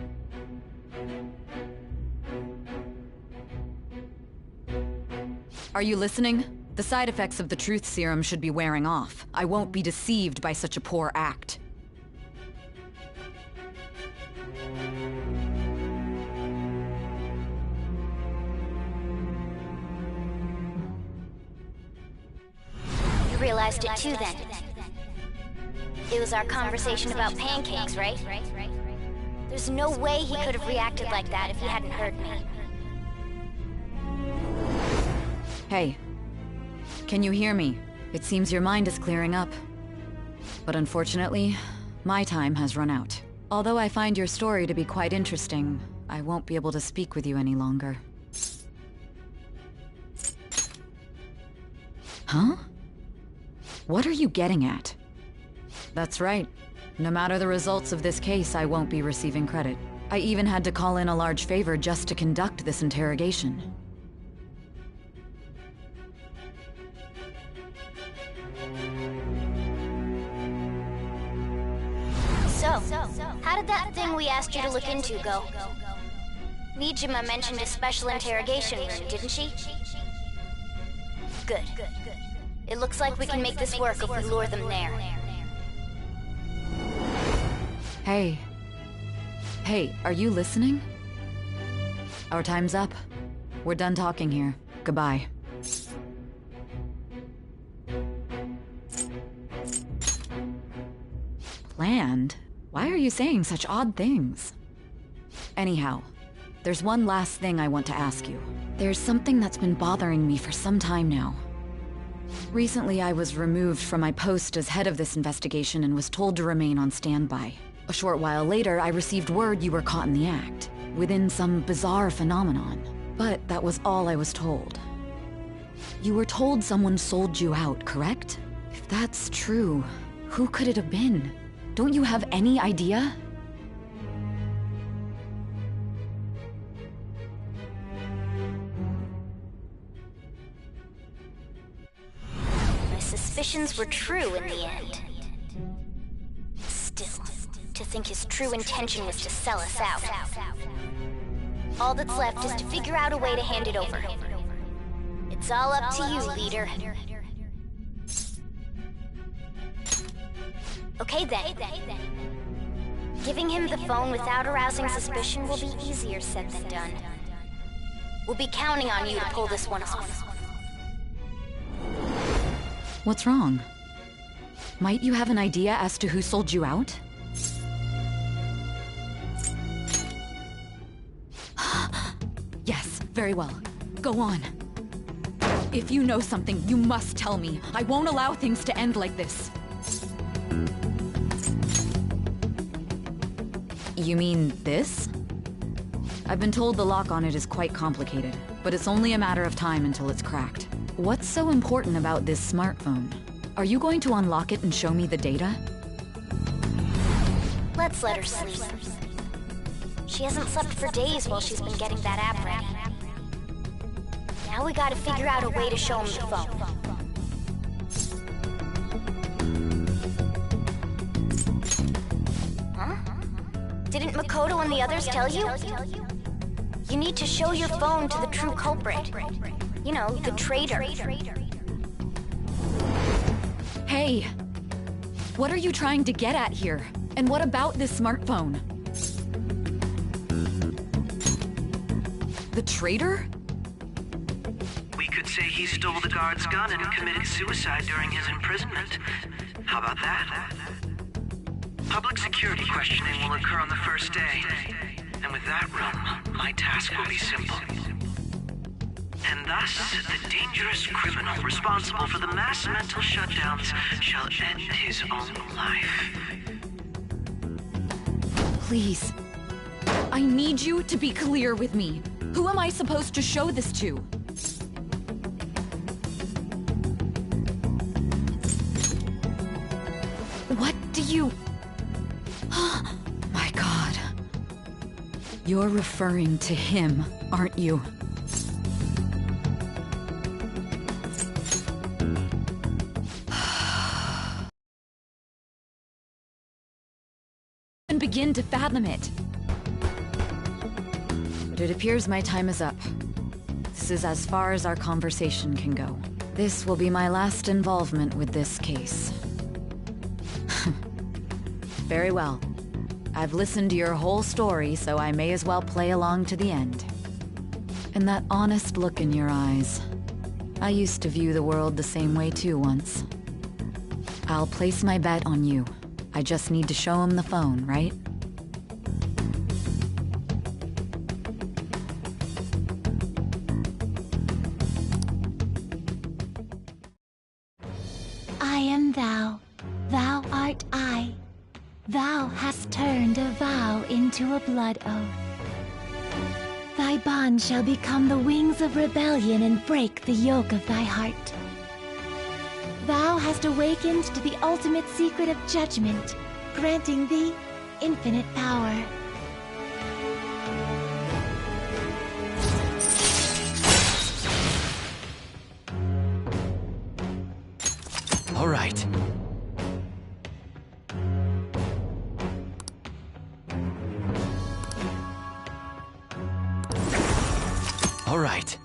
Are you listening? The side effects of the truth serum should be wearing off. I won't be deceived by such a poor act. You realized it too then. It was our conversation about pancakes, right? There's no way he could have reacted like that if he hadn't heard me. Hey. Can you hear me? It seems your mind is clearing up. But unfortunately, my time has run out. Although I find your story to be quite interesting, I won't be able to speak with you any longer. Huh? What are you getting at? That's right. No matter the results of this case, I won't be receiving credit. I even had to call in a large favor just to conduct this interrogation. So, how did that thing we asked you to look into go? Nijima mentioned a special interrogation room, didn't she? Good. It looks like we can make this work if we lure them there. Hey. Hey, are you listening? Our time's up. We're done talking here. Goodbye. Planned? Why are you saying such odd things? Anyhow, there's one last thing I want to ask you. There's something that's been bothering me for some time now. Recently, I was removed from my post as head of this investigation and was told to remain on standby. A short while later, I received word you were caught in the act, within some bizarre phenomenon. But that was all I was told. You were told someone sold you out, correct? If that's true, who could it have been? Don't you have any idea? My suspicions were true in the end. Still, to think his true intention was to sell us out. All that's left is to figure out a way to hand it over. It's all up to you, leader. Okay then. Giving him the phone without arousing suspicion will be easier said than done. We'll be counting on you to pull this one off. What's wrong? Might you have an idea as to who sold you out? Yes, very well. Go on. If you know something, you must tell me. I won't allow things to end like this. You mean this? I've been told the lock on it is quite complicated, but it's only a matter of time until it's cracked. What's so important about this smartphone? Are you going to unlock it and show me the data? Let's let her sleep. She hasn't slept for days while she's been getting that app ready. Now we gotta figure out a way to show him the phone. Huh? Didn't Makoto and the others tell you? You need to show your phone to the true culprit. You know, the traitor. Hey! What are you trying to get at here? And what about this smartphone? The traitor? We could say he stole the guard's gun and committed suicide during his imprisonment. How about that? Public security questioning will occur on the first day. And with that realm, my task will be simple. And thus, the dangerous criminal responsible for the mass mental shutdowns shall end his own life. Please. I need you to be clear with me. Who am I supposed to show this to? What do you... My God. You're referring to him, aren't you? And begin to fathom it. But it appears my time is up. This is as far as our conversation can go. This will be my last involvement with this case. Very well. I've listened to your whole story, so I may as well play along to the end. And that honest look in your eyes. I used to view the world the same way too once. I'll place my bet on you. I just need to show him the phone, right? I am thou, thou art I. Thou hast turned a vow into a blood oath. Thy bond shall become the wings of rebellion and break the yoke of thy heart. Thou hast awakened to the ultimate secret of judgment, granting thee infinite power. All right. All right.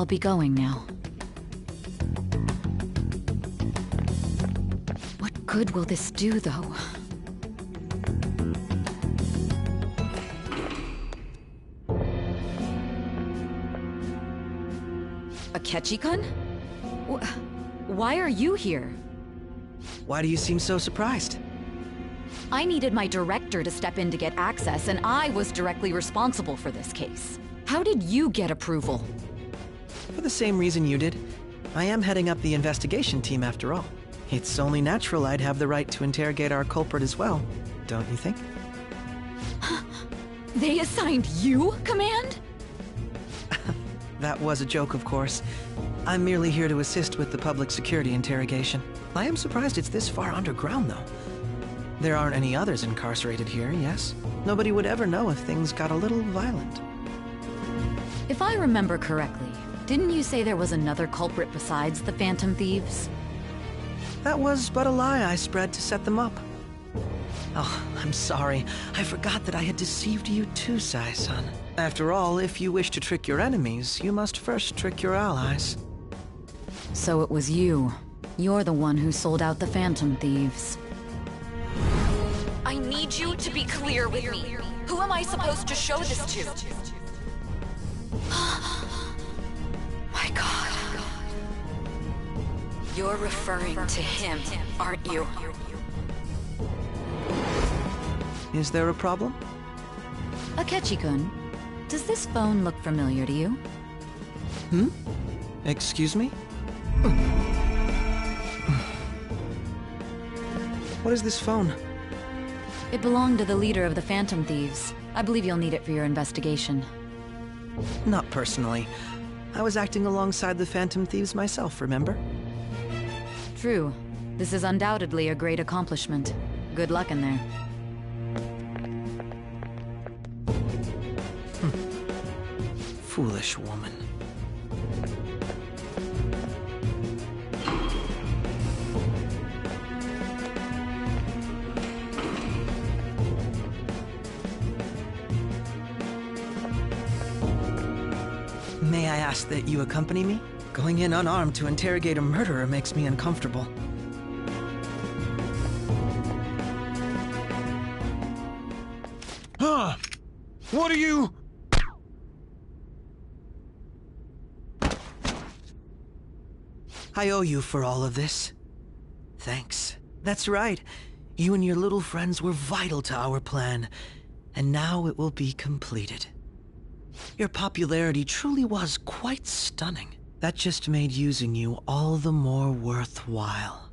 I'll be going now. What good will this do, though? Akechi-kun? Why are you here? Why do you seem so surprised? I needed my director to step in to get access, and I was directly responsible for this case. How did you get approval? For the same reason you did. I am heading up the investigation team after all. It's only natural I'd have the right to interrogate our culprit as well, don't you think? They assigned you command? That was a joke, of course. I'm merely here to assist with the public security interrogation. I am surprised it's this far underground, though. There aren't any others incarcerated here, yes? Nobody would ever know if things got a little violent. If I remember correctly, didn't you say there was another culprit besides the Phantom Thieves? That was but a lie I spread to set them up. Oh, I'm sorry. I forgot that I had deceived you too, Sai-san. After all, if you wish to trick your enemies, you must first trick your allies. So it was you. You're the one who sold out the Phantom Thieves. I need you to be clear with me. Who am I supposed to show this to? My God. You're referring to him, aren't you? Is there a problem? Akechi-kun, does this phone look familiar to you? Excuse me? What is this phone? It belonged to the leader of the Phantom Thieves. I believe you'll need it for your investigation. Not personally. I was acting alongside the Phantom Thieves myself, remember? True. This is undoubtedly a great accomplishment. Good luck in there. Foolish woman. May I ask that you accompany me? Going in unarmed to interrogate a murderer makes me uncomfortable. Huh? What are you... I owe you for all of this. Thanks. That's right. You and your little friends were vital to our plan, and now it will be completed. Your popularity truly was quite stunning. That just made using you all the more worthwhile.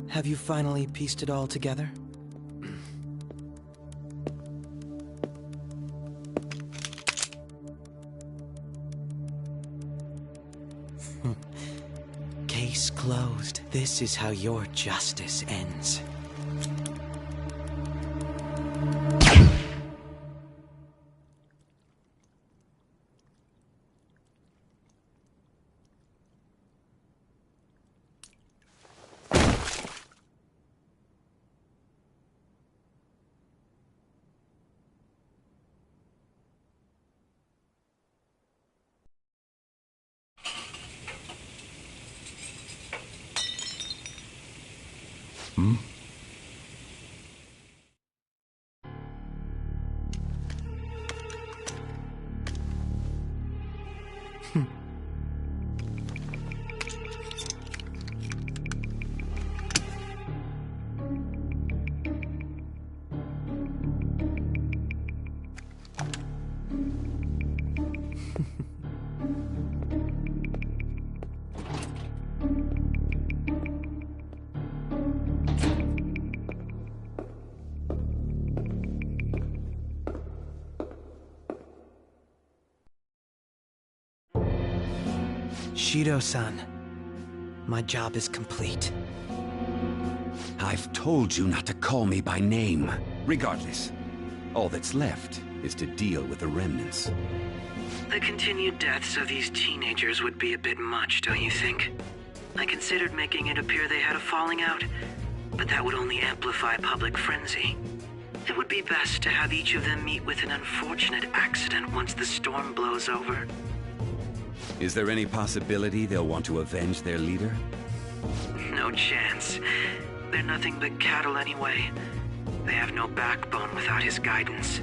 Have you finally pieced it all together? Case closed. This is how your justice ends. Shido-san, my job is complete. I've told you not to call me by name. Regardless, all that's left is to deal with the remnants. The continued deaths of these teenagers would be a bit much, don't you think? I considered making it appear they had a falling out, but that would only amplify public frenzy. It would be best to have each of them meet with an unfortunate accident once the storm blows over. Is there any possibility they'll want to avenge their leader? No chance. They're nothing but cattle anyway. They have no backbone without his guidance.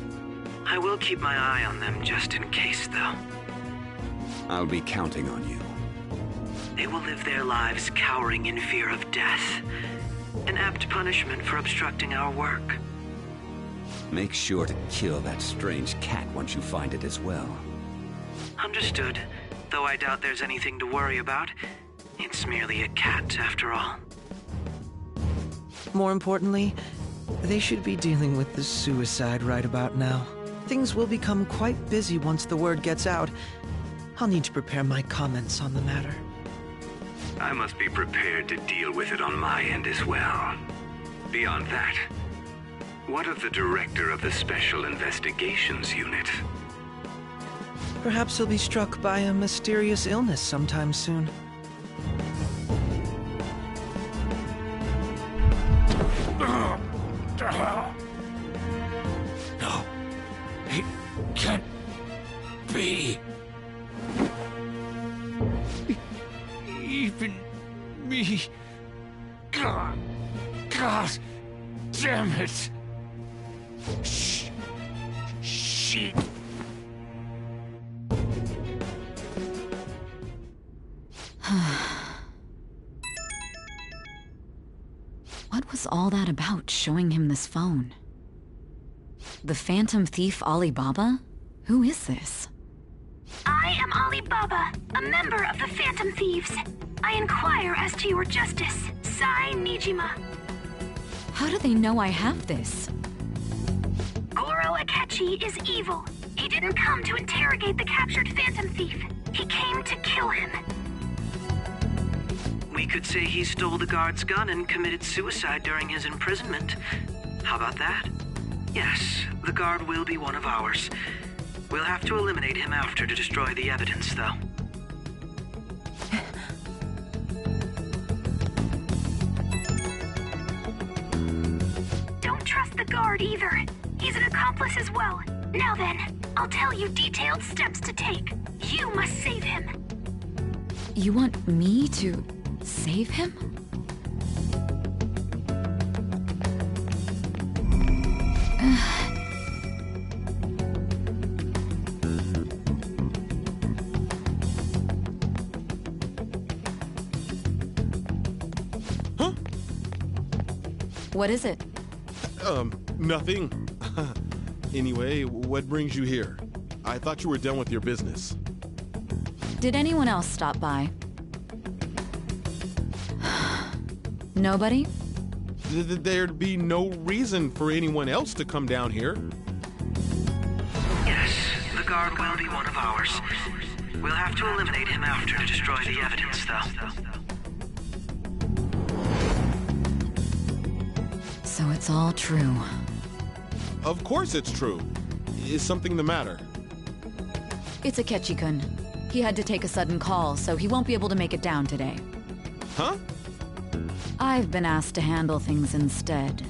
I will keep my eye on them just in case, though. I'll be counting on you. They will live their lives cowering in fear of death. An apt punishment for obstructing our work. Make sure to kill that strange cat once you find it as well. Understood. Though I doubt there's anything to worry about. It's merely a cat, after all. More importantly, they should be dealing with the suicide right about now. Things will become quite busy once the word gets out. I'll need to prepare my comments on the matter. I must be prepared to deal with it on my end as well. Beyond that, what of the director of the Special Investigations Unit? Perhaps he'll be struck by a mysterious illness sometime soon. No, it can't be. Even me. God damn it. Shit. What was all that about, showing him this phone? The Phantom Thief Alibaba? Who is this? I am Alibaba, a member of the Phantom Thieves. I inquire as to your justice, Sai Nijima. How do they know I have this? Goro Akechi is evil. He didn't come to interrogate the captured Phantom Thief. He came to kill him. We could say he stole the guard's gun and committed suicide during his imprisonment. How about that? Yes, the guard will be one of ours. We'll have to eliminate him after to destroy the evidence, though. Don't trust the guard either. He's an accomplice as well. Now then, I'll tell you detailed steps to take. You must save him. You want me to save him? Huh? What is it? Nothing. Anyway, what brings you here? I thought you were done with your business. Did anyone else stop by? Nobody? There'd be no reason for anyone else to come down here. Yes, the guard will be one of ours. We'll have to eliminate him after to destroy the evidence, though. So it's all true. Of course it's true. Is something the matter? It's Akechi-kun. He had to take a sudden call, so he won't be able to make it down today. Huh? I've been asked to handle things instead.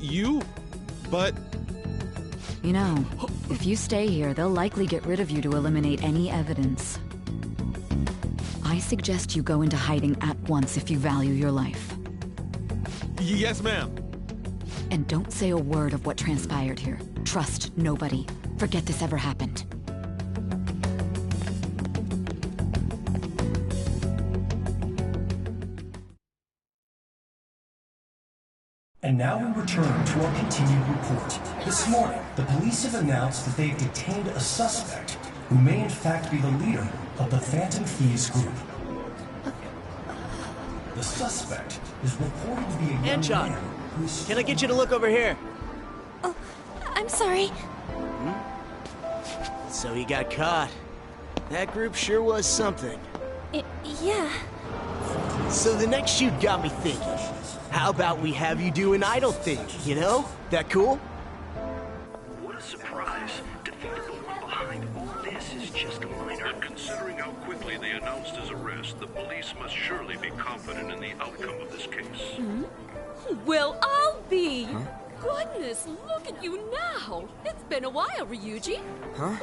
You? But... You know, if you stay here, they'll likely get rid of you to eliminate any evidence. I suggest you go into hiding at once if you value your life. Yes, ma'am. And don't say a word of what transpired here. Trust nobody. Forget this ever happened. And now we return to our continued report. This morning, the police have announced that they've detained a suspect who may in fact be the leader of the Phantom Thieves group. The suspect is reported to be a young man who's... Can I get you to look over here? Oh, I'm sorry. So he got caught. That group sure was something. Yeah. So the next shoot got me thinking. How about we have you do an idol thing, you know? That cool? What a surprise. just a minor. But considering how quickly they announced his arrest, the police must surely be confident in the outcome of this case. Hmm? Well, I'll be! Huh? Goodness, look at you now! It's been a while, Ryuji. Huh?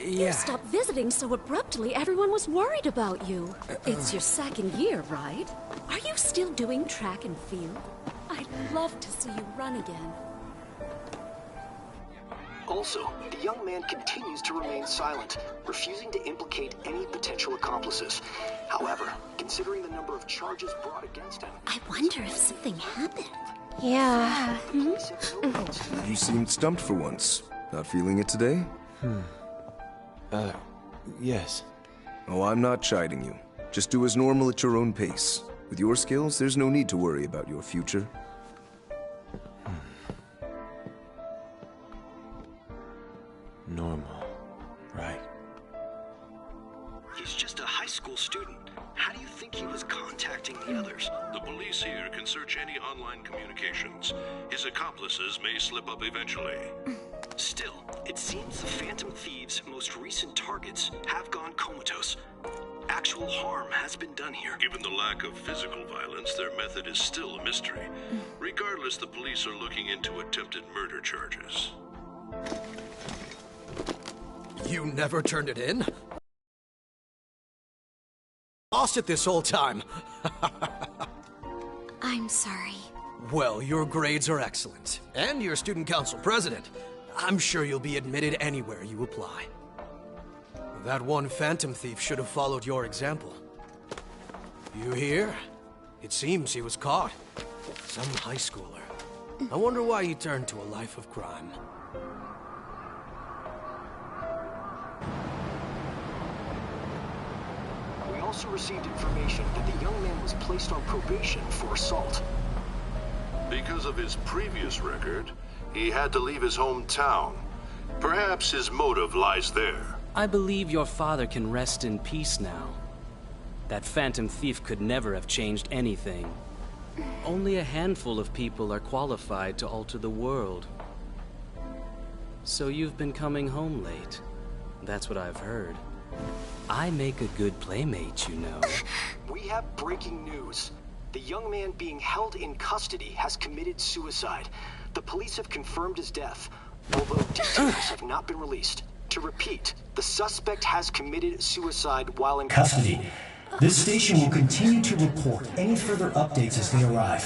You Yeah. stopped visiting so abruptly everyone was worried about you. It's your second year, right? Are you still doing track and field? I'd love to see you run again. Also, the young man continues to remain silent, refusing to implicate any potential accomplices. However, considering the number of charges brought against him... I wonder if something happened. Yeah. You seemed stumped for once. Not feeling it today? Yes. Oh, I'm not chiding you. Just do as normal at your own pace. With your skills, there's no need to worry about your future. Normal. Right. He's just a high school student. How do you think he was contacting the others? The police here can search any online communications. His accomplices may slip up eventually. Still, it seems the Phantom Thieves' most recent targets have gone comatose. Actual harm has been done here. Given the lack of physical violence, their method is still a mystery. Regardless, the police are looking into attempted murder charges. You never turned it in? Lost it this whole time. I'm sorry. Well, your grades are excellent. And you're student council president. I'm sure you'll be admitted anywhere you apply. That one phantom thief should have followed your example. You hear? It seems he was caught. Some high schooler. I wonder why he turned to a life of crime. We also received information that the young man was placed on probation for assault. Because of his previous record, he had to leave his hometown. Perhaps his motive lies there. I believe your father can rest in peace now. That phantom thief could never have changed anything. Only a handful of people are qualified to alter the world. So you've been coming home late. That's what I've heard. I make a good playmate, you know. We have breaking news. The young man being held in custody has committed suicide. The police have confirmed his death, although details have not been released. To repeat, the suspect has committed suicide while in Custody. This station will continue to report any further updates as they arrive.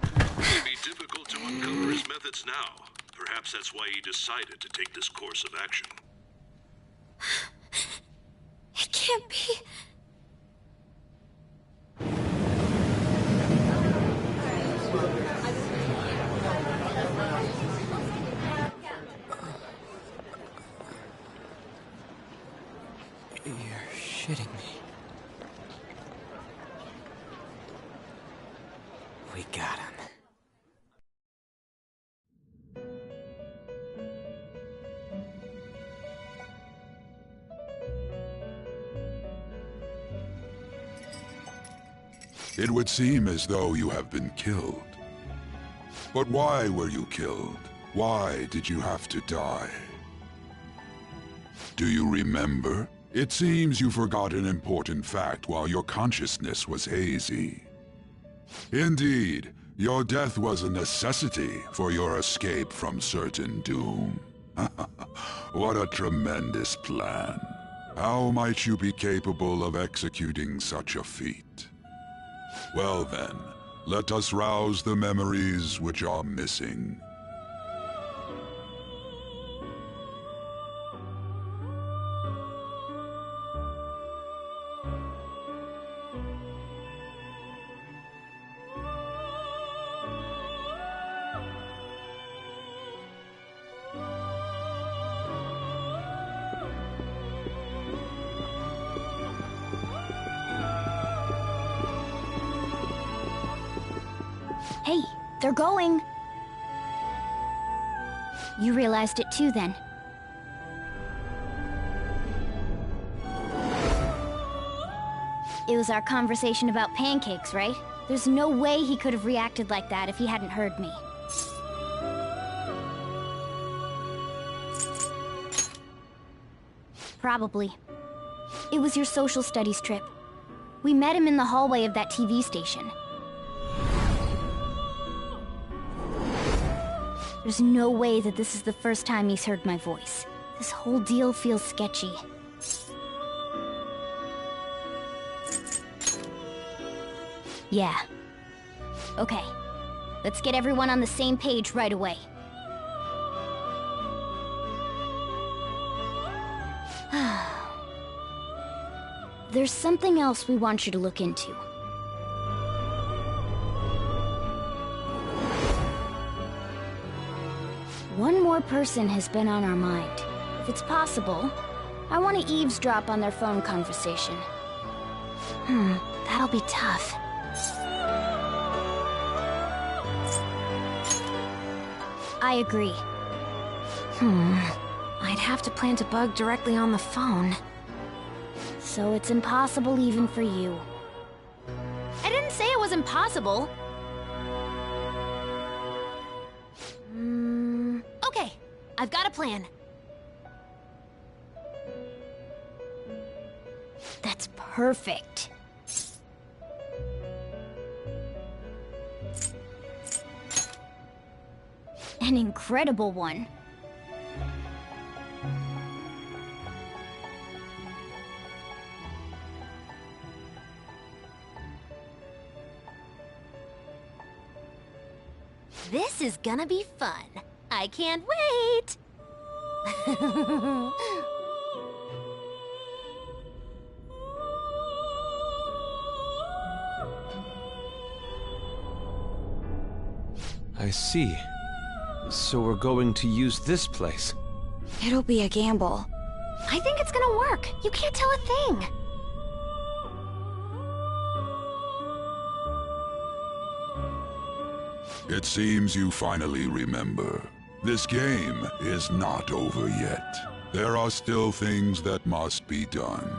It may be difficult to uncover his methods now. Perhaps that's why he decided to take this course of action. It can't be. You're shitting me. We got him. It would seem as though you have been killed. But why were you killed? Why did you have to die? Do you remember? It seems you forgot an important fact while your consciousness was hazy. Indeed, your death was a necessity for your escape from certain doom. What a tremendous plan. How might you be capable of executing such a feat? Well then, let us rouse the memories which are missing. Hey, they're going. You realized it too, then. It was our conversation about pancakes, right? There's no way he could have reacted like that if he hadn't heard me. Probably. It was your social studies trip. We met him in the hallway of that TV station. There's no way that this is the first time he's heard my voice. This whole deal feels sketchy. Yeah. Okay. Let's get everyone on the same page right away. There's something else we want you to look into. One more person has been on our mind. If it's possible, I want to eavesdrop on their phone conversation. That'll be tough. I agree. I'd have to plant a bug directly on the phone. So it's impossible even for you. I didn't say it was impossible. Okay, I've got a plan. That's perfect. An incredible one. This is gonna be fun. I can't wait! I see. So we're going to use this place. It'll be a gamble. I think it's gonna work. You can't tell a thing. It seems you finally remember. This game is not over yet. There are still things that must be done.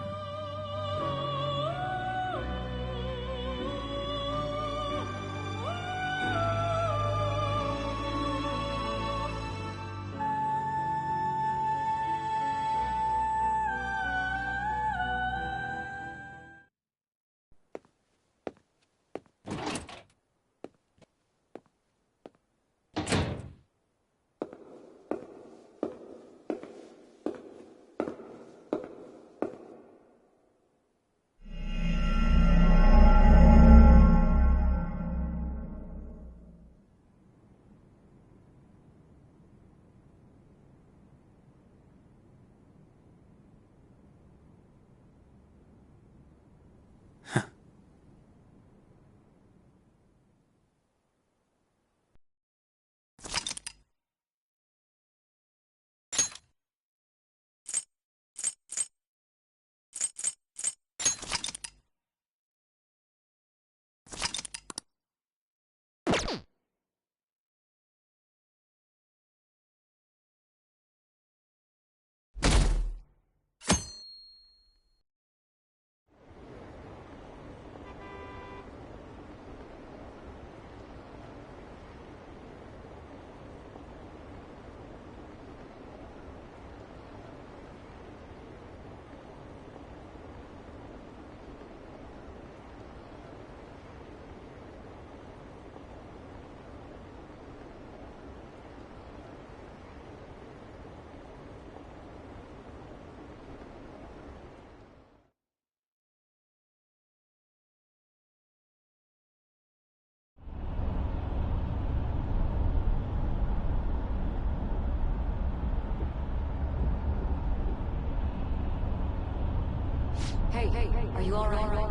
Hey, are you alright?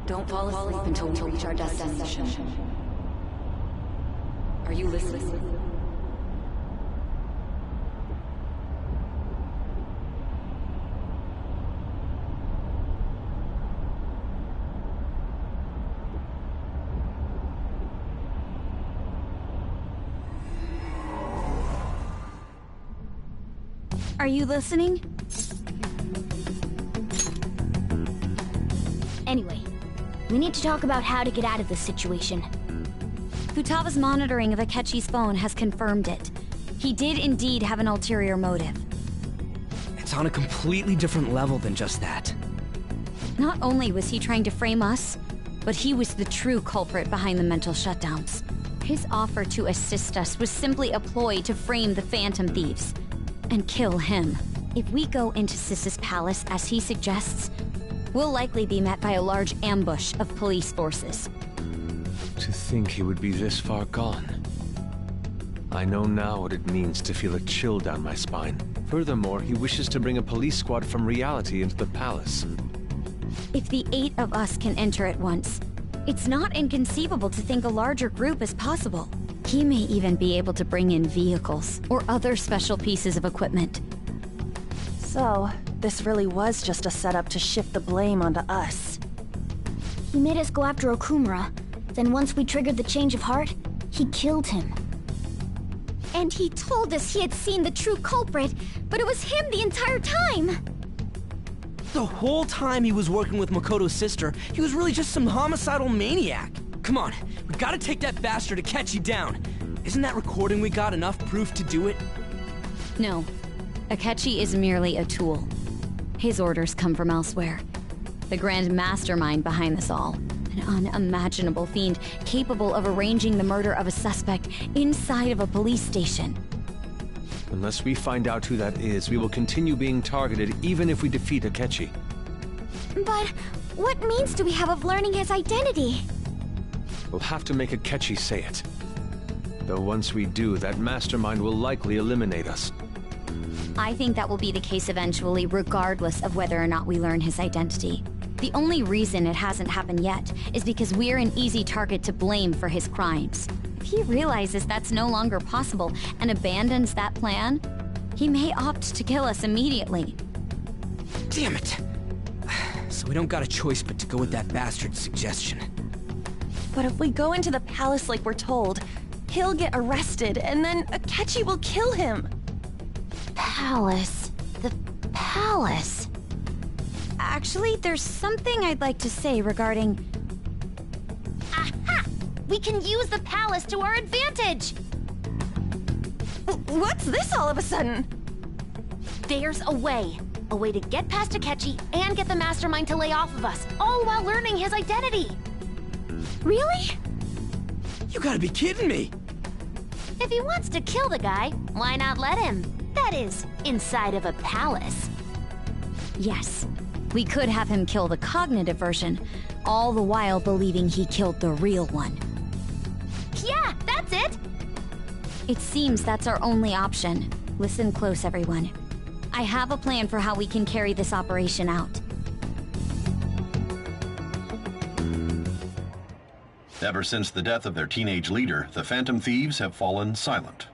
Don't fall asleep until we reach our destination. Are you listening? Are you listening? Anyway, we need to talk about how to get out of this situation. Futaga's monitoring of Akechi's phone has confirmed it. He did indeed have an ulterior motive. It's on a completely different level than just that. Not only was he trying to frame us, but he was the true culprit behind the mental shutdowns. His offer to assist us was simply a ploy to frame the Phantom Thieves and kill him. If we go into Sis's palace as he suggests, we'll likely be met by a large ambush of police forces. To think he would be this far gone. I know now what it means to feel a chill down my spine. Furthermore, he wishes to bring a police squad from reality into the palace. If the 8 of us can enter at once, it's not inconceivable to think a larger group is possible. He may even be able to bring in vehicles or other special pieces of equipment. So, this really was just a setup to shift the blame onto us. He made us go after Okumura. Then once we triggered the change of heart, he killed him. And he told us he had seen the true culprit, but it was him the entire time! The whole time he was working with Makoto's sister, he was really just some homicidal maniac. Come on, we gotta take that bastard Akechi down. Isn't that recording we got enough proof to do it? No. Akechi is merely a tool. His orders come from elsewhere. The grand mastermind behind this all. An unimaginable fiend capable of arranging the murder of a suspect inside of a police station. Unless we find out who that is, we will continue being targeted even if we defeat Akechi. But what means do we have of learning his identity? We'll have to make Akechi say it. Though once we do, that mastermind will likely eliminate us. I think that will be the case eventually, regardless of whether or not we learn his identity. The only reason it hasn't happened yet is because we're an easy target to blame for his crimes. If he realizes that's no longer possible and abandons that plan, he may opt to kill us immediately. Damn it! So we don't got a choice but to go with that bastard's suggestion. But if we go into the palace like we're told, he'll get arrested, and then Akechi will kill him. Palace. The palace. Actually, there's something I'd like to say regarding... Aha! We can use the palace to our advantage! What's this all of a sudden? There's a way. A way to get past Akechi and get the mastermind to lay off of us, all while learning his identity. Really? You gotta be kidding me! If he wants to kill the guy, why not let him? That is, inside of a palace. Yes. We could have him kill the cognitive version, all the while believing he killed the real one. Yeah, that's it! It seems that's our only option. Listen close, everyone. I have a plan for how we can carry this operation out. Ever since the death of their teenage leader, the Phantom Thieves have fallen silent.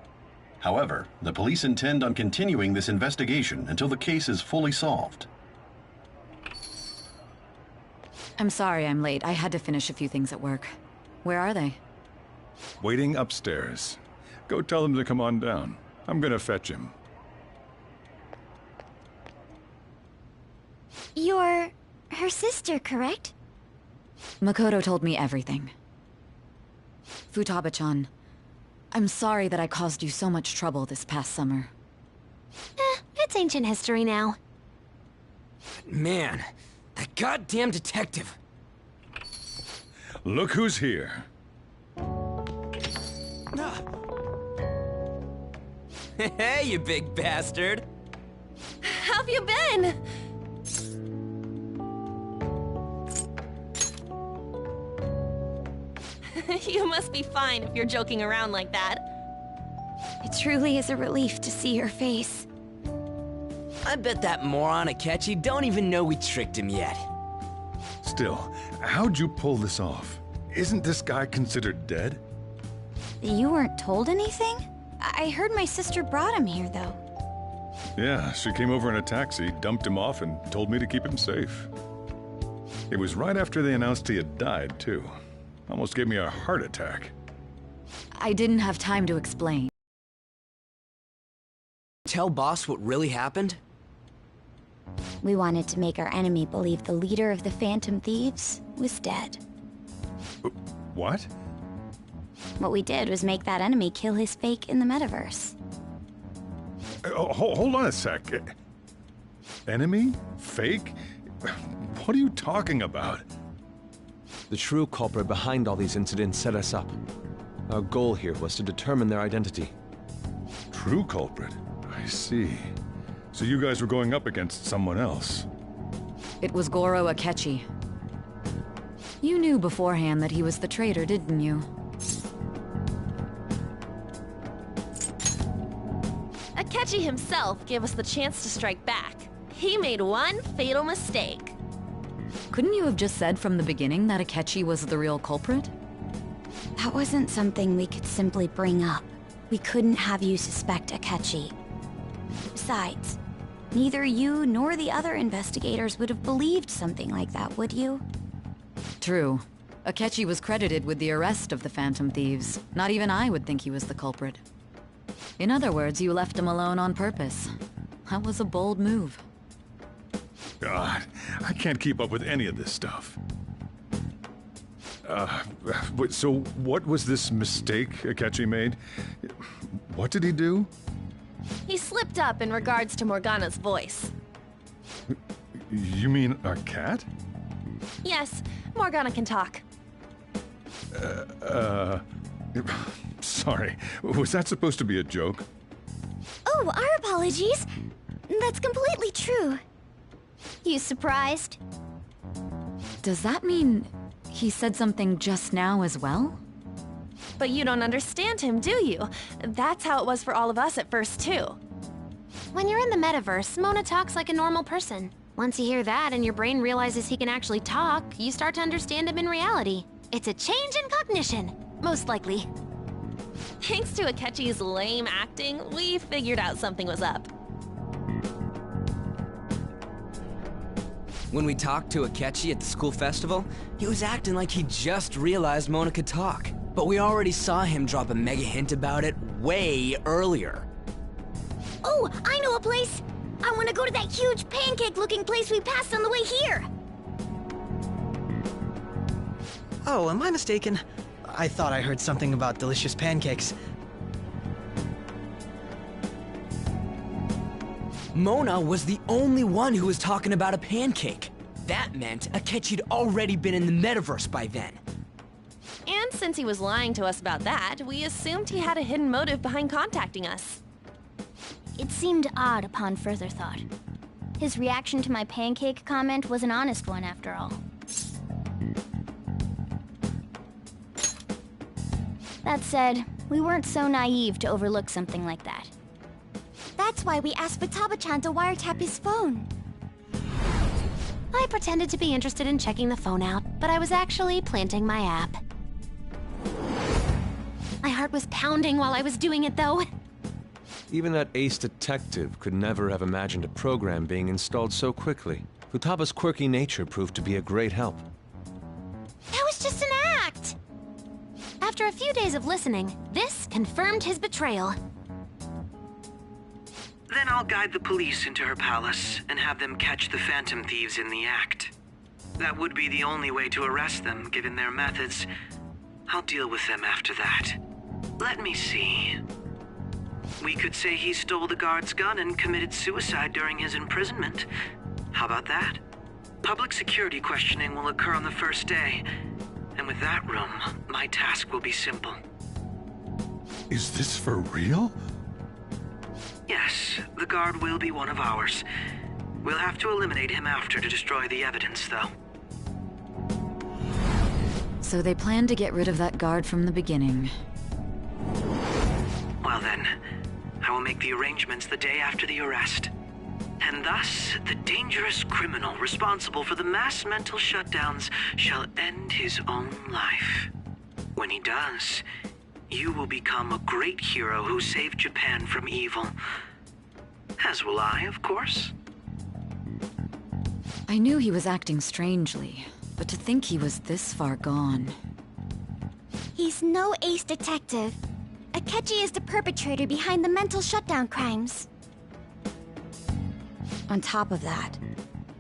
However, the police intend on continuing this investigation until the case is fully solved. I'm sorry I'm late. I had to finish a few things at work. Where are they? Waiting upstairs. Go tell them to come on down. I'm gonna fetch him. You're her sister, correct? Makoto told me everything. Futaba-chan, I'm sorry that I caused you so much trouble this past summer. It's ancient history now. Man, that goddamn detective. Look who's here. Hey, you big bastard! How've you been? You must be fine if you're joking around like that. It truly is a relief to see your face. I bet that moron Akechi don't even know we tricked him yet. Still, how'd you pull this off? Isn't this guy considered dead? You weren't told anything? I heard my sister brought him here, though. Yeah, she came over in a taxi, dumped him off, and told me to keep him safe. It was right after they announced he had died, too. Almost gave me a heart attack. I didn't have time to explain. Tell boss what really happened? We wanted to make our enemy believe the leader of the Phantom Thieves was dead. What? What we did was make that enemy kill his fake in the metaverse. Hold on a sec. Enemy? Fake? What are you talking about? The true culprit behind all these incidents set us up. Our goal here was to determine their identity. True culprit? I see. So you guys were going up against someone else? It was Goro Akechi. You knew beforehand that he was the traitor, didn't you? Akechi himself gave us the chance to strike back. He made one fatal mistake. Couldn't you have just said from the beginning that Akechi was the real culprit? That wasn't something we could simply bring up. We couldn't have you suspect Akechi. Besides, neither you nor the other investigators would have believed something like that, would you? True. Akechi was credited with the arrest of the Phantom Thieves. Not even I would think he was the culprit. In other words, you left him alone on purpose. That was a bold move. God, I can't keep up with any of this stuff. So what was this mistake Akechi made? What did he do? He slipped up in regards to Morgana's voice. You mean our cat? Yes, Morgana can talk. Sorry. Was that supposed to be a joke? Oh, our apologies. That's completely true. You surprised? Does that mean he said something just now as well? But you don't understand him, do you? That's how it was for all of us at first, too. When you're in the metaverse, Mona talks like a normal person. Once you hear that and your brain realizes he can actually talk, you start to understand him in reality. It's a change in cognition, most likely. Thanks to Akechi's lame acting, we figured out something was up. When we talked to Akechi at the school festival, he was acting like he just realized Mona could talk. But we already saw him drop a mega hint about it way earlier. Oh, I know a place! I want to go to that huge pancake-looking place we passed on the way here! Oh, am I mistaken? I thought I heard something about delicious pancakes. Mona was the only one who was talking about a pancake. That meant Akechi'd already been in the metaverse by then. And since he was lying to us about that, we assumed he had a hidden motive behind contacting us. It seemed odd upon further thought. His reaction to my pancake comment was an honest one, after all. That said, we weren't so naive to overlook something like that. That's why we asked Futaba-chan to wiretap his phone. I pretended to be interested in checking the phone out, but I was actually planting my app. My heart was pounding while I was doing it, though. Even that ace detective could never have imagined a program being installed so quickly. Futaba's quirky nature proved to be a great help. That was just an act! After a few days of listening, this confirmed his betrayal. Then I'll guide the police into her palace and have them catch the Phantom Thieves in the act. That would be the only way to arrest them, given their methods. I'll deal with them after that. Let me see. We could say he stole the guard's gun and committed suicide during his imprisonment. How about that? Public security questioning will occur on the first day. And with that room, my task will be simple. Is this for real? Yes, the guard will be one of ours. We'll have to eliminate him after to destroy the evidence, though. So they planned to get rid of that guard from the beginning. Well then, I will make the arrangements the day after the arrest. And thus, the dangerous criminal responsible for the mass mental shutdowns shall end his own life. When he does, you will become a great hero who saved Japan from evil. As will I, of course. I knew he was acting strangely, but to think he was this far gone. He's no ace detective. Akechi is the perpetrator behind the mental shutdown crimes. On top of that,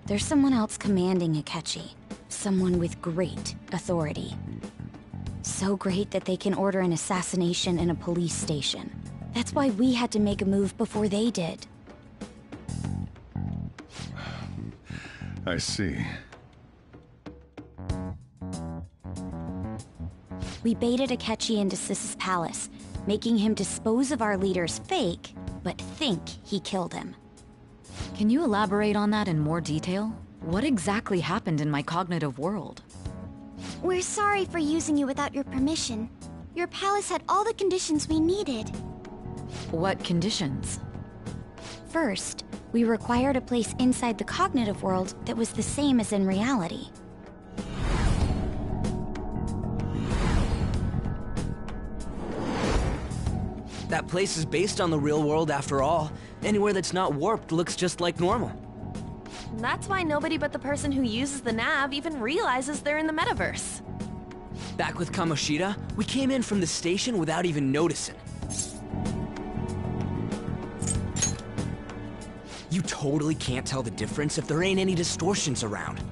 there's someone else commanding Akechi. Someone with great authority. So great that they can order an assassination in a police station. That's why we had to make a move before they did. I see. We baited Akechi into Sis's palace, making him dispose of our leader's fake, but think he killed him. Can you elaborate on that in more detail? What exactly happened in my cognitive world? We're sorry for using you without your permission. Your palace had all the conditions we needed. What conditions? First, we required a place inside the cognitive world that was the same as in reality. That place is based on the real world after all. Anywhere that's not warped looks just like normal. That's why nobody but the person who uses the nav even realizes they're in the metaverse. Back with Kamoshida, we came in from the station without even noticing. You totally can't tell the difference if there ain't any distortions around.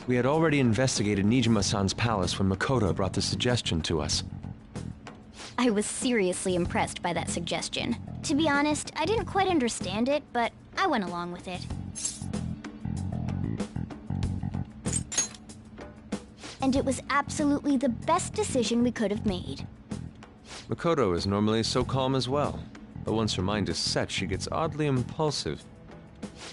We had already investigated Nijima-san's palace when Makoto brought the suggestion to us. I was seriously impressed by that suggestion. To be honest, I didn't quite understand it, but I went along with it. And it was absolutely the best decision we could have made. Makoto is normally so calm as well, but once her mind is set, she gets oddly impulsive.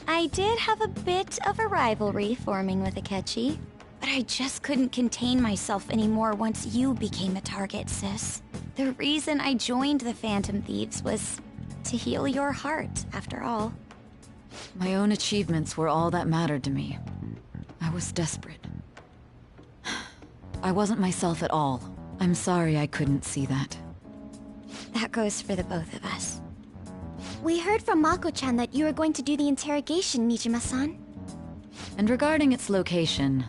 I did have a bit of a rivalry forming with Akechi, but I just couldn't contain myself anymore once you became a target, sis. The reason I joined the Phantom Thieves was to heal your heart, after all. My own achievements were all that mattered to me. I was desperate. I wasn't myself at all. I'm sorry I couldn't see that. That goes for the both of us. We heard from Mako-chan that you were going to do the interrogation, Nijima-san. And regarding its location,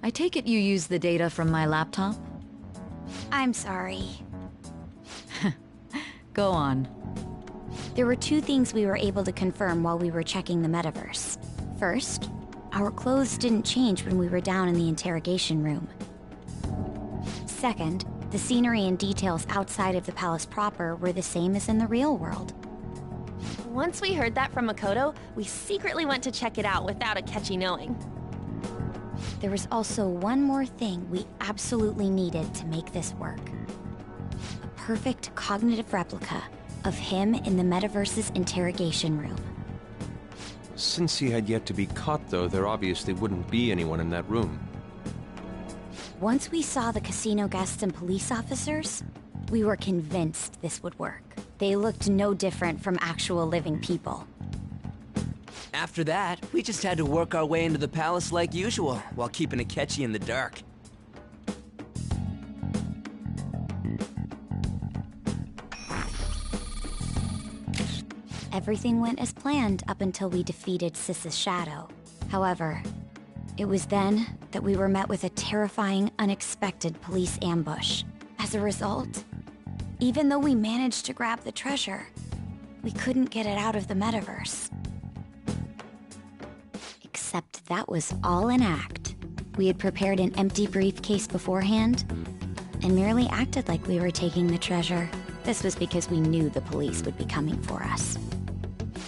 I take it you used the data from my laptop? I'm sorry. Go on. There were two things we were able to confirm while we were checking the metaverse. First, our clothes didn't change when we were down in the interrogation room. Second, the scenery and details outside of the palace proper were the same as in the real world. Once we heard that from Makoto, we secretly went to check it out without Akechi knowing. There was also one more thing we absolutely needed to make this work. A perfect cognitive replica of him in the metaverse's interrogation room. Since he had yet to be caught, though, there obviously wouldn't be anyone in that room. Once we saw the casino guests and police officers, we were convinced this would work. They looked no different from actual living people. After that, we just had to work our way into the palace like usual, while keeping Akechi in the dark. Everything went as planned up until we defeated Sis's shadow. However, it was then that we were met with a terrifying, unexpected police ambush. As a result, even though we managed to grab the treasure, we couldn't get it out of the metaverse. Except that was all an act. We had prepared an empty briefcase beforehand, and merely acted like we were taking the treasure. This was because we knew the police would be coming for us.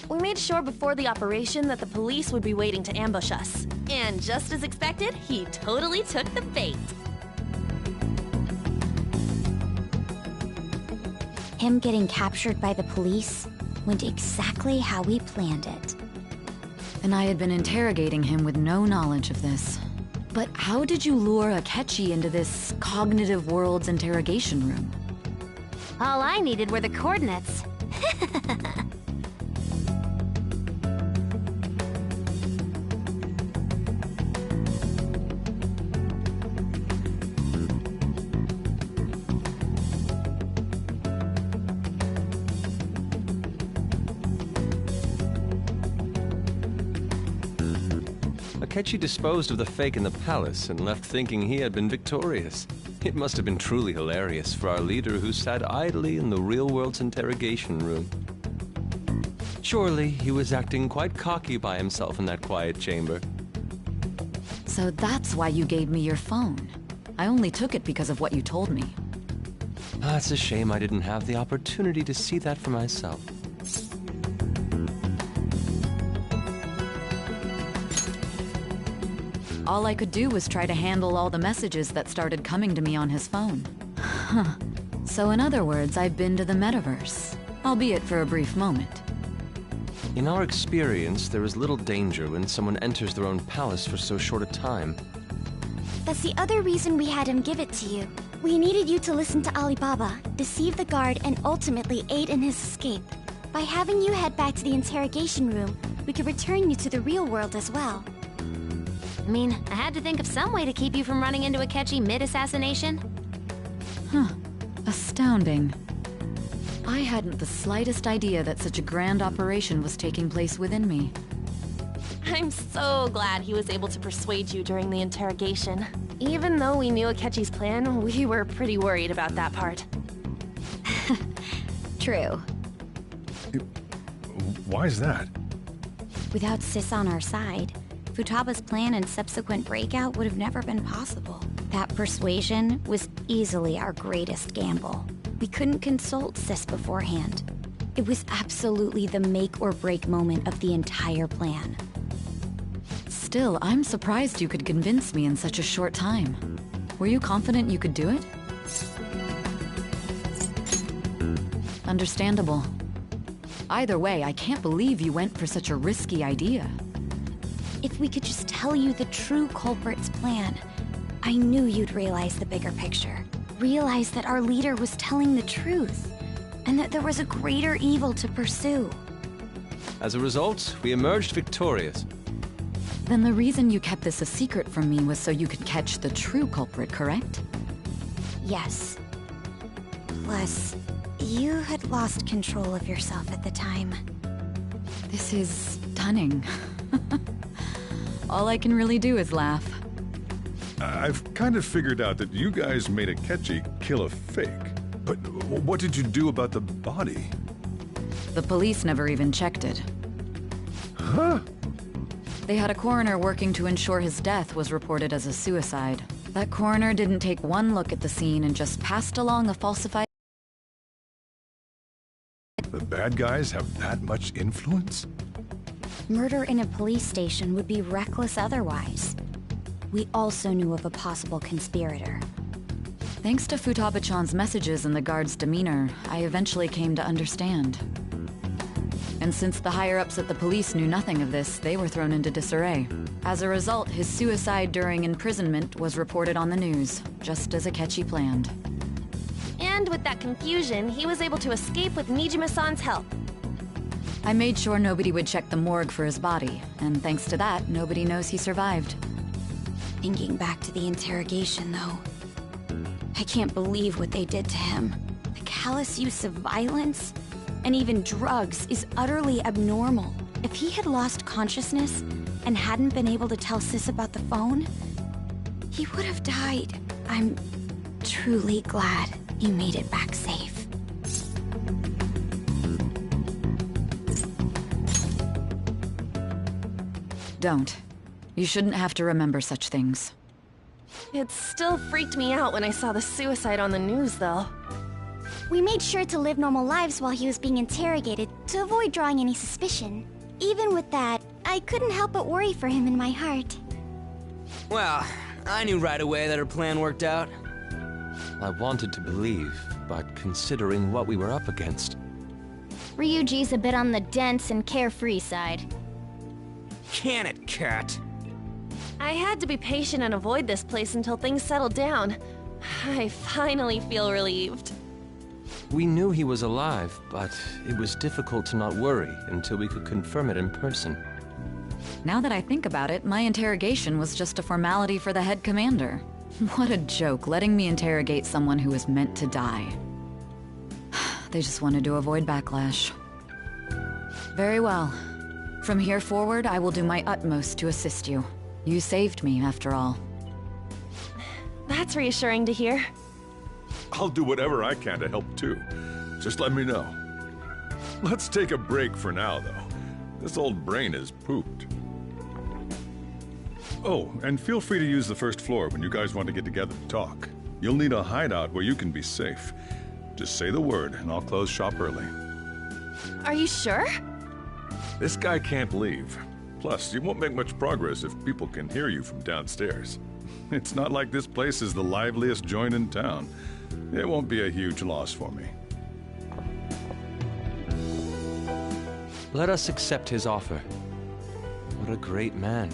We made sure before the operation that the police would be waiting to ambush us. And just as expected, he totally took the bait. Him getting captured by the police went exactly how we planned it. And I had been interrogating him with no knowledge of this. But how did you lure Akechi into this cognitive world's interrogation room? All I needed were the coordinates. Akechi disposed of the fake in the palace and left thinking he had been victorious. It must have been truly hilarious for our leader who sat idly in the real world's interrogation room. Surely he was acting quite cocky by himself in that quiet chamber. So that's why you gave me your phone. I only took it because of what you told me. It's a shame I didn't have the opportunity to see that for myself. All I could do was try to handle all the messages that started coming to me on his phone. Huh. So in other words, I've been to the metaverse, albeit for a brief moment. In our experience, there is little danger when someone enters their own palace for so short a time. That's the other reason we had him give it to you. We needed you to listen to Alibaba, deceive the guard, and ultimately aid in his escape. By having you head back to the interrogation room, we could return you to the real world as well. I mean, I had to think of some way to keep you from running into Akechi mid-assassination. Huh. Astounding. I hadn't the slightest idea that such a grand operation was taking place within me. I'm so glad he was able to persuade you during the interrogation. Even though we knew Akechi's plan, we were pretty worried about that part. True. Why is that? Without Sis on our side, Futaba's plan and subsequent breakout would have never been possible. That persuasion was easily our greatest gamble. We couldn't consult Sis beforehand. It was absolutely the make or break moment of the entire plan. Still, I'm surprised you could convince me in such a short time. Were you confident you could do it? Understandable. Either way, I can't believe you went for such a risky idea. If we could just tell you the true culprit's plan, I knew you'd realize the bigger picture. Realize that our leader was telling the truth, and that there was a greater evil to pursue. As a result, we emerged victorious. Then the reason you kept this a secret from me was so you could catch the true culprit, correct? Yes. Plus, you had lost control of yourself at the time. This is stunning. All I can really do is laugh. I've kind of figured out that you guys made Akechi kill a fake. But what did you do about the body? The police never even checked it. Huh? They had a coroner working to ensure his death was reported as a suicide. That coroner didn't take one look at the scene and just passed along a falsified... The bad guys have that much influence? Murder in a police station would be reckless otherwise. We also knew of a possible conspirator. Thanks to Futaba-chan's messages and the guard's demeanor, I eventually came to understand. And since the higher-ups at the police knew nothing of this, they were thrown into disarray. As a result, his suicide during imprisonment was reported on the news, just as Akechi planned. And with that confusion, he was able to escape with Nijima-san's help. I made sure nobody would check the morgue for his body, and thanks to that, nobody knows he survived. Thinking back to the interrogation, though, I can't believe what they did to him. The callous use of violence, and even drugs, is utterly abnormal. If he had lost consciousness and hadn't been able to tell Sis about the phone, he would have died. I'm truly glad you made it back safe. Don't. You shouldn't have to remember such things. It still freaked me out when I saw the suicide on the news, though. We made sure to live normal lives while he was being interrogated to avoid drawing any suspicion. Even with that, I couldn't help but worry for him in my heart. Well, I knew right away that her plan worked out. I wanted to believe, but considering what we were up against... Ryuji's a bit on the dense and carefree side. Can it, Cat? I had to be patient and avoid this place until things settled down. I finally feel relieved. We knew he was alive, but it was difficult to not worry until we could confirm it in person. Now that I think about it, my interrogation was just a formality for the head commander. What a joke, letting me interrogate someone who was meant to die. They just wanted to avoid backlash. Very well. From here forward, I will do my utmost to assist you. You saved me, after all. That's reassuring to hear. I'll do whatever I can to help too. Just let me know. Let's take a break for now, though. This old brain is pooped. Oh, and feel free to use the first floor when you guys want to get together to talk. You'll need a hideout where you can be safe. Just say the word, and I'll close shop early. Are you sure? This guy can't leave. Plus, you won't make much progress if people can hear you from downstairs. It's not like this place is the liveliest joint in town. It won't be a huge loss for me. Let us accept his offer. What a great man.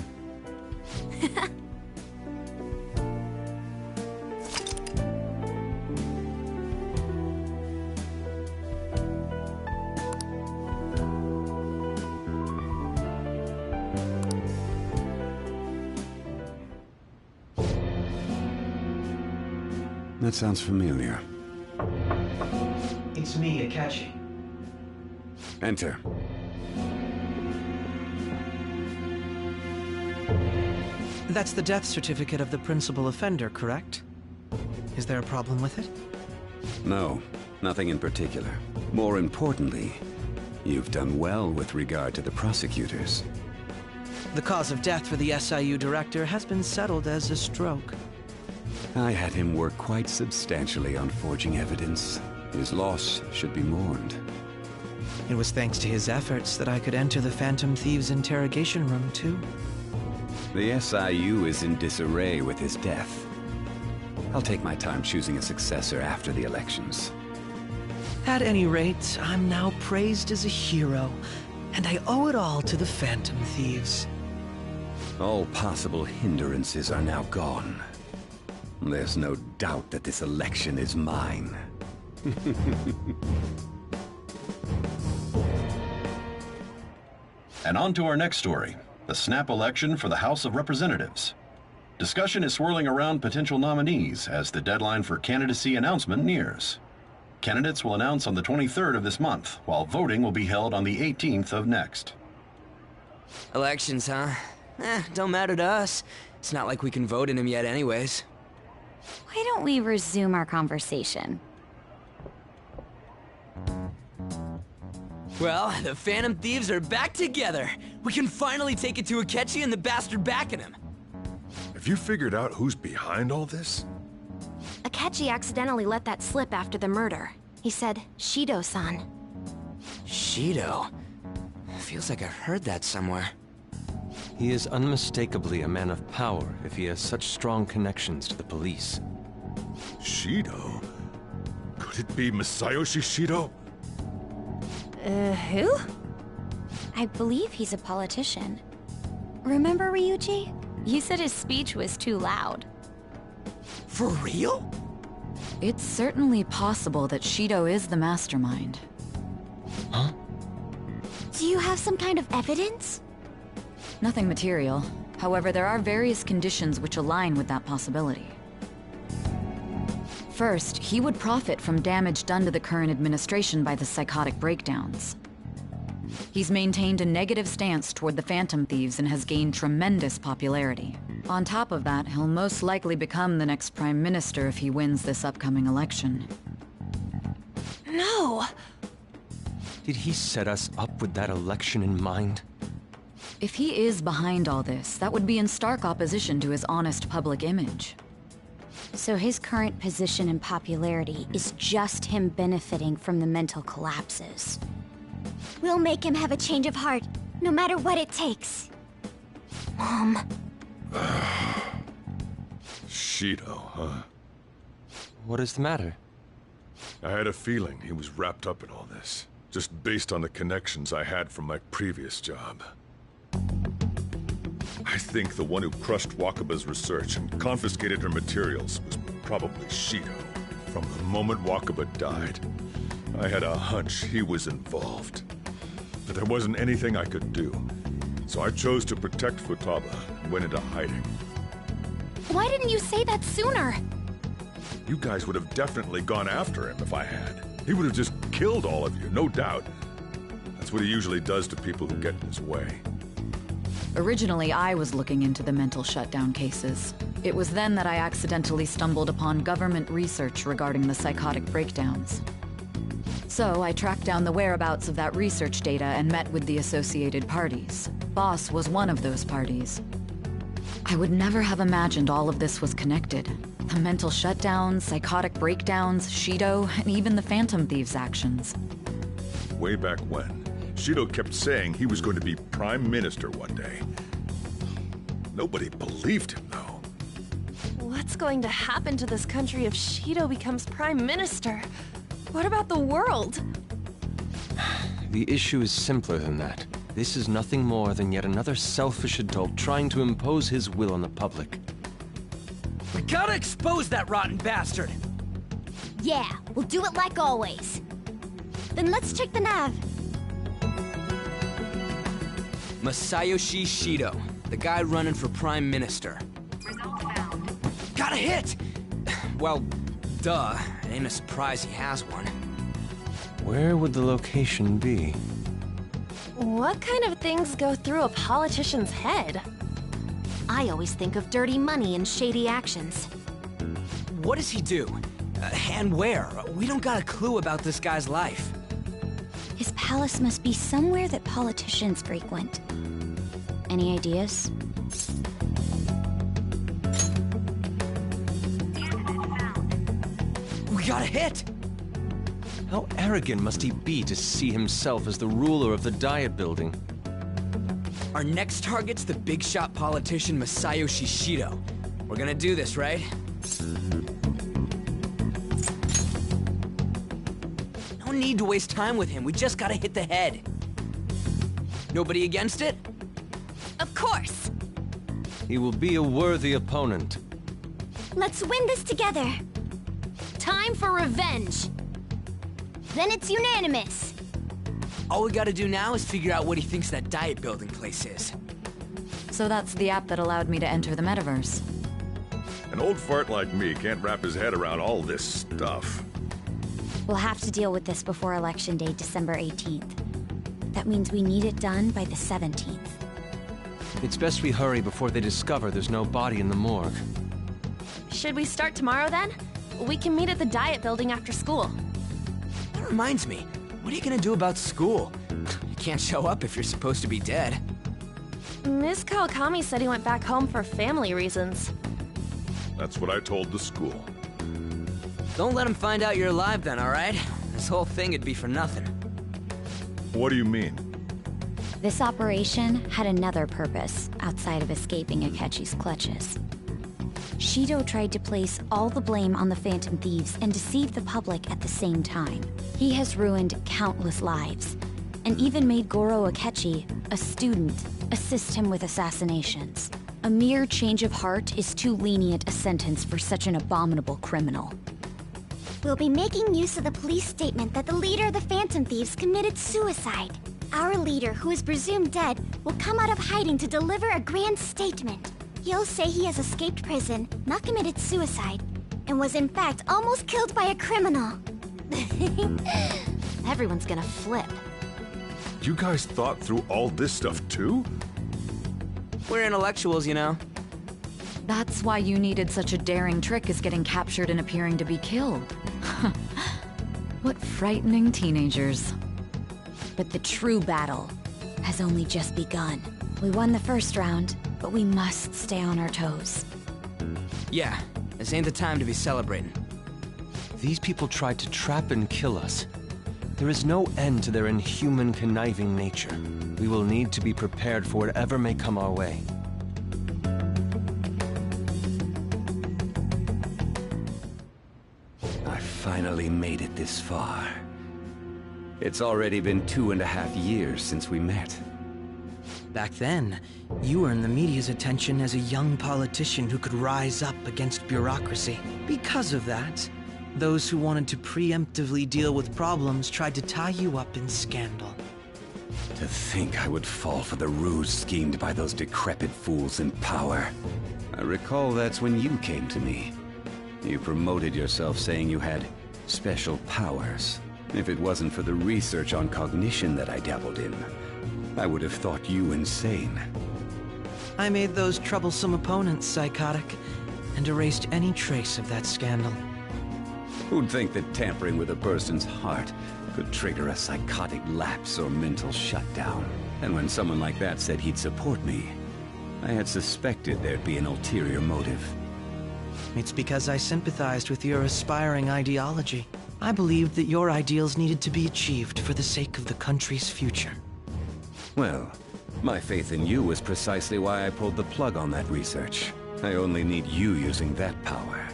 That sounds familiar. It's me, Akechi. Enter. That's the death certificate of the principal offender, correct? Is there a problem with it? No, nothing in particular. More importantly, you've done well with regard to the prosecutors. The cause of death for the SIU director has been settled as a stroke. I had him work quite substantially on forging evidence. His loss should be mourned. It was thanks to his efforts that I could enter the Phantom Thieves' interrogation room, too. The SIU is in disarray with his death. I'll take my time choosing a successor after the elections. At any rate, I'm now praised as a hero, and I owe it all to the Phantom Thieves. All possible hindrances are now gone. There's no doubt that this election is mine. And on to our next story, the snap election for the House of Representatives. Discussion is swirling around potential nominees as the deadline for candidacy announcement nears. Candidates will announce on the 23rd of this month, while voting will be held on the 18th of next. Elections, huh? Don't matter to us. It's not like we can vote in them yet anyways. Why don't we resume our conversation? Well, the Phantom Thieves are back together. We can finally take it to Akechi and the bastard backing him. Have you figured out who's behind all this? Akechi accidentally let that slip after the murder. He said, Shido-san. Shido? Feels like I've heard that somewhere. He is unmistakably a man of power if he has such strong connections to the police. Shido? Could it be Masayoshi Shido? Who? I believe he's a politician. Remember Ryuji? You said his speech was too loud. For real? It's certainly possible that Shido is the mastermind. Huh? Do you have some kind of evidence? Nothing material. However, there are various conditions which align with that possibility. First, he would profit from damage done to the current administration by the psychotic breakdowns. He's maintained a negative stance toward the Phantom Thieves and has gained tremendous popularity. On top of that, he'll most likely become the next Prime Minister if he wins this upcoming election. No! Did he set us up with that election in mind? If he is behind all this, that would be in stark opposition to his honest public image. So his current position and popularity is just him benefiting from the mental collapses. We'll make him have a change of heart, no matter what it takes. Mom. Shido, huh? What is the matter? I had a feeling he was wrapped up in all this, just based on the connections I had from my previous job. I think the one who crushed Wakaba's research and confiscated her materials was probably Shido. From the moment Wakaba died, I had a hunch he was involved. But there wasn't anything I could do. So I chose to protect Futaba and went into hiding. Why didn't you say that sooner? You guys would have definitely gone after him if I had. He would have just killed all of you, no doubt. That's what he usually does to people who get in his way. Originally, I was looking into the mental shutdown cases. It was then that I accidentally stumbled upon government research regarding the psychotic breakdowns. So I tracked down the whereabouts of that research data and met with the associated parties. Boss was one of those parties. I would never have imagined all of this was connected. The mental shutdowns, psychotic breakdowns, Shido, and even the Phantom Thieves' actions. Way back when, Shido kept saying he was going to be Prime Minister one day. Nobody believed him, though. What's going to happen to this country if Shido becomes Prime Minister? What about the world? The issue is simpler than that. This is nothing more than yet another selfish adult trying to impose his will on the public. We gotta expose that rotten bastard! Yeah, we'll do it like always. Then let's check the nav. Masayoshi Shido, the guy running for Prime Minister. Got a hit! Well, duh. It ain't a surprise he has one. Where would the location be? What kind of things go through a politician's head? I always think of dirty money and shady actions. What does he do? And where? We don't got a clue about this guy's life. His palace must be somewhere that politicians frequent. Any ideas? We got a hit! How arrogant must he be to see himself as the ruler of the Diet Building? Our next target's the big shot politician Masayoshi Shido. We're gonna do this, right? No need to waste time with him. We just gotta hit the head. Nobody against it? Of course! He will be a worthy opponent. Let's win this together! Time for revenge! Then it's unanimous! All we gotta do now is figure out what he thinks that Diet Building place is. So that's the app that allowed me to enter the metaverse. An old fart like me can't wrap his head around all this stuff. We'll have to deal with this before Election Day, December 18th. That means we need it done by the 17th. It's best we hurry before they discover there's no body in the morgue. Should we start tomorrow then? We can meet at the Diet Building after school. That reminds me, what are you gonna do about school? You can't show up if you're supposed to be dead. Miss Kawakami said he went back home for family reasons. That's what I told the school. Don't let him find out you're alive then, alright? This whole thing would be for nothing. What do you mean? This operation had another purpose outside of escaping Akechi's clutches. Shido tried to place all the blame on the Phantom Thieves and deceive the public at the same time. He has ruined countless lives, and even made Goro Akechi, a student, assist him with assassinations. A mere change of heart is too lenient a sentence for such an abominable criminal. We'll be making use of the police statement that the leader of the Phantom Thieves committed suicide. Our leader, who is presumed dead, will come out of hiding to deliver a grand statement. He'll say he has escaped prison, not committed suicide, and was in fact almost killed by a criminal. Everyone's gonna flip. You guys thought through all this stuff too? We're intellectuals, you know. That's why you needed such a daring trick as getting captured and appearing to be killed. What frightening teenagers. But the true battle has only just begun. We won the first round, but we must stay on our toes. Yeah, this ain't the time to be celebrating. These people tried to trap and kill us. There is no end to their inhuman, conniving nature. We will need to be prepared for whatever may come our way. I finally made it this far. It's already been 2.5 years since we met. Back then, you earned the media's attention as a young politician who could rise up against bureaucracy. Because of that, those who wanted to preemptively deal with problems tried to tie you up in scandal. To think I would fall for the ruse schemed by those decrepit fools in power. I recall that's when you came to me. You promoted yourself saying you had special powers. If it wasn't for the research on cognition that I dabbled in, I would have thought you insane. I made those troublesome opponents psychotic, and erased any trace of that scandal. Who'd think that tampering with a person's heart could trigger a psychotic lapse or mental shutdown? And when someone like that said he'd support me, I had suspected there'd be an ulterior motive. It's because I sympathized with your aspiring ideology. I believed that your ideals needed to be achieved for the sake of the country's future. Well, my faith in you was precisely why I pulled the plug on that research. I only need you using that power.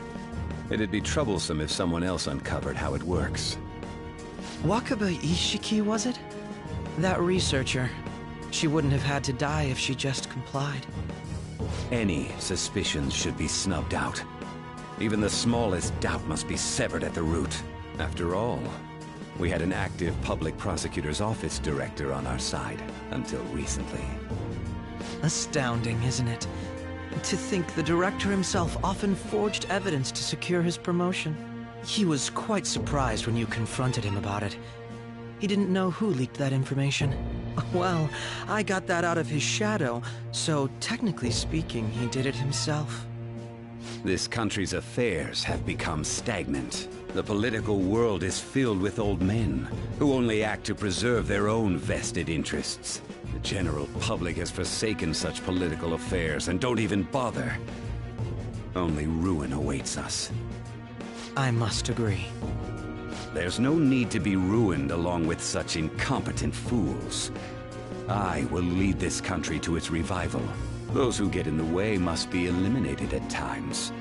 It'd be troublesome if someone else uncovered how it works. Wakaba Ishiki, was it? That researcher. She wouldn't have had to die if she just complied. Any suspicions should be snubbed out. Even the smallest doubt must be severed at the root. After all, we had an active public prosecutor's office director on our side, until recently. Astounding, isn't it? To think the director himself often forged evidence to secure his promotion. He was quite surprised when you confronted him about it. He didn't know who leaked that information. Well, I got that out of his shadow, so technically speaking, he did it himself. This country's affairs have become stagnant. The political world is filled with old men who only act to preserve their own vested interests. The general public has forsaken such political affairs and don't even bother. Only ruin awaits us. I must agree. There's no need to be ruined along with such incompetent fools. I will lead this country to its revival. Those who get in the way must be eliminated at times.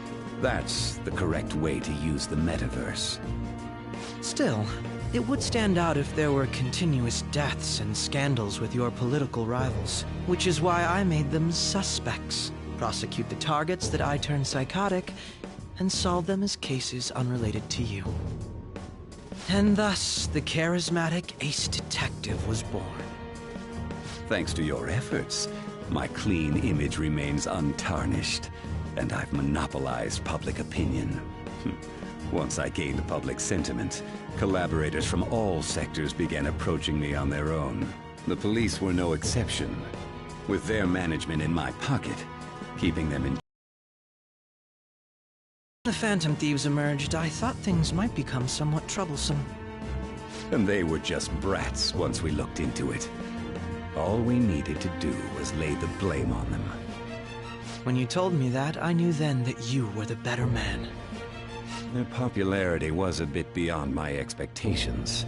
That's the correct way to use the metaverse. Still, it would stand out if there were continuous deaths and scandals with your political rivals, which is why I made them suspects. Prosecute the targets that I turn psychotic, and solve them as cases unrelated to you. And thus, the charismatic ace detective was born. Thanks to your efforts, my clean image remains untarnished, and I've monopolized public opinion. Once I gained public sentiment, collaborators from all sectors began approaching me on their own. The police were no exception, with their management in my pocket, keeping them in. When the Phantom Thieves emerged, I thought things might become somewhat troublesome. And they were just brats once we looked into it. All we needed to do was lay the blame on them. When you told me that, I knew then that you were the better man. Their popularity was a bit beyond my expectations,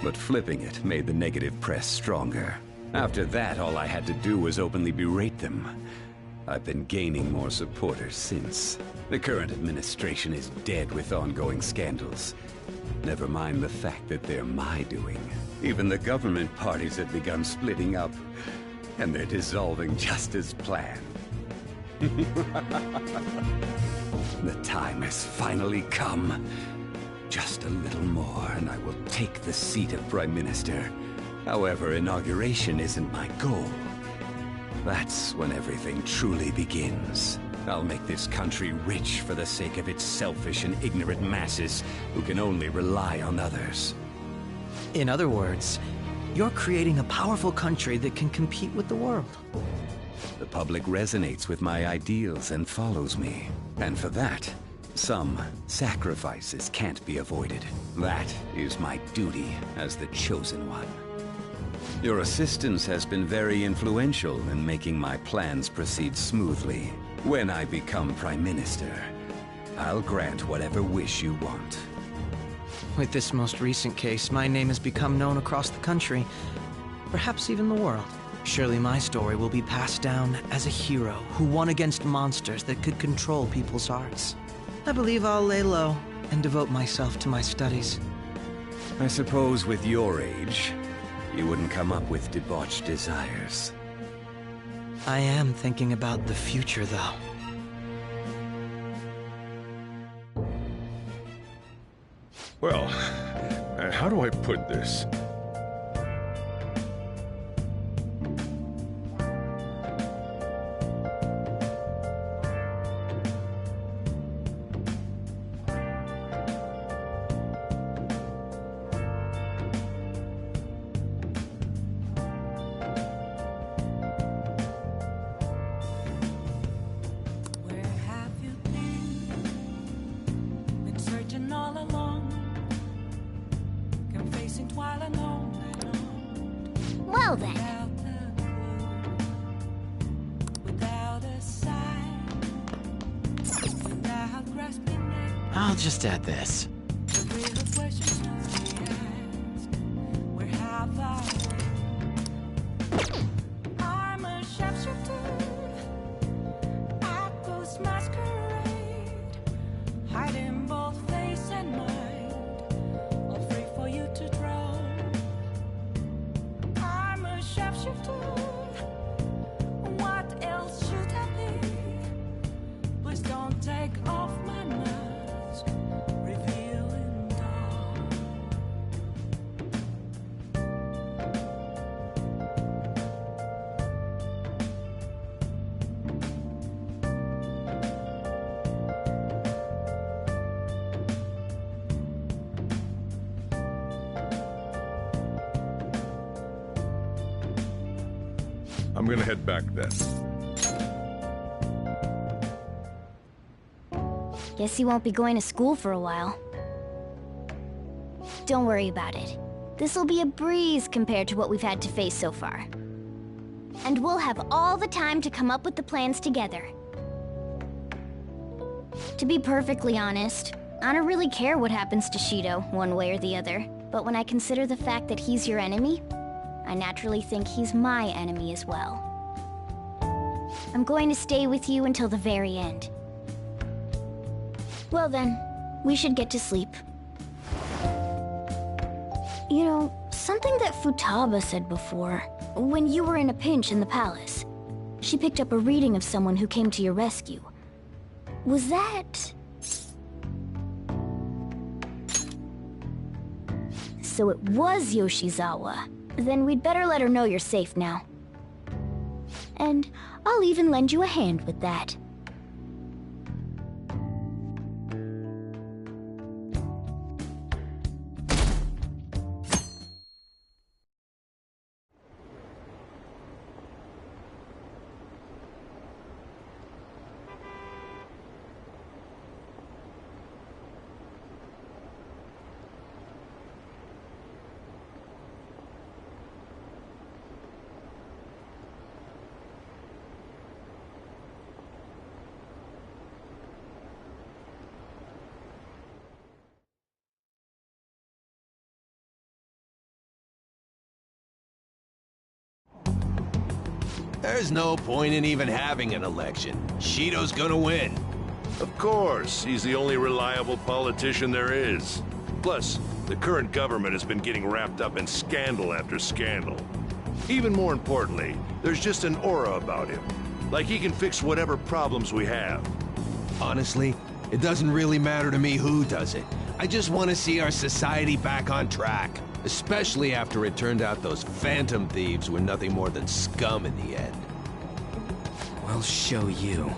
but flipping it made the negative press stronger. After that, all I had to do was openly berate them. I've been gaining more supporters since. The current administration is dead with ongoing scandals. Never mind the fact that they're my doing. Even the government parties have begun splitting up, and they're dissolving just as planned. The time has finally come. Just a little more, and I will take the seat of Prime Minister. However, inauguration isn't my goal. That's when everything truly begins. I'll make this country rich for the sake of its selfish and ignorant masses who can only rely on others. In other words, you're creating a powerful country that can compete with the world. The public resonates with my ideals and follows me. And for that, some sacrifices can't be avoided. That is my duty as the chosen one. Your assistance has been very influential in making my plans proceed smoothly. When I become Prime Minister, I'll grant whatever wish you want. With this most recent case, my name has become known across the country, perhaps even the world. Surely my story will be passed down as a hero who won against monsters that could control people's hearts. I believe I'll lay low and devote myself to my studies. I suppose with your age, you wouldn't come up with debauched desires. I am thinking about the future, though. Well, how do I put this? Well then. I'll just add this. I'm gonna head back then. Guess you won't be going to school for a while. Don't worry about it. This'll be a breeze compared to what we've had to face so far. And we'll have all the time to come up with the plans together. To be perfectly honest, I don't really care what happens to Shido, one way or the other. But when I consider the fact that he's your enemy, I naturally think he's my enemy as well. I'm going to stay with you until the very end. Well then, we should get to sleep. You know, something that Futaba said before, when you were in a pinch in the palace, she picked up a reading of someone who came to your rescue. Was that... So it was Yoshizawa. Then we'd better let her know you're safe now. And I'll even lend you a hand with that. There's no point in even having an election. Shido's gonna win. Of course, he's the only reliable politician there is. Plus, the current government has been getting wrapped up in scandal after scandal. Even more importantly, there's just an aura about him. Like he can fix whatever problems we have. Honestly, it doesn't really matter to me who does it. I just want to see our society back on track. Especially after it turned out those phantom thieves were nothing more than scum in the end. We'll show you.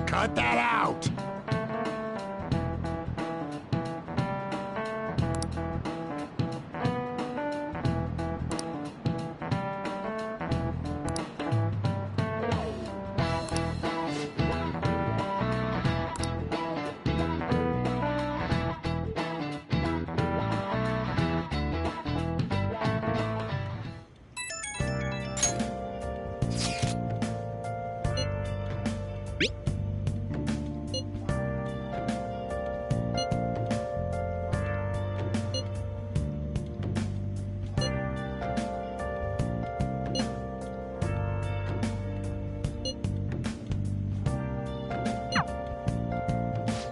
Cut that out!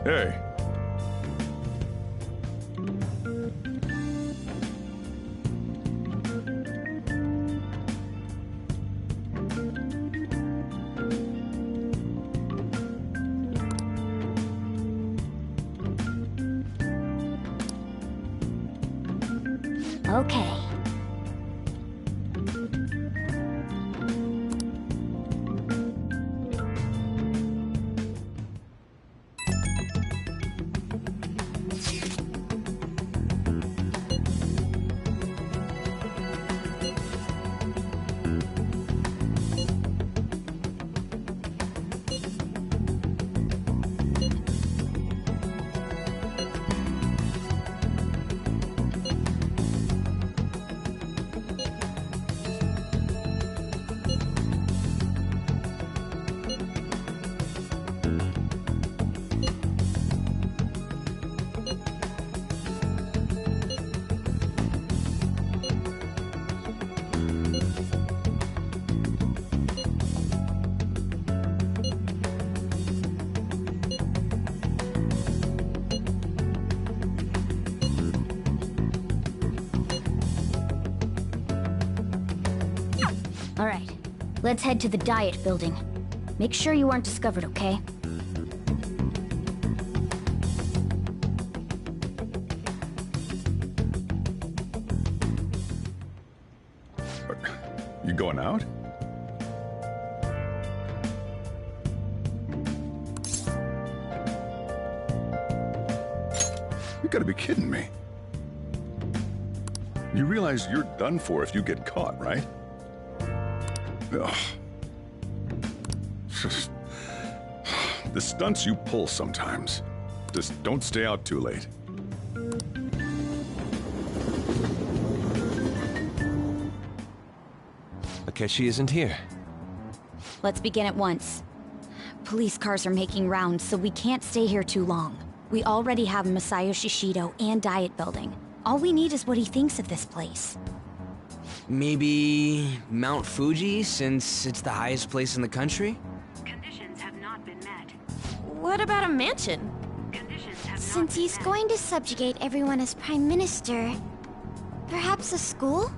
Hey. Okay. Alright, let's head to the Diet Building. Make sure you aren't discovered, okay? You going out? You gotta be kidding me. You realize you're done for if you get caught, right? Ugh. The stunts you pull sometimes. Just don't stay out too late. Akechi isn't here. Let's begin at once. Police cars are making rounds, so we can't stay here too long. We already have Masayoshi Shido and Diet Building. All we need is what he thinks of this place. Maybe Mount Fuji, since it's the highest place in the country? Conditions have not been met. What about a mansion? Since he's going to subjugate everyone as Prime Minister, perhaps a school?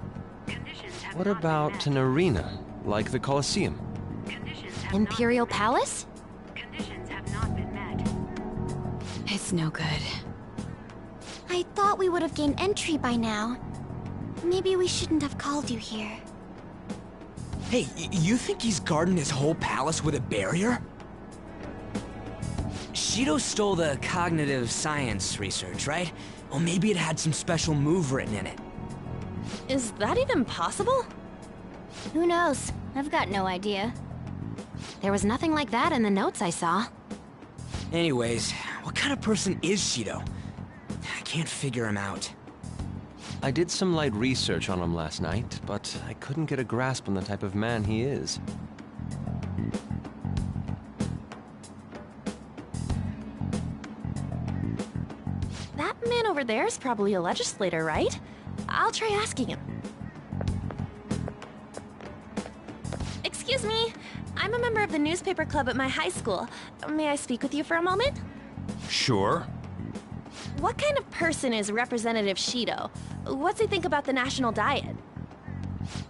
What about an arena, like the Colosseum? Imperial Palace? Conditions have not been met. It's no good. I thought we would have gained entry by now. Maybe we shouldn't have called you here. Hey, you think he's guarding his whole palace with a barrier? Shido stole the cognitive science research, right? Well, maybe it had some special move written in it. Is that even possible? Who knows? I've got no idea. There was nothing like that in the notes I saw. Anyways, what kind of person is Shido? I can't figure him out. I did some light research on him last night, but I couldn't get a grasp on the type of man he is. That man over there is probably a legislator, right? I'll try asking him. Excuse me. I'm a member of the newspaper club at my high school. May I speak with you for a moment? Sure. What kind of person is Representative Shido? What's he think about the national diet?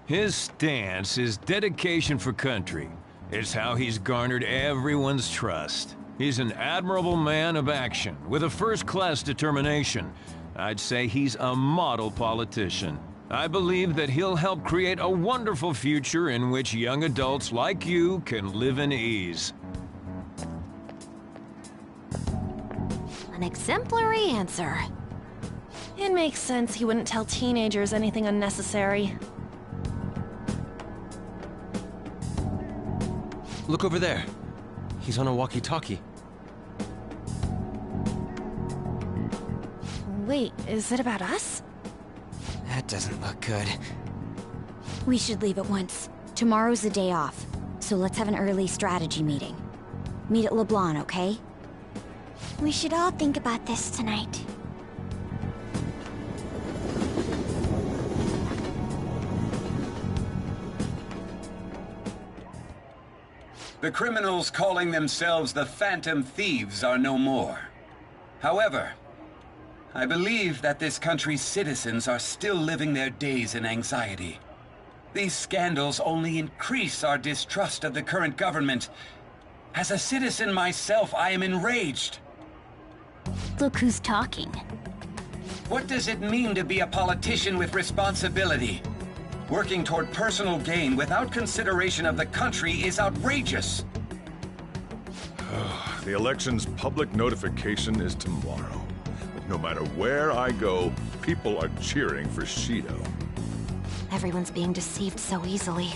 His stance is dedication for country. It's how he's garnered everyone's trust. He's an admirable man of action, with a first-class determination. I'd say he's a model politician. I believe that he'll help create a wonderful future in which young adults like you can live in ease. An exemplary answer. It makes sense he wouldn't tell teenagers anything unnecessary. Look over there. He's on a walkie-talkie. Wait, is it about us? That doesn't look good. We should leave at once. Tomorrow's the day off, so let's have an early strategy meeting. Meet at LeBlanc, okay? We should all think about this tonight. The criminals calling themselves the Phantom Thieves are no more. However, I believe that this country's citizens are still living their days in anxiety. These scandals only increase our distrust of the current government. As a citizen myself, I am enraged. Look who's talking. What does it mean to be a politician with responsibility? Working toward personal gain without consideration of the country is outrageous. The election's public notification is tomorrow. No matter where I go, people are cheering for Shido. Everyone's being deceived so easily.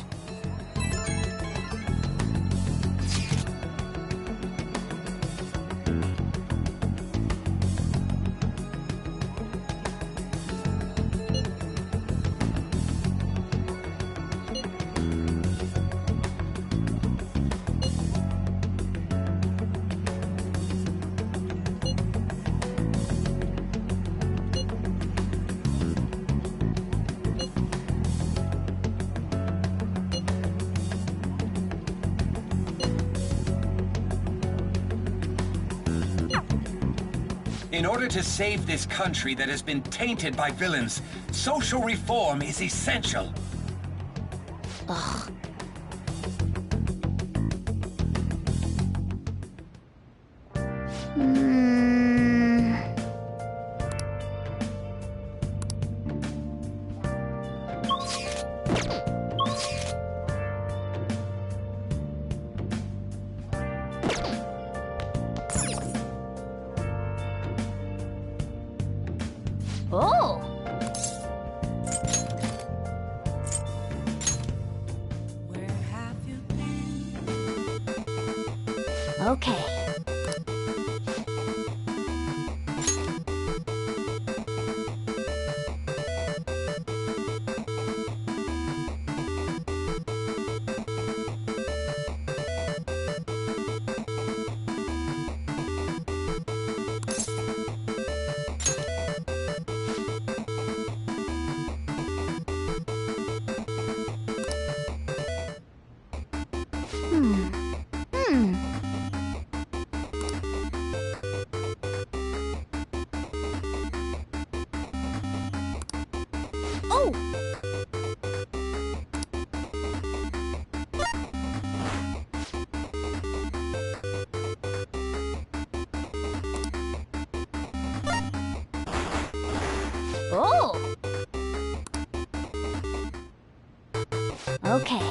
In order to save this country that has been tainted by villains, social reform is essential. Ugh. Oh! Okay. Oh! Oh! Okay.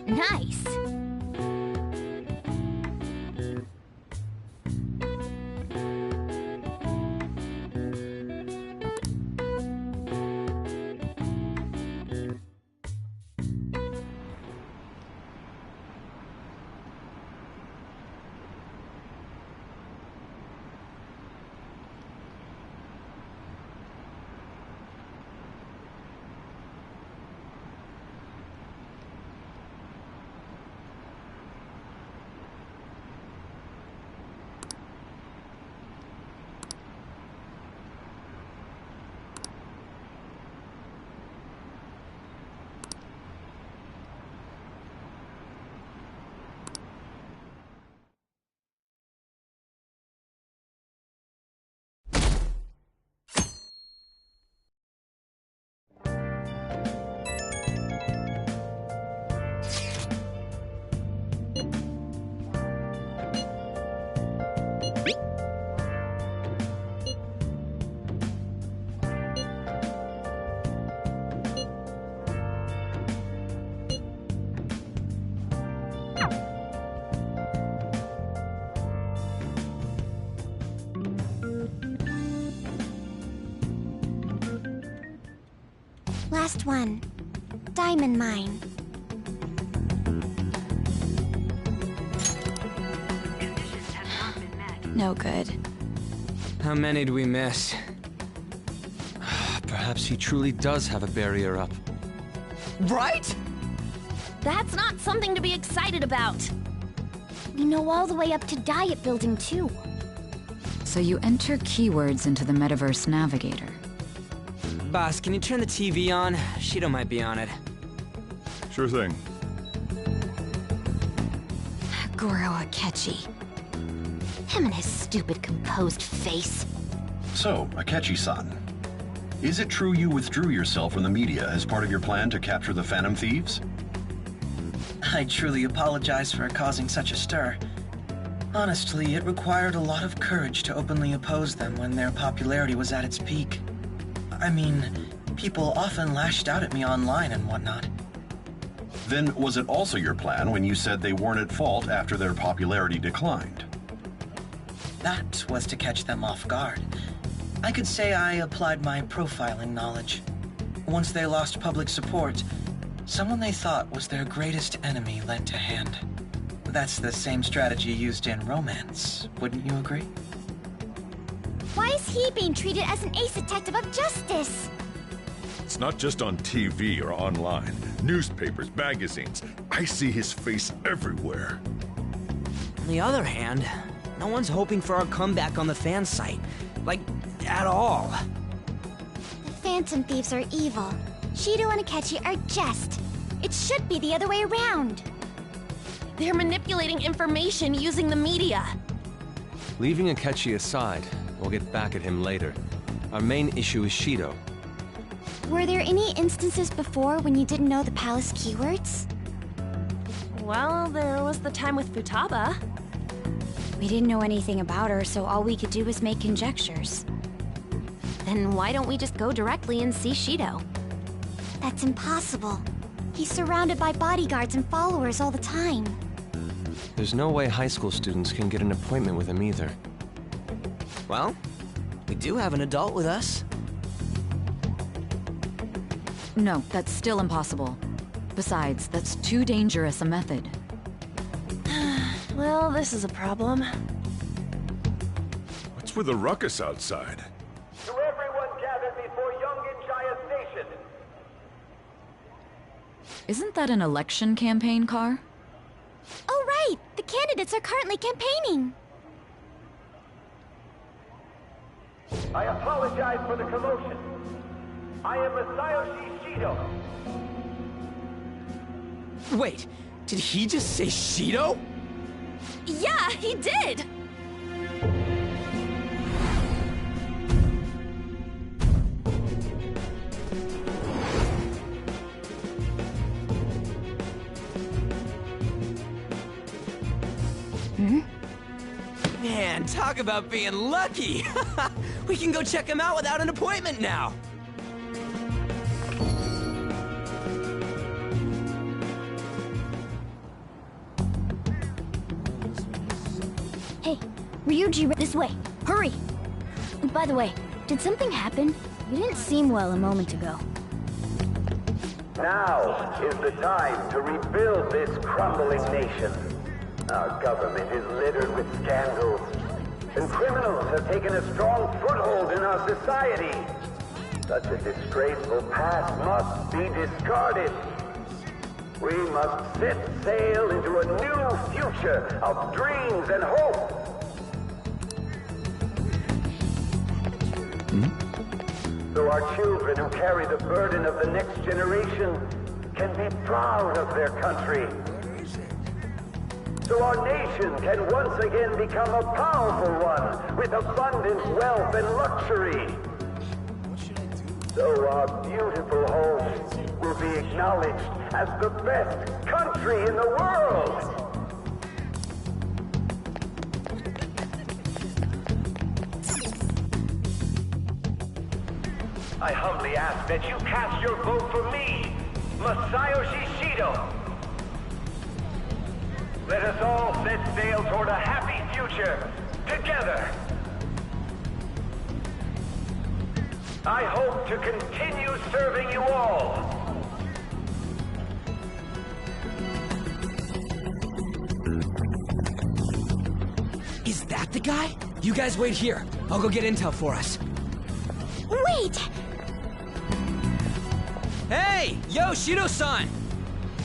Nice. Last one. Diamond mine. No good. How many do we miss? Perhaps he truly does have a barrier up. Right? That's not something to be excited about. We know all the way up to Diet Building, too. So you enter keywords into the Metaverse Navigator. Boss, can you turn the TV on? Shido might be on it. Sure thing. Goro Akechi. Him and his stupid composed face. So, Akechi-san, Is it true you withdrew yourself from the media as part of your plan to capture the Phantom Thieves? I truly apologize for causing such a stir. Honestly, it required a lot of courage to openly oppose them when their popularity was at its peak. I mean, people often lashed out at me online and whatnot. Then was it also your plan when you said they weren't at fault after their popularity declined? That was to catch them off guard. I could say I applied my profiling knowledge. Once they lost public support, someone they thought was their greatest enemy lent a hand. That's the same strategy used in romance, wouldn't you agree? Why is he being treated as an ace detective of justice? It's not just on TV or online. Newspapers, magazines. I see his face everywhere. On the other hand, no one's hoping for our comeback on the fan site. Like, at all. The Phantom Thieves are evil. Shido and Akechi are just. It should be the other way around. They're manipulating information using the media. Leaving Akechi aside, we'll get back at him later. Our main issue is Shido. Were there any instances before when you didn't know the palace keywords? Well, there was the time with Futaba. We didn't know anything about her, so all we could do was make conjectures. Then why don't we just go directly and see Shido? That's impossible. He's surrounded by bodyguards and followers all the time. There's no way high school students can get an appointment with him either. Well, we do have an adult with us. No, that's still impossible. Besides, that's too dangerous a method. Well, this is a problem. What's with the ruckus outside? To everyone gathered before Yongen-Jaya Station. Isn't that an election campaign car? Oh, right! The candidates are currently campaigning! I apologize for the commotion. I am Masayoshi Shido. Wait, did he just say Shido? Yeah, he did! Man, talk about being lucky! We can go check him out without an appointment now! Hey, Ryuji, this way. Hurry! By the way, did something happen? You didn't seem well a moment ago. Now is the time to rebuild this crumbling nation. Our government is littered with scandals, and criminals have taken a strong foothold in our society. Such a disgraceful past must be discarded. We must set sail into a new future of dreams and hope. So our children who carry the burden of the next generation can be proud of their country. So our nation can once again become a powerful one with abundant wealth and luxury. So our beautiful home will be acknowledged as the best country in the world. I humbly ask that you cast your vote for me, Masayoshi Shido. Let us all set sail toward a happy future, together. I hope to continue serving you all. Is that the guy? You guys wait here. I'll go get intel for us. Wait! Hey! Yo, Shido-san!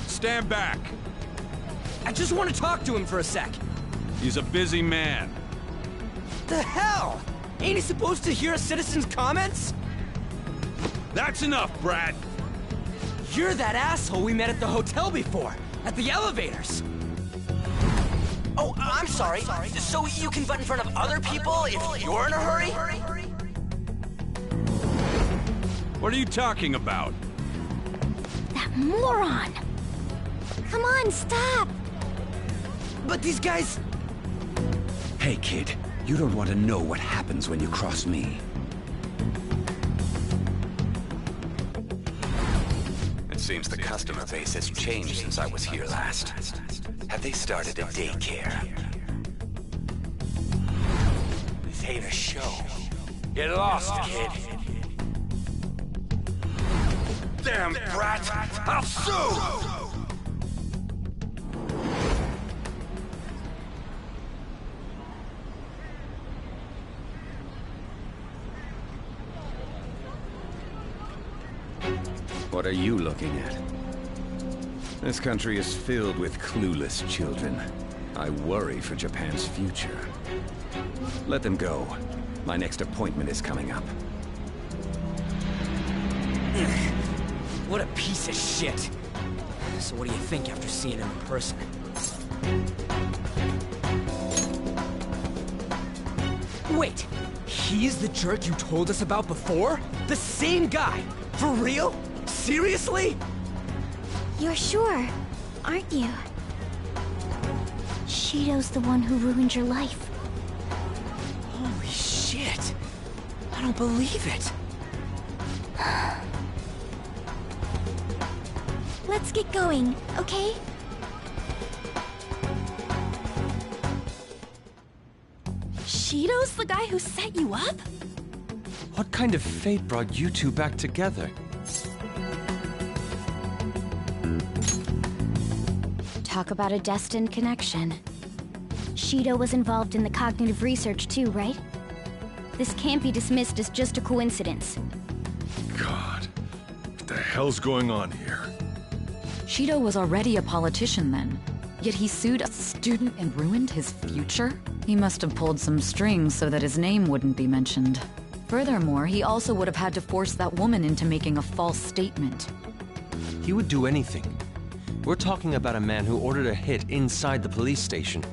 Stand back. I just want to talk to him for a sec. He's a busy man. The hell? Ain't he supposed to hear a citizen's comments? That's enough, Brad. You're that asshole we met at the hotel before, at the elevators. Oh, I'm sorry. So you can butt in front of other people if you're in a hurry? What are you talking about? That moron! Come on, stop! But these guys... Hey, kid. You don't want to know what happens when you cross me. It seems the customer base has changed since I was here last. Have they started a daycare? This ain't a show. Get lost, kid. Damn brat! I'll sue! What are you looking at? This country is filled with clueless children. I worry for Japan's future. Let them go. My next appointment is coming up. What a piece of shit. So what do you think after seeing him in person? Wait, he's the jerk you told us about before? The same guy? For real? Seriously? You're sure, aren't you? Shido's the one who ruined your life. Holy shit. I don't believe it. Let's get going, okay? Shido's the guy who set you up? What kind of fate brought you two back together? Talk about a destined connection. Shido was involved in the cognitive research too, right? This can't be dismissed as just a coincidence. God, what the hell's going on here? Shido was already a politician then, yet he sued a student and ruined his future? He must have pulled some strings so that his name wouldn't be mentioned. Furthermore, he also would have had to force that woman into making a false statement. He would do anything. We're talking about a man who ordered a hit inside the police station.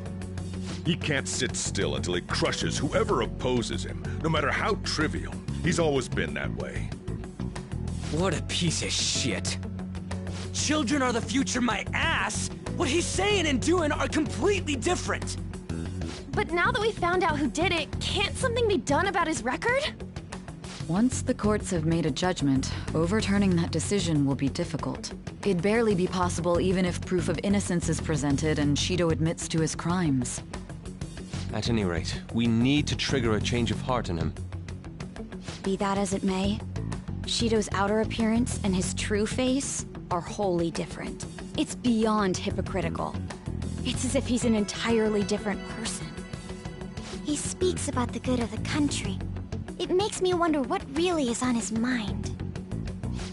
He can't sit still until he crushes whoever opposes him, no matter how trivial. He's always been that way. What a piece of shit. Children are the future, my ass! What he's saying and doing are completely different! But now that we found out who did it, can't something be done about his record? Once the courts have made a judgment, overturning that decision will be difficult. It'd barely be possible even if proof of innocence is presented and Shido admits to his crimes. At any rate, we need to trigger a change of heart in him. Be that as it may, Shido's outer appearance and his true face are wholly different. It's beyond hypocritical. It's as if he's an entirely different person. He speaks about the good of the country. It makes me wonder what really is on his mind.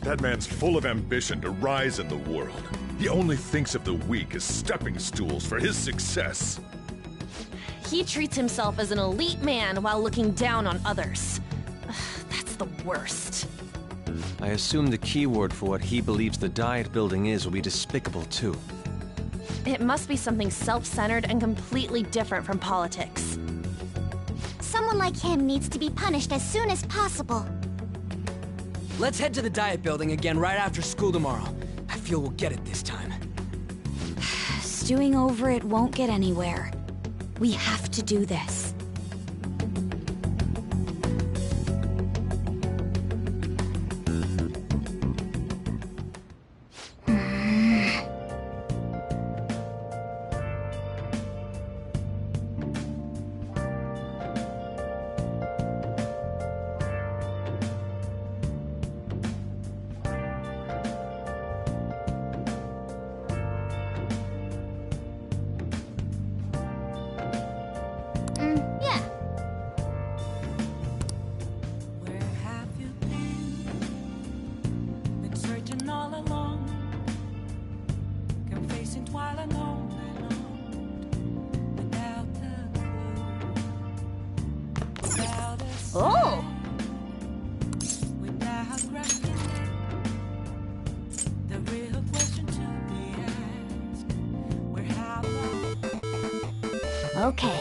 That man's full of ambition to rise in the world. He only thinks of the weak as stepping stools for his success. He treats himself as an elite man while looking down on others. Ugh, that's the worst. I assume the keyword for what he believes the diet building is will be despicable too. It must be something self-centered and completely different from politics. Someone like him needs to be punished as soon as possible. Let's head to the diet building again right after school tomorrow. I feel we'll get it this time. Stewing over it won't get anywhere. We have to do this. Yeah. Where have you been searching all along, confessing while alone and on, without a clue, without a Oh! without reckoning, the real question to be asked, where have Okay.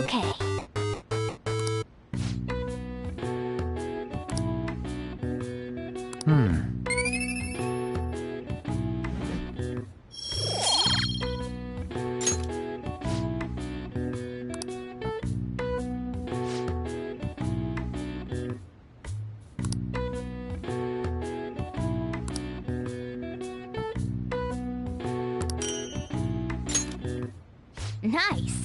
Okay. Nice.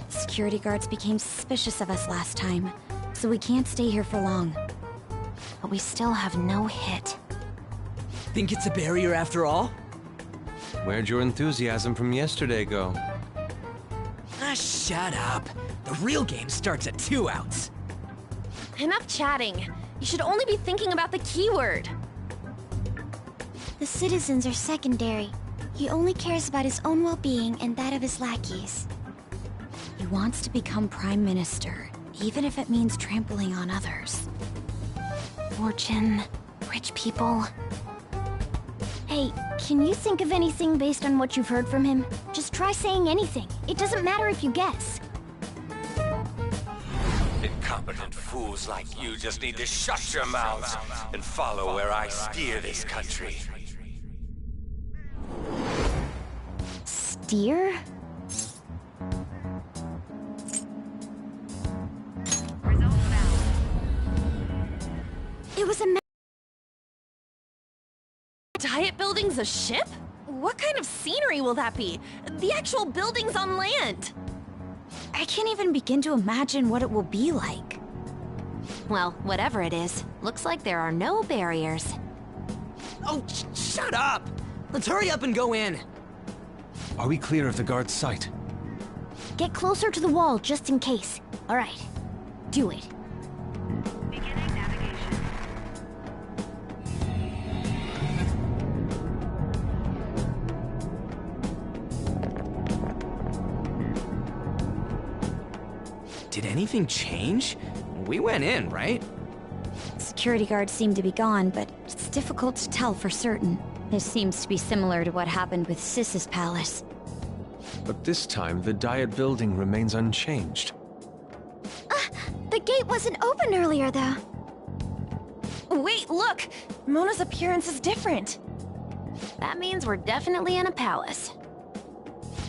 Security guards became suspicious of us last time, so we can't stay here for long. But we still have no hit. Think it's a barrier after all? Where'd your enthusiasm from yesterday go? Ah, shut up. The real game starts at 2 outs. Enough chatting. You should only be thinking about the keyword. The citizens are secondary. He only cares about his own well-being and that of his lackeys. He wants to become Prime Minister, even if it means trampling on others. Fortune, rich people. Hey, can you think of anything based on what you've heard from him? Just try saying anything. It doesn't matter if you guess. Incompetent fools like you just need to shut your mouths and follow where I steer this country. Steer? It was a Diet building's a ship? What kind of scenery will that be? The actual building's on land. I can't even begin to imagine what it will be like. Well, whatever it is, looks like there are no barriers. Oh, shut up! Let's hurry up and go in. Are we clear of the guard's sight? Get closer to the wall just in case. All right, do it. Did anything change? We went in, right? Security guards seem to be gone, but it's difficult to tell for certain. This seems to be similar to what happened with Sis's palace. But this time, the Diet building remains unchanged. The gate wasn't open earlier, though. Wait, look! Mona's appearance is different. That means we're definitely in a palace.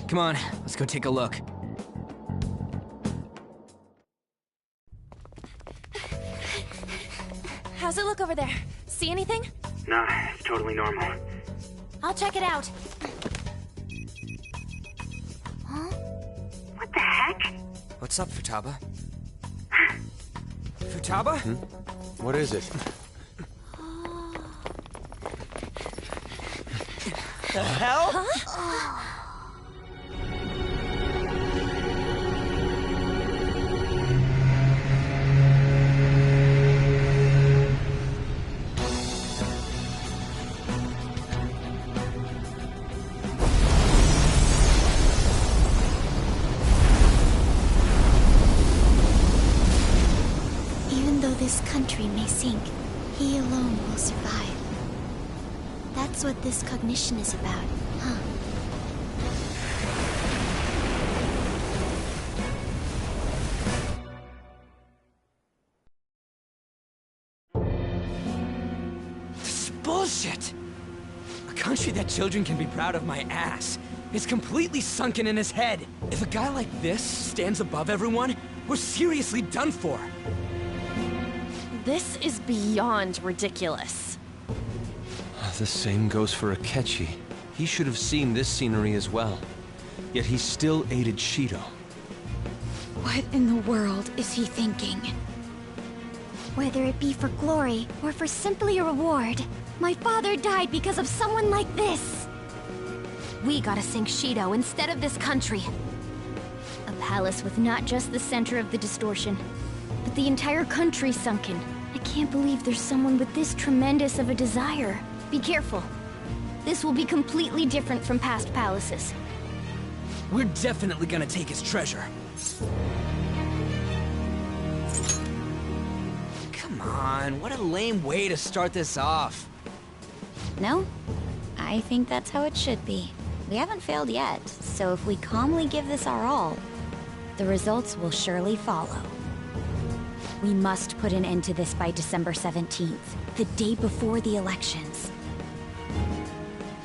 Come on, let's go take a look. How's it look over there? See anything? Nah, it's totally normal. I'll check it out. Huh? What the heck? What's up, Futaba? Futaba? What is it? The hell? Huh? Even though this country may sink, he alone will survive. That's what this cognition is about, huh? This is bullshit! A country that children can be proud of my ass is completely sunken in his head. If a guy like this stands above everyone, we're seriously done for. This is beyond ridiculous. The same goes for Akechi. He should have seen this scenery as well. Yet he still aided Shido. What in the world is he thinking? Whether it be for glory or for simply a reward, my father died because of someone like this. We gotta sink Shido instead of this country. A palace with not just the center of the distortion, but the entire country sunken. I can't believe there's someone with this tremendous of a desire. Be careful. This will be completely different from past palaces. We're definitely gonna take his treasure. Come on, what a lame way to start this off. No? I think that's how it should be. We haven't failed yet, so if we calmly give this our all, the results will surely follow. We must put an end to this by December 17th, the day before the elections.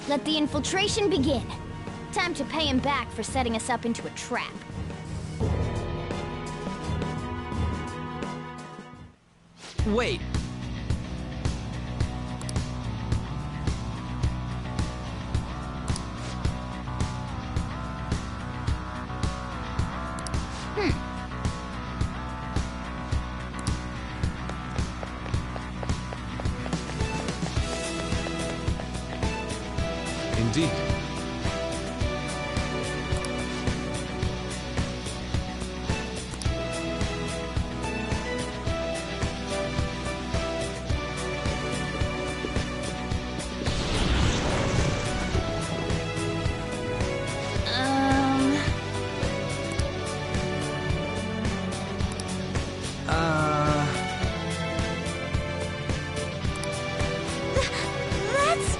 Let the infiltration begin. Time to pay him back for setting us up into a trap. Wait. Indeed. Let's...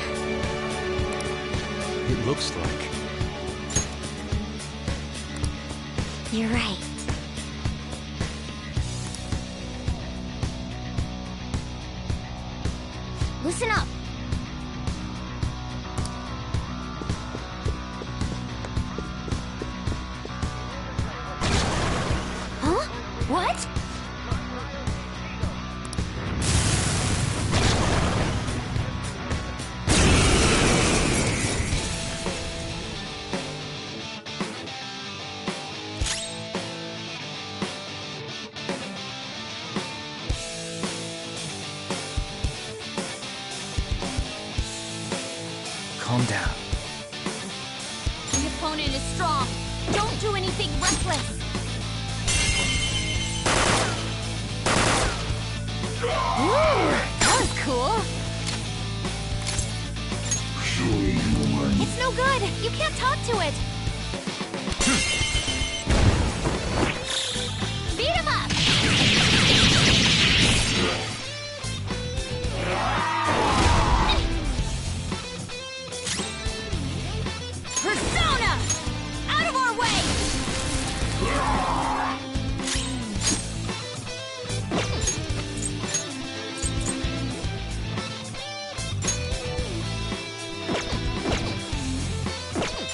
It looks like... You're right. Listen up. Huh? What? Calm down. The opponent is strong. Don't do anything reckless. Woo! That was cool. It's no good. You can't talk to it. Beat him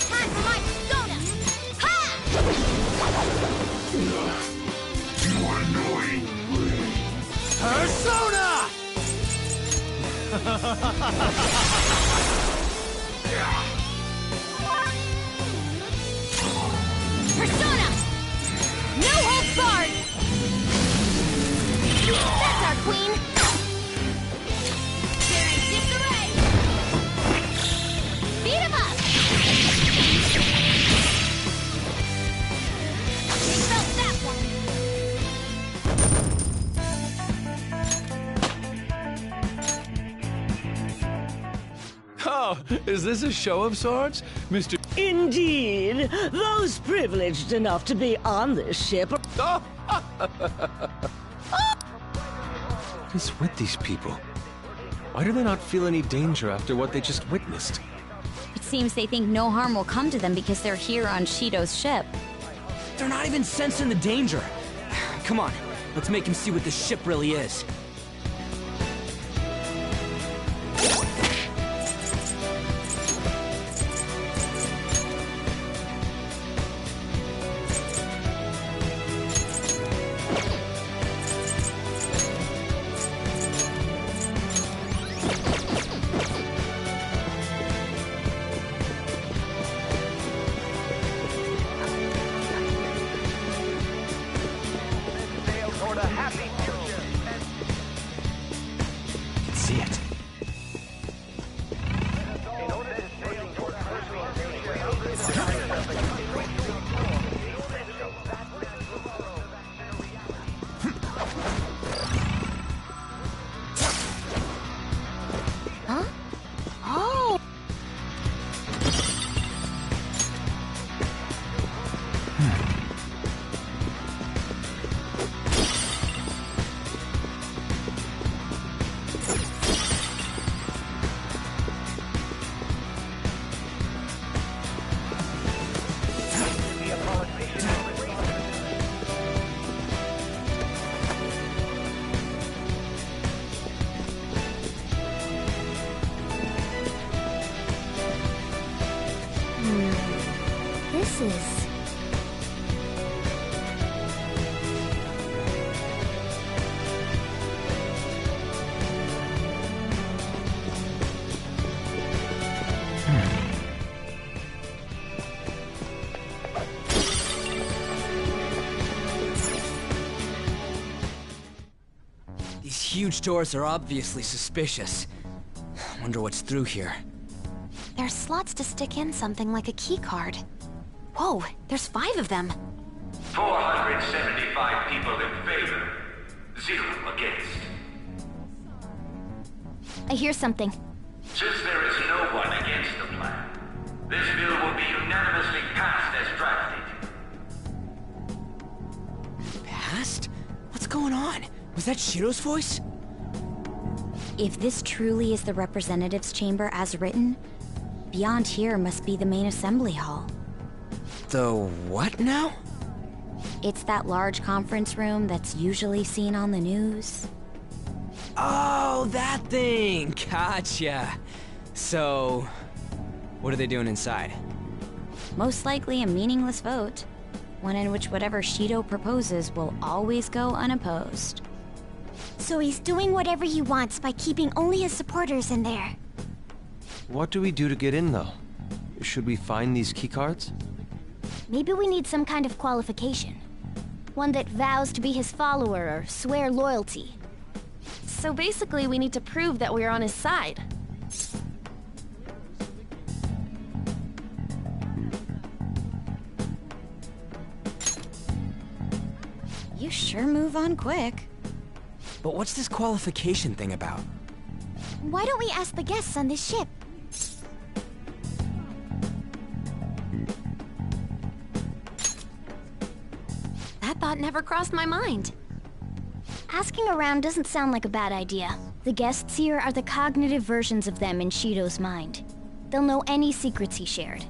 Time for my persona! Ha! You annoying Persona! Persona! No holds barred! That's our queen! They're in disarray! Beat 'em up! They felt that one! Oh, is this a show of sorts? Mr. Indeed. Those privileged enough to be on this ship are... What is with these people? Why do they not feel any danger after what they just witnessed? It seems they think no harm will come to them because they're here on Shido's ship. They're not even sensing the danger. Come on, let's make him see what this ship really is. See it. Huh? Oh! This is... These huge doors are obviously suspicious. Wonder what's through here. There's slots to stick in something like a key card. Whoa, there's 5 of them. 475 people in favor, 0 against. I hear something. Since there is no one against the plan, this bill will be unanimously passed as drafted. Passed? What's going on? Was that Shido's voice? If this truly is the representatives' chamber as written, beyond here must be the main assembly hall. The what now? It's that large conference room that's usually seen on the news. Oh, that thing! Gotcha. So, what are they doing inside? Most likely a meaningless vote. One in which whatever Shido proposes will always go unopposed. So he's doing whatever he wants by keeping only his supporters in there. What do we do to get in, though? Should we find these keycards? Maybe we need some kind of qualification. One that vows to be his follower or swear loyalty. So basically, we need to prove that we're on his side. You sure move on quick. But what's this qualification thing about? Why don't we ask the guests on this ship? That thought never crossed my mind. Asking around doesn't sound like a bad idea. The guests here are the cognitive versions of them in Shido's mind. They'll know any secrets he shared.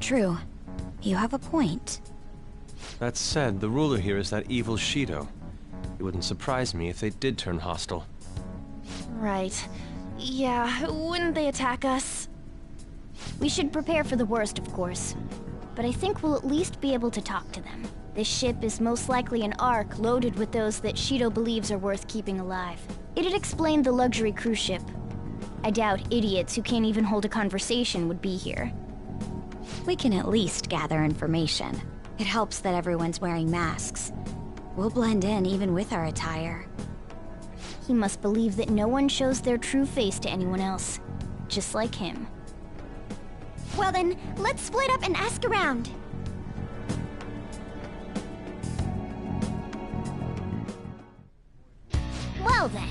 True. You have a point. That said, the ruler here is that evil Shido. It wouldn't surprise me if they did turn hostile. Right. Yeah, wouldn't they attack us? We should prepare for the worst, of course. But I think we'll at least be able to talk to them. This ship is most likely an Ark loaded with those that Shido believes are worth keeping alive. It'd explain the luxury cruise ship. I doubt idiots who can't even hold a conversation would be here. We can at least gather information. It helps that everyone's wearing masks. We'll blend in even with our attire. He must believe that no one shows their true face to anyone else. Just like him. Well then, let's split up and ask around. Well then.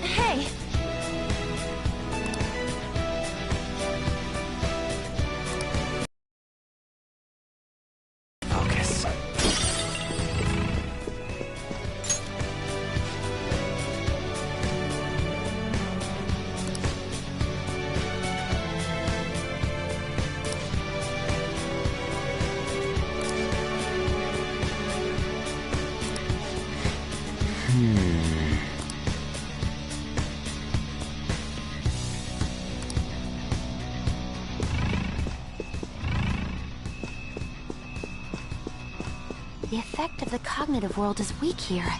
Hey! Focus. The effect of the cognitive world is weak here.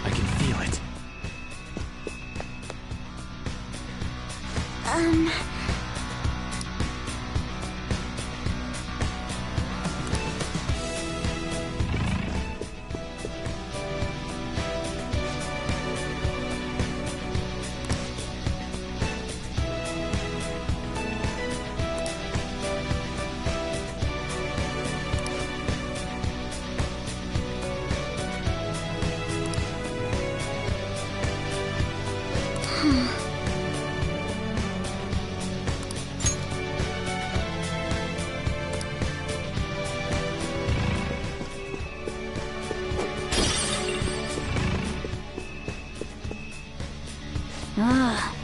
I can feel it. Ah.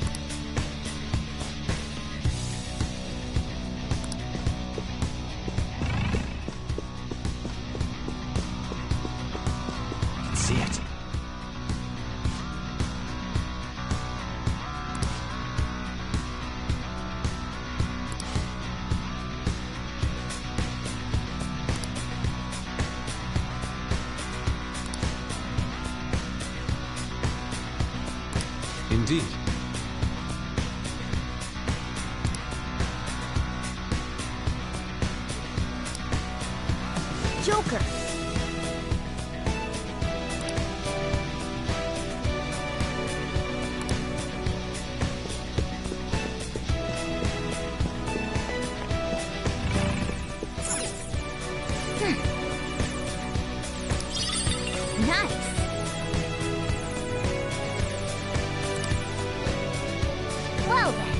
I can see it. Indeed. Joker! Nice! Well then.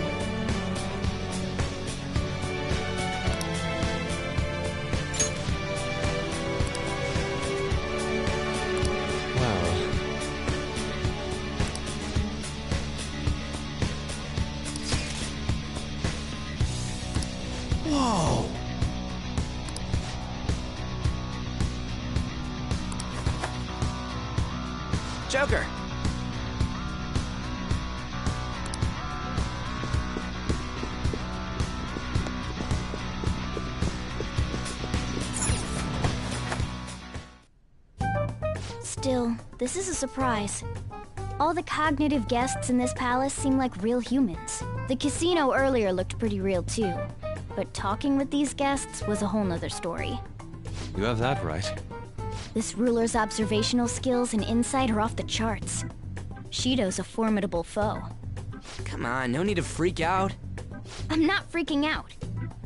Whoa! Joker! Still, this is a surprise. All the cognitive guests in this palace seem like real humans. The casino earlier looked pretty real too, but talking with these guests was a whole nother story. You have that right. This ruler's observational skills and insight are off the charts. Shido's a formidable foe. Come on, no need to freak out. I'm not freaking out.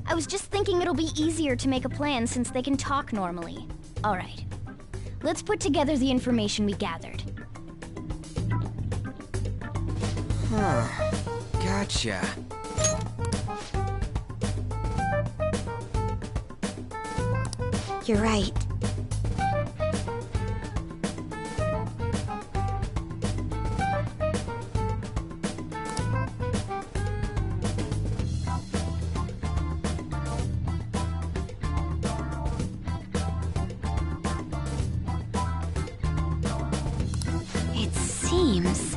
I was just thinking it'll be easier to make a plan since they can talk normally. All right. Let's put together the information we gathered. Huh. Gotcha. You're right. It seems...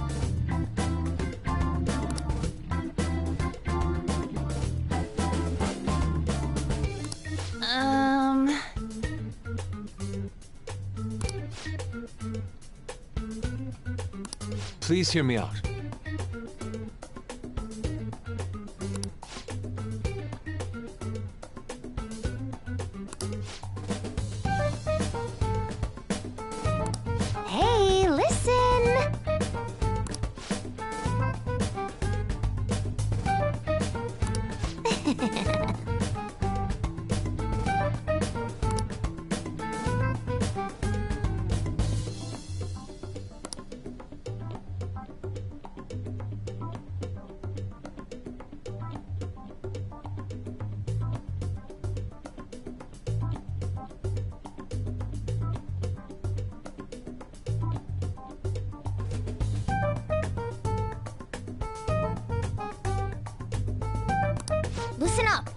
Please hear me out. Hey, listen! Listen up!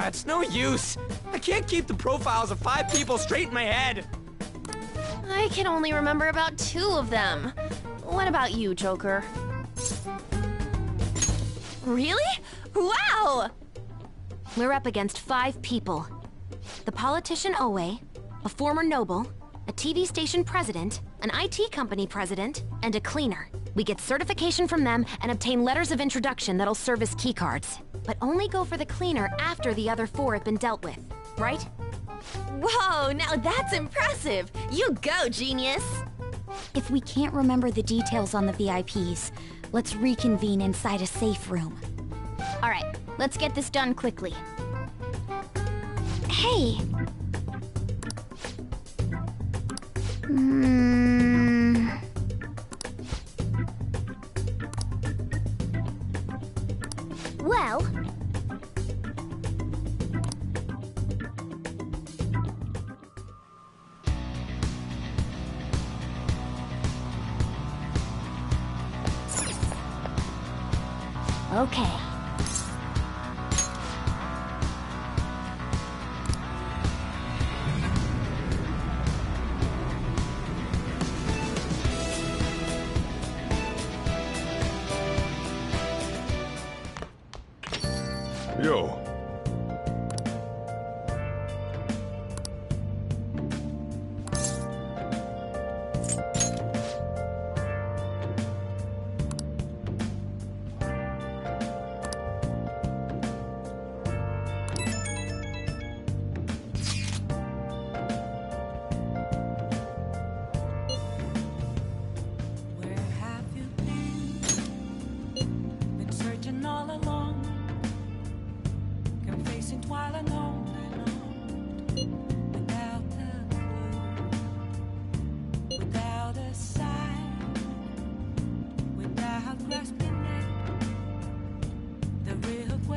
It's no use. I can't keep the profiles of 5 people straight in my head. I can only remember about 2 of them. What about you, Joker? Really? Wow! We're up against 5 people. The politician Owe, a former noble, a TV station president, an IT company president, and a cleaner. We get certification from them and obtain letters of introduction that'll serve as keycards. But only go for the cleaner after the other 4 have been dealt with, right? Whoa, now that's impressive! You go, genius! If we can't remember the details on the VIPs, let's reconvene inside a safe room. All right, let's get this done quickly. Hey! Well... Okay. Yo.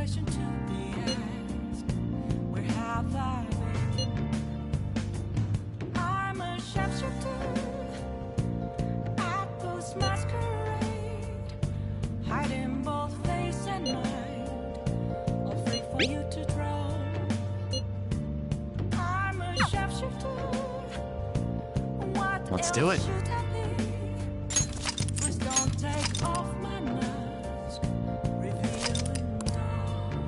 question to be asked. Where have I been? I'm a sharpshooter at Ghost Masquerade, hiding both face and mind, afraid for you to draw. I'm a sharpshooter. Let's do it. Please don't take off my mask, revealing dawn.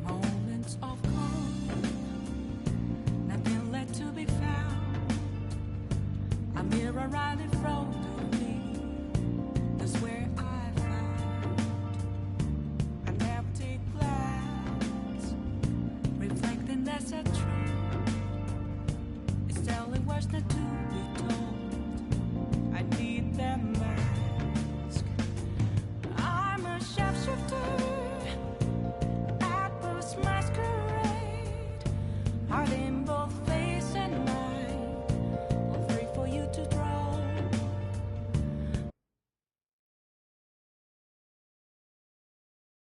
Moments of calm, nothing left to be found. A mirror right in front of me, that's where I found an empty glass, reflecting that's a truth.